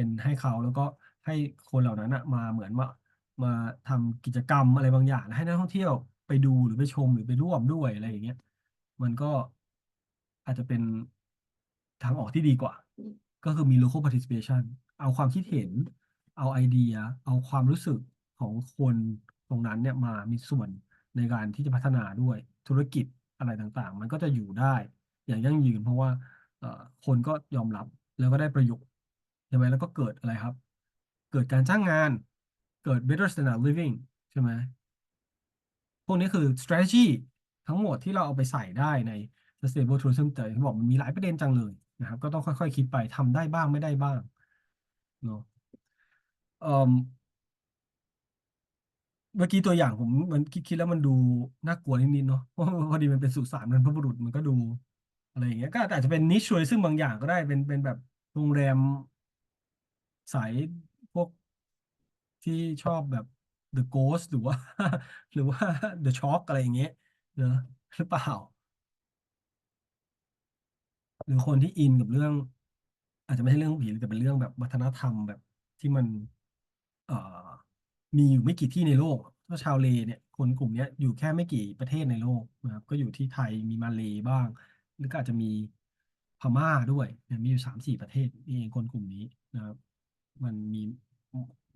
นให้เขาแล้วก็ให้คนเหล่านั้นมาเหมือนมาทำกิจกรรมอะไรบางอย่างให้นักท่องเที่ยวไปดูหรือไปชมหรือไปร่วมด้วยอะไรอย่างเงี้ยมันก็อาจจะเป็นทางออกที่ดีกว่าก็คือมี local participation เอาความคิดเห็นเอาไอเดียเอาความรู้สึกของคนตรงนั้นเนี่ยมามีส่วนในการที่จะพัฒนาด้วยธุรกิจอะไรต่างๆมันก็จะอยู่ได้อย่างยั่งยืนเพราะว่าคนก็ยอมรับแล้วก็ได้ประโยชน์ ใช่ไหมแล้วก็เกิดอะไรครับเกิดการจ้างงานเกิด better standard living ใช่ไหมพวกนี้คือ strategy ทั้งหมดที่เราเอาไปใส่ได้ใน sustainable tourism แต่ที่บอกมันมีหลายประเด็นจังเลยนะครับก็ต้องค่อยๆคิดไปทำได้บ้างไม่ได้บ้างเนาะเอ่อเมื่อกี้ตัวอย่างผมมันคิดแล้วมันดูน่ากลัวนิดๆเนาะเพราะพอดีมันเป็นสุสานบรรพบุรุษมันก็ดูอะไรอย่างเงี้ยก็อาจจะเป็น niche tourism บางอย่างก็ได้เป็นแบบโรงแรม สายพวกที่ชอบแบบ The Ghost หรือว่าหรือว่า The Shock อะไรอย่างเงี้ยเนอะหรือเปล่าหรือคนที่อินกับเรื่องอาจจะไม่ใช่เรื่องผีแต่เป็นเรื่องแบบวัฒนธรรมแบบที่มันเอ่อมีอยู่ไม่กี่ที่ในโลกก็ชาวเลเนี่ยคนกลุ่มเนี้ยอยู่แค่ไม่กี่ประเทศในโลกนะครับก็อยู่ที่ไทยมีมาเลย์บ้างหรือก็อาจจะมีพม่าด้วยเนี่ยมีอยู่3-4ประเทศนี่เองคนกลุ่มนี้นะครับ มันมี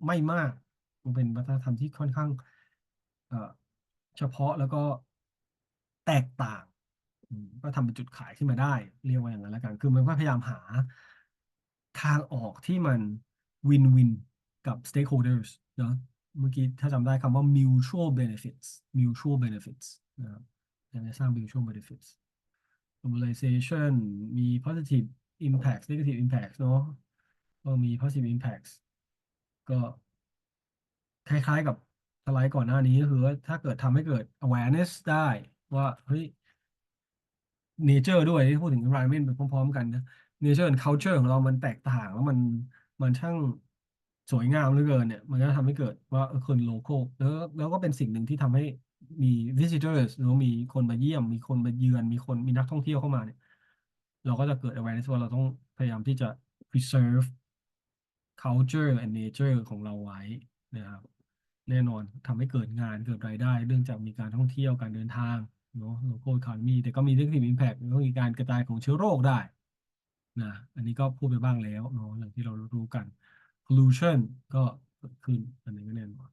ไม่มากมันเป็นวัฒนธรรมที่ค่อนข้างเอ่อเฉพาะแล้วก็แตกต่างก็ทำเป็นจุดขายขึ้นมาได้เรียกว่าอย่างนั้นแล้วกันคือมันก็พยายามหาทางออกที่มันวินวินกับ stakeholders เนอะเมื่อกี้ถ้าจำได้คำว่า mutual benefits นะครับการจะสร้าง mutual benefits globalization มี positive impact negative impact เนอะก็มี positive impact ก็คล้ายๆกับสไลด์ก่อนหน้านี้ก็คือว่าถ้าเกิดทำให้เกิด awareness ได้ว่าเฮ้ย nature ด้วยที่พูดถึง environment ไปพร้อมๆกันนะ nature and culture ของเรามันแตกต่างแล้วมันช่างสวยงามเหลือเกินเนี่ยมันก็ทำให้เกิดว่าคน local แล้วก็เป็นสิ่งหนึ่งที่ทำให้มี visitors หรือว่ามีคนมาเยี่ยมมีคนมาเยือนมีนักท่องเที่ยวเข้ามาเนี่ยเราก็จะเกิด awareness ว่าเราต้องพยายามที่จะ preserve culture and nature ของเราไว้นะครับแน่นอนทำให้เกิดงานเกิดรายได้เนื่องจากมีการท่องเที่ยวการเดินทางเนาะ local economy แต่ก็มี negative impact ก็มีการกระจายของเชื้อโรคได้นะอันนี้ก็พูดไปบ้างแล้วเนาะอย่างที่เรารู้กัน pollution ก็เกิดขึ้นอันนี้ก็แน่นอน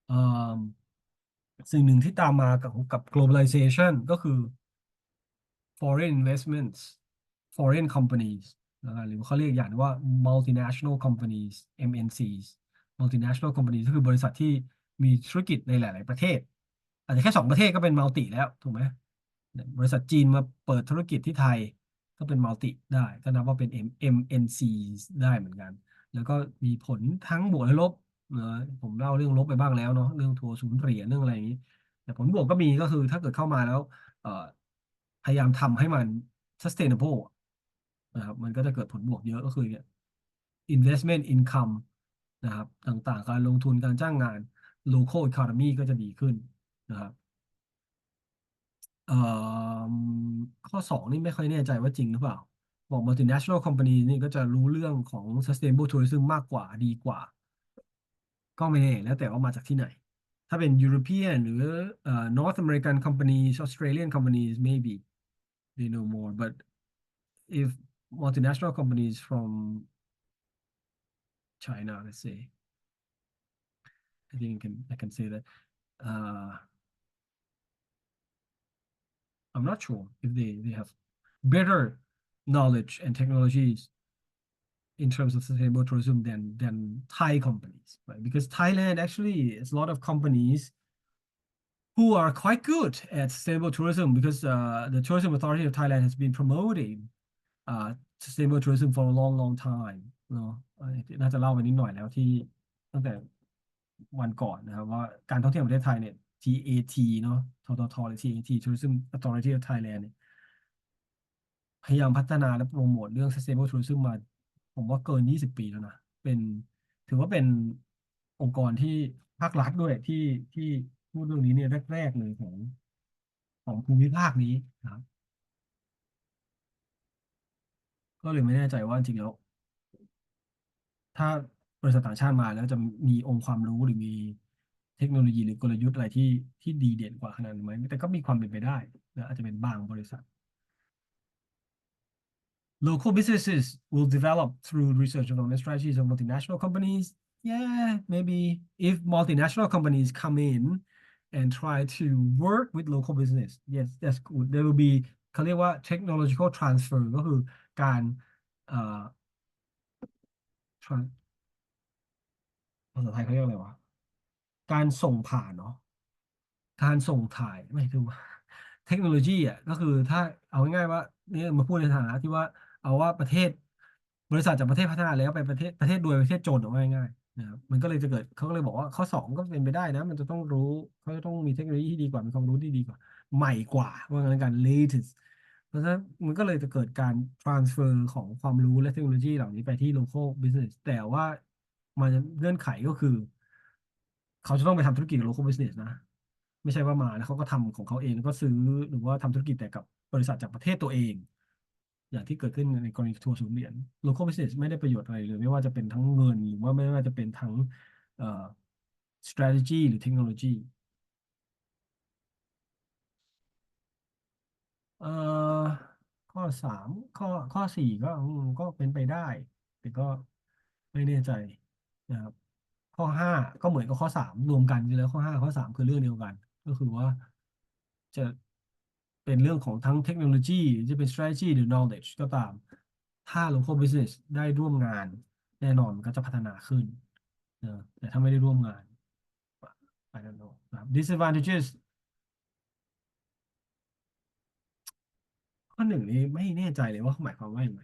เอ่อสิ่งหนึ่งที่ตามมากับ globalization ก็คือ foreign investments foreign companies นะครับหรือเขาเรียกอย่างว่า multinational companies MNCs multinational companies ก็คือบริษัทที่มีธุรกิจในหลาย ๆ ประเทศอาจจะแค่2 ประเทศก็เป็นมัลติแล้วถูกไหมบริษัทจีนมาเปิดธุรกิจที่ไทยก็เป็นมัลติได้ก็นับว่าเป็น MNC ได้เหมือนกันแล้วก็มีผลทั้งบวกและลบ เนอะผมเล่าเรื่องลบไปบ้างแล้วเนาะเรื่องทัวร์ศูนย์เหรียญเรื่องอะไรอย่างนี้แต่ผลบวกก็มีก็คือถ้าเกิดเข้ามาแล้วเอ่อพยายามทำให้มัน sustainable นะครับมันก็จะเกิดผลบวกเยอะก็คือเนี่ย investment income นะครับต่างๆการลงทุนการจ้างงาน local economy ก็จะดีขึ้นนะครับเอ่อข้อสองนี่ไม่ค่อยแน่ใจว่าจริงหรือเปล่าบอก multinational company นี่ก็จะรู้เรื่องของ sustainable tourism มากกว่าดีกว่า ก็ไม่แน่แล้วแต่ว่ามาจากที่ไหนถ้าเป็น European หรือNorth American companies Australian companies maybe they know more but if multinational companies from China let's say I think I can say that uh, I'm not sure if they have better knowledge and technologies in terms of sustainable tourism than Thai companies, right? Because Thailand actually is a lot of companies who are quite good at sustainable tourism because the Tourism Authority of Thailand has been promoting sustainable tourism for a long, long time เนาะน่าจะเล่าไปนิดหน่อยแล้วที่ตั้งแต่วันก่อนนะครับว่าการท่องเที่ยวแห่งประเทศไทยเนี่ย TAT เนาะทททหรือ TAT Tourism Authority of Thailand เนี่ยพยายามพัฒนาและโปรโมทเรื่อง sustainable tourism มาผมว่าเกิน20ปีแล้วนะเป็นถือว่าเป็นองค์กรที่ภาครัฐด้วยที่พูดเรื่องนี้เนี่ยแรกๆเลยของภูมิภาคนี้นะครับก็เลยไม่แน่ใจว่าจริงๆแล้วถ้าบริษัทต่างชาติมาแล้วจะมีองค์ความรู้หรือมีเทคโนโลยีหรือกลยุทธ์อะไรที่ดีเด่นกว่าขนาดนั้นไหมแต่ก็มีความเป็นไปได้นะอาจจะเป็นบางบริษัท Local businesses will develop through research and development strategies of multinational companies. Yeah, maybe if multinational companies come in and try to work with local business, yes, that's good. There will be เขาเรียกว่า technological transfer ก็คือการเอ่อ ภาษาไทยเขาเรียกอะไรวะการส่งผ่านเนาะ การส่งถ่ายไม่คือว่าเทคโนโลยีอ่ะก็คือถ้าเอาง่ายๆว่าเนี่ยมาพูดในฐานะที่ว่าเอาว่าประเทศบริษัทจากประเทศพัฒนาแล้วไปประเทศรวยประเทศจนเอาง่ายๆนะครับมันก็เลยจะเกิดเขาก็เลยบอกว่าข้อสองก็เป็นไปได้นะมันจะต้องรู้เขาจะต้องมีเทคโนโลยีที่ดีกว่ามีความรู้ที่ดีกว่าใหม่กว่าว่างั้นกัน latest เพราะฉะนั้นมันก็เลยจะเกิดการ transfer ของความรู้และเทคโนโลยีเหล่านี้ไปที่ local business แต่ว่ามันเงื่อนไขก็คือเขาจะต้องไปทำธุรกิจกับ local business นะ ไม่ใช่ว่ามาแล้วเขาก็ทำของเขาเองแล้วก็ซื้อหรือว่าทำธุรกิจแต่กับบริษัทจากประเทศตัวเองอย่างที่เกิดขึ้นในกรณีทัวร์ศูนย์เหรียญ local business ไม่ได้ประโยชน์อะไรเลยไม่ว่าจะเป็นทั้งเงินหรือว่าไม่ว่าจะเป็นทั้งเอ่อ strategy หรือเทคโนโลยีเอ่อข้อสามข้อสี่ก็เป็นไปได้แต่ก็ไม่แน่ใจนะครับข้อห้าก็เหมือนกับข้อสามรวมกันอยู่แล้วข้อห้าข้อสามคือเรื่องเดียวกันก็คือว่า จะเป็นเรื่องของทั้งเทคโนโลยีจะเป็น strategy หรือ knowledge ก็ตาม ถ้า local business ได้ร่วมงานแน่นอนมันก็จะพัฒนาขึ้นนะแต่ถ้าไม่ได้ร่วมงาน I don't know นะครับ disadvantages ข้อหนึ่งนี้ไม่แน่ใจเลยว่าเขาหมายความว่าอย่างไร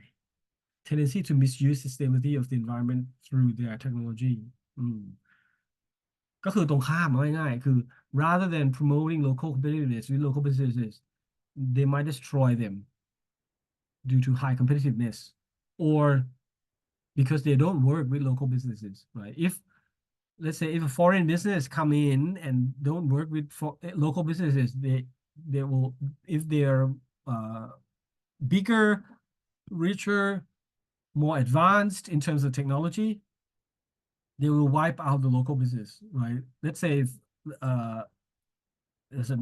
tendency to misuse sustainability of the environment through their technology อืมก็คือตรงข้ามเอาง่ายๆคือ rather than promoting local competitiveness with local businesses they might destroy them due to high competitiveness or because they don't work with local businesses, right? If let's say if a foreign business come in and don't work with local businesses, they will if they're uh, bigger, richer, more advanced in terms of technology, they will wipe out the local business, right? Let's say if uh, there's a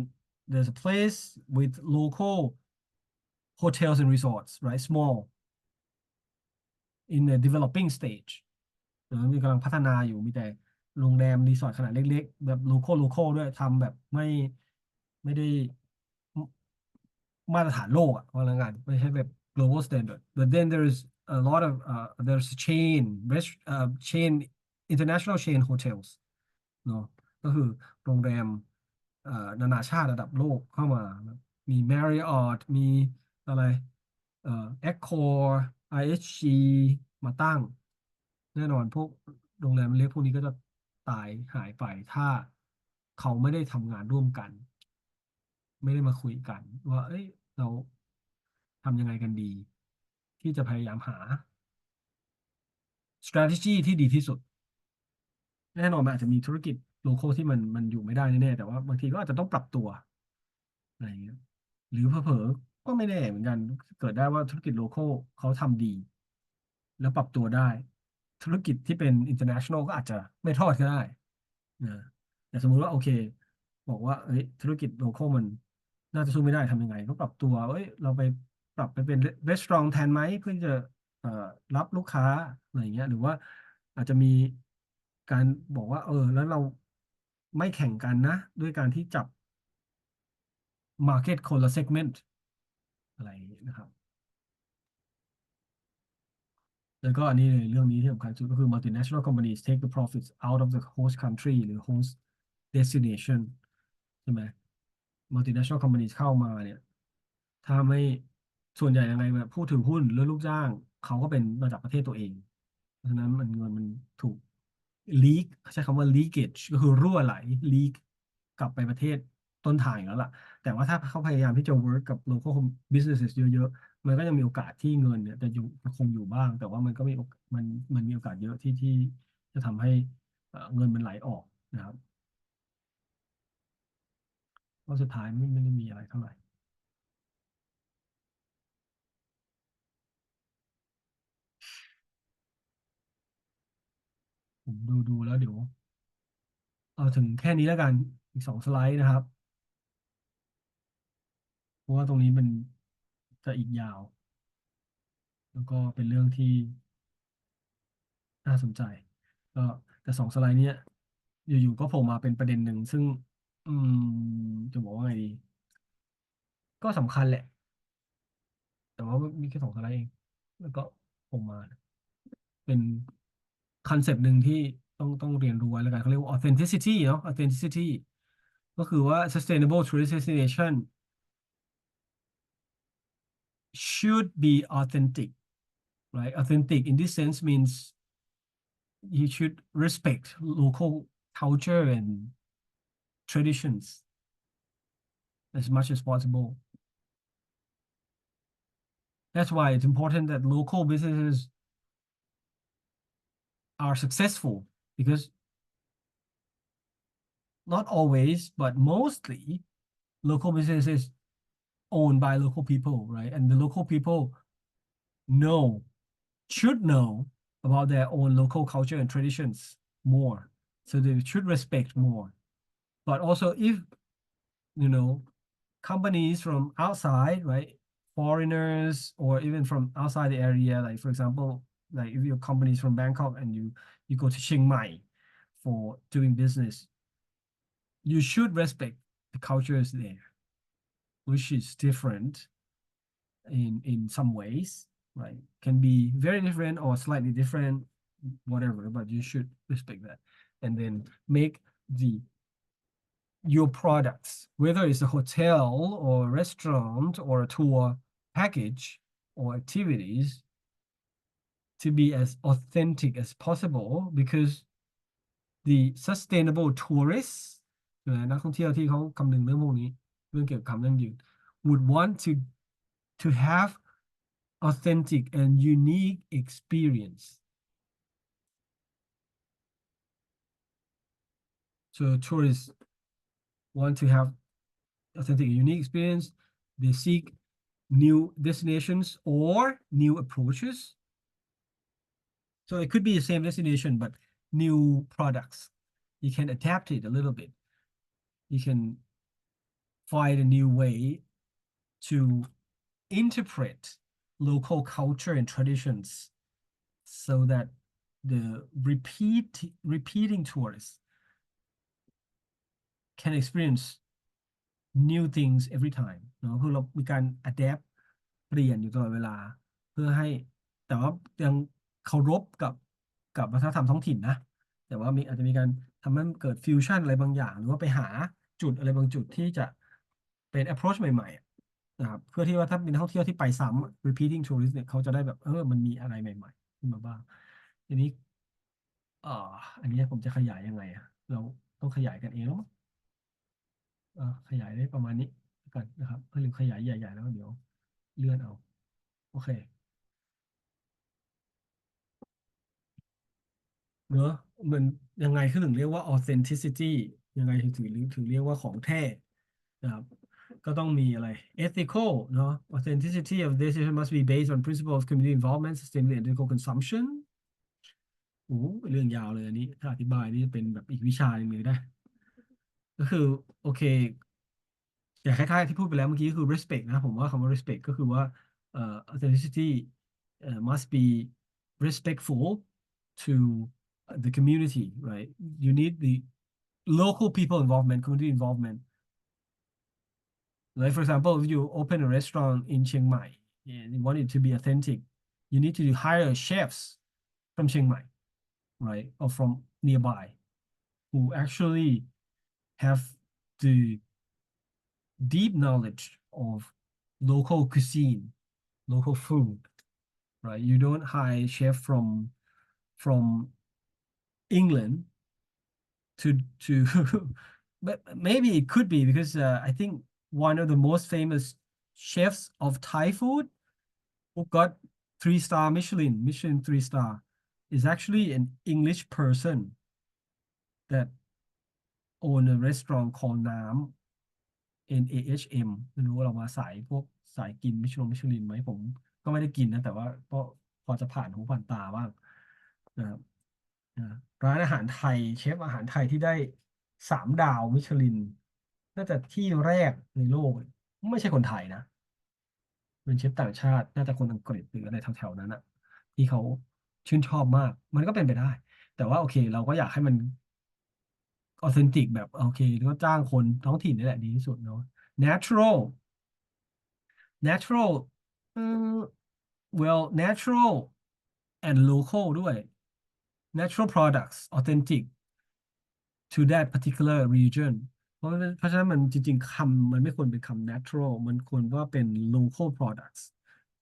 there's a place with local hotels and resorts, right? Small in the developing stage มีกำลังพัฒนาอยู่มีแต่โรงแรมรีสอร์ทขนาดเล็กๆแบบโลคอลด้วยทำแบบไม่ได้มาตรฐานโลกอ่ะว่าละกันไม่ใช่แบบ global standard but then there's a lot of there's chain international chain hotels เนาะก็คือโรงแรมนานาชาติระดับโลกเข้ามามี Marriott มีอะไรเอ่อ Accor IHG มาตั้งแน่นอนพวกโรงแรมเล็กพวกนี้ก็จะ ตายหายไปถ้าเขาไม่ได้ทำงานร่วมกันไม่ได้มาคุยกันว่าเอ้ยเราทำยังไงกันดีที่จะพยายามหา strategy ที่ดีที่สุดแน่นอนมันอาจจะมีธุรกิจโลคอลที่มันอยู่ไม่ได้แน่ๆแต่ว่าบางทีก็อาจจะต้องปรับตัวอะไรอย่างเงี้ยหรือเผลอๆก็ไม่แน่เหมือนกันเกิดได้ว่าธุรกิจโลคอลเขาทำดีแล้วปรับตัวได้ธุรกิจที่เป็น international ก็อาจจะไม่ทอดก็ได้นะแต่สมมุติว่าโอเคบอกว่าเอ้ยธุรกิจโลคอลมันน่าจะสู้ไม่ได้ทำยังไงก็ปรับตัวเอ้ยเราไปปรับไปเป็นรีสอร์ทแทนไหมเพื่อที่จะเอ่อรับลูกค้าอะไรอย่างเงี้ยหรือว่าอาจจะมีการบอกว่าแล้วเราไม่แข่งกันนะด้วยการที่จับ market คนละ segment อะไรอย่างเงี้ยนะครับแล้วก็อันนี้เลยเรื่องนี้ที่สำคัญสุดก็คือ multinational companies take the profits out of the host country หรือ host destination ใช่ไหม multinational companies เข้ามาเนี่ยถ้าไม่ส่วนใหญ่ยังไงแบบผู้ถือหุ้นหรือลูกจ้างเขาก็เป็นมาจากประเทศตัวเองเพราะฉะนั้นมันเงินมันถูก leak ใช้คำว่า leakage ก็คือรั่วไหล leak กลับไปประเทศต้นทางอยู่แล้วล่ะแต่ว่าถ้าเขาพยายามที่จะ work กับ local businesses เยอะๆมันก็ยังมีโอกาสที่เงินเนี่ยจะอยู่จะคงอยู่บ้างแต่ว่ามันก็มีโอกมันมีโอกาสเยอะที่จะทำให้เงินมันไหลออกนะครับเพราะสุดท้ายไม่ได้มีอะไรเท่าไหร่ผมดูแล้วเดี๋ยวเอาถึงแค่นี้แล้วกันอีก2 สไลด์นะครับเพราะว่าตรงนี้มันจะอีกยาวแล้วก็เป็นเรื่องที่น่าสนใจก็แต่2 สไลด์เนี้ยอยู่ๆก็โผล่มาเป็นประเด็นหนึ่งซึ่งอืมจะบอกว่าไงดีก็สำคัญแหละแต่ว่ามีแค่2 สไลด์เองแล้วก็โผล่มาเป็นคอนเซปต์หนึ่งที่ต้องเรียนรู้ไว้แล้วกันเขาเรียกว่า authenticity เนาะ authenticity ก็คือว่า sustainable tourist destination should be authentic, right? Authentic in this sense means you should respect local culture and traditions as much as possible. That's why it's important that local businesses are successful because not always, but mostly local businesses owned by local people, right? And the local people know, should know about their own local culture and traditions more. So they should respect more. But also if companies from outside, right? Foreigners or even from outside the area, like for example, like if your company is from Bangkok and you go to Chiang Mai for doing business, you should respect the cultures there, which is different in some ways, right? Can be very different or slightly different, whatever, but you should respect that. And then make the your products, whether it's a hotel or a restaurant or a tour package or activities, to be as authentic as possible because the sustainable tourists นักท่องเที่ยวที่เขาคำนึงเรื่องพวกนี้เรื่องเกี่ยวกับความยั่งยืน would want to have authentic and unique experience. So tourists want to have authentic and unique experience. They seek new destinations or new approaches. So it could be the same destination, but new products. You can adapt it a little bit. You can find a new way to interpret local culture and traditions so that the repeating tourists can experience new things every time เนาะคือเรามีการ adapt เปลี่ยนอยู่ตลอดเวลาเพื่อให้แต่ว่ายังเคารพกับวัฒนธรรมท้องถิ่นนะแต่ว่ามีอาจจะมีการทำให้มันเกิดฟิวชั่นอะไรบางอย่างหรือว่าไปหาจุดอะไรบางจุดที่จะเป็น approach ใหม่ๆอะนะครับเพื่อที่ว่าถ้าเป็นนักท่องเที่ยวที่ไปซ้ำ repeating tourist เนี่ยเขาจะได้แบบมันมีอะไรใหม่ๆขึ้นมาบ้างทีนี้ อ่าอันนี้ผมจะขยายยังไงอะเราต้องขยายกันเองแล้วมั้งขยายได้ประมาณนี้ก่อนนะครับหรือขยายใหญ่ๆแล้วเดี๋ยวเลื่อนเอาโอเคเนอะมันยังไงคือถึงเรียกว่า authenticity ยังไงถึงเรียกว่าของแท้นะครับก็ต้องมีอะไร ethical เนอะ authenticity of decision must be based on principle of community involvement sustainable and ethical consumption โอ้โหเรื่องยาวเลยอันนี้ถ้าอธิบายนี่เป็นแบบอีกวิชาหนึ่งเลยได้ก็คือโอเค อย่างคล้ายๆที่พูดไปแล้วเมื่อกี้ก็คือ respect นะผมว่าคำว่า respect ก็คือว่าauthenticity must be respectful to the community right you need the local people involvement community involvement like for example if you open a restaurant in Chiang Mai and you want it to be authentic you need to hire chefs from Chiang Mai right or from nearby who actually have the deep knowledge of local cuisine, local food, right? You don't hire chef from England to but maybe it could be because I think one of the most famous chefs of Thai food who got 3 star Michelin 3 star is actually an English person that own a restaurant called Nam NAHM ไม่รู้ว่าเรามาสายพวกสายกินมิชลินไหมผมก็ไม่ได้กินนะแต่ว่าก็พอจะผ่านหูผ่านตาบ้างนะครับนะร้านอาหารไทยเชฟอาหารไทยที่ได้3 ดาวมิชลินน่าจะที่แรกในโลกไม่ใช่คนไทยนะเป็นเชฟต่างชาติน่าจะคนอังกฤษหรืออะไรแถวๆนั้นอะที่เขาชื่นชอบมากมันก็เป็นไปได้แต่ว่าโอเคเราก็อยากให้มันออเทนติกแบบโอเคก็จ้างคนท้องถิ่นนี่แหละดีที่สุดเนาะ natural natural อืม well natural and local ด้วย natural products authentic to that particular region เพราะฉะนั้นมันจริงๆคำมันไม่ควรเป็นคำ natural มันควรว่าเป็น local products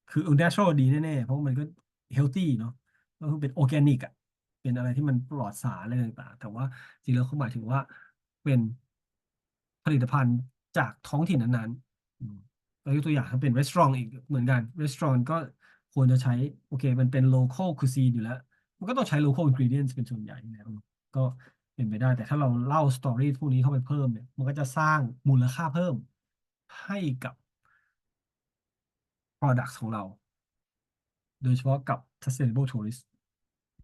คือ natural ดีแน่ๆเพราะมันก็ healthy เนาะก็คือเป็น organic อ่ะเป็นอะไรที่มันปลอดสารอะไรต่างๆแต่ว่าจริงแล้วเขาหมายถึงว่าเป็นผลิตภัณฑ์จากท้องถิ่นนั้นๆแล้วยกตัวอย่างถ้าเป็นรีสอร์ทอีกเหมือนกันรีสอร์ทก็ควรจะใช้โอเคมันเป็น local cuisine อยู่แล้วมันก็ต้องใช้ local ingredients เป็นส่วนใหญ่อยู่แล้วก็เป็นไปได้แต่ถ้าเราเล่าสตอรี่พวกนี้เข้าไปเพิ่มเนี่ยมันก็จะสร้างมูลค่าเพิ่มให้กับ products ของเราโดยเฉพาะกับ sustainable tourist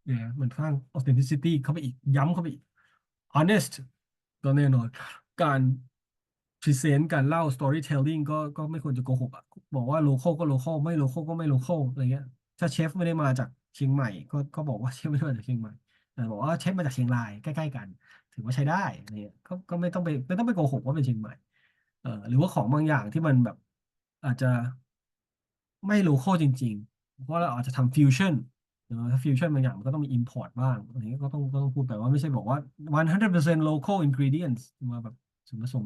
เนี่ยมันสร้าง authenticity เข้าไปอีกย้ำเข้าไปอีก honest ก็แน่นอนการ present การเล่า storytelling ก็ไม่ควรจะโกหกอ่ะบอกว่า local ก็ local ไม่ local ก็ไม่ local อะไรเงี้ยถ้าเชฟไม่ได้มาจากเชียงใหม่ก็บอกว่าเชฟไม่ได้มาจากเชียงใหม่แต่บอกว่าเชฟมาจากเชียงรายใกล้ๆกันถือว่าใช้ได้อะไรเงี้ยก็ไม่ต้องไปโกหกว่าเป็นเชียงใหม่หรือว่าของบางอย่างที่มันแบบอาจจะไม่ local จริงๆเพราะเราอาจจะทำฟิวชั่น ถ้าฟิวชั่นบางอย่างมันก็ต้องมี import บ้างอะไรเงี้ยก็ต้องพูดไปว่าไม่ใช่บอกว่า100% local ingredients มาแบบส่วนผสม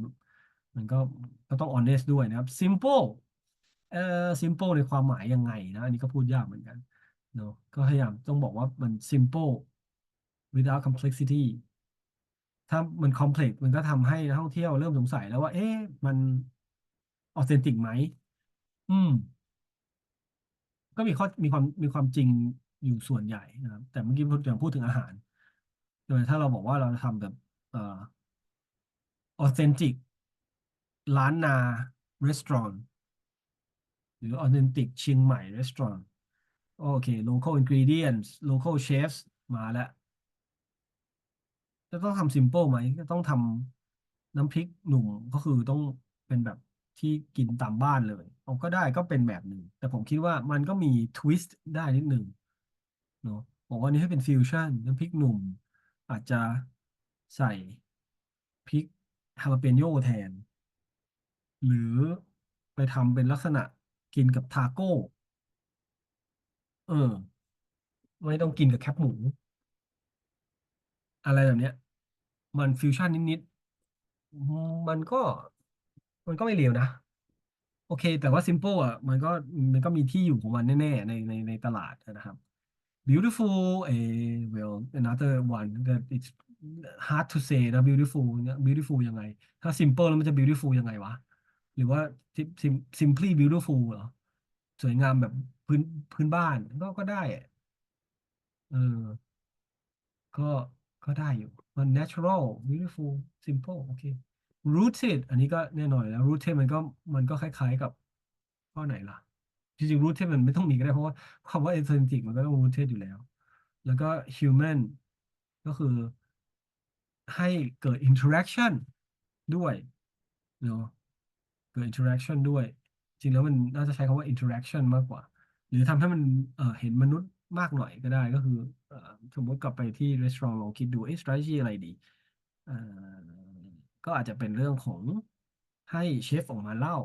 มันก็ต้อง honest ด้วยนะครับ simple เอ่อ simple ในความหมายยังไงนะอันนี้ก็พูดยากเหมือนกันเนาะก็พยายามต้องบอกว่ามัน simple without complexity ถ้ามัน complex มันก็ทำให้นักท่องเที่ยวเริ่มสงสัยแล้วว่าเอ๊ะมัน authentic ไหมอืม ก็มีความจริงอยู่ส่วนใหญ่นะครับแต่เมื่อกี้พูดถึงอาหารโดยถ้าเราบอกว่าเราจะทำแบบออเทนติกร้านนารีสอร์ทหรือออเทนติกเชียงใหม่รีสอร์ทโอเค local ingredients local chefs มาแล้วจะต้องทำ simple ไหมก็ต้องทำน้ำพริกหนุ่มก็คือต้องเป็นแบบที่กินตามบ้านเลยเอาก็ได้ก็เป็นแบบหนึ่งแต่ผมคิดว่ามันก็มีทวิสต์ได้นิดหนึ่ง เนาะบอกว่านี่ให้เป็นฟิวชั่นน้ำพริกหนุ่มอาจจะใส่พริกฮาลาเปโยแทนหรือไปทำเป็นลักษณะกินกับทาโก้เออไม่ต้องกินกับแคปหมูอะไรแบบเนี้ยมันฟิวชั่นนิดๆมันก็มันก็ไม่เลวนะโอเคแต่ว่าซิม p ป e อ่ะมันก็มีที่อยู่ของมันแน่ๆในตลาดนะครับ beautiful well another one that it's hard to say นะ beautiful เนี่ย beautiful ยังไงถ้า simple แล้วมันจะ beautiful ยังไงวะหรือว่า simply beautiful เหรอสวยงามแบบพื้นพื้นบ้านก็ได้อะเออก็ก็ได้อยู่มัน natural beautiful simple โอเค rooted อันนี้ก็แน่นอนแล้ว rooted มันก็คล้ายๆกับข้อไหนล่ะจริงๆ rooted มันไม่ต้องมีก็ได้เพราะว่าคำว่า authentic มันก็ต้อง rooted อยู่แล้วแล้วก็ human ก็คือให้เกิด interaction ด้วยเนาะเกิด interaction ด้วยจริงแล้วมันน่าจะใช้คำว่า interaction มากกว่าหรือทำให้มันเห็นมนุษย์มากหน่อยก็ได้ก็คือเอ่อสมมติกลับไปที่ restaurant ลองคิดดูstrategy อะไรดีเอ่อก็อาจจะเป็นเรื่องของให้เชฟออกมาเล่า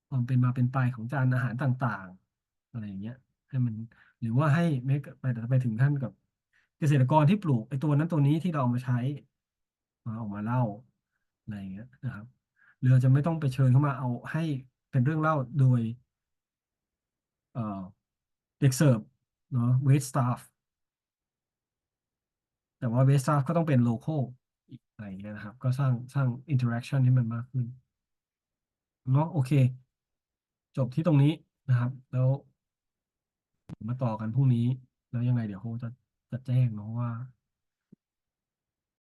ความเป็นมาเป็นไปของจานอาหารต่างๆอะไรอย่างเงี้ยให้มันหรือว่าให้ไม่ไปถึงขั้นกับเกษตรกรที่ปลูกไอ้ตัวนั้นตัวนี้ที่เราเอามาใช้มาออกมาเล่าอะไรอย่างเงี้ยนะครับหรือเราจะไม่ต้องไปเชิญเข้ามาเอาให้เป็นเรื่องเล่าโดยเอ่อเด็กเสิร์ฟเนาะเวทสตาฟแต่ว่าเวทสตาฟก็ต้องเป็นโลคอลอะไรอย่างเงี้ยนะครับก็สร้างอินเทอร์แอคชั่นให้มันมากขึ้นเนาะโอเคจบที่ตรงนี้นะครับแล้วมาต่อกันพรุ่งนี้แล้วยังไงเดี๋ยวเขาจะแจ้งเนาะว่า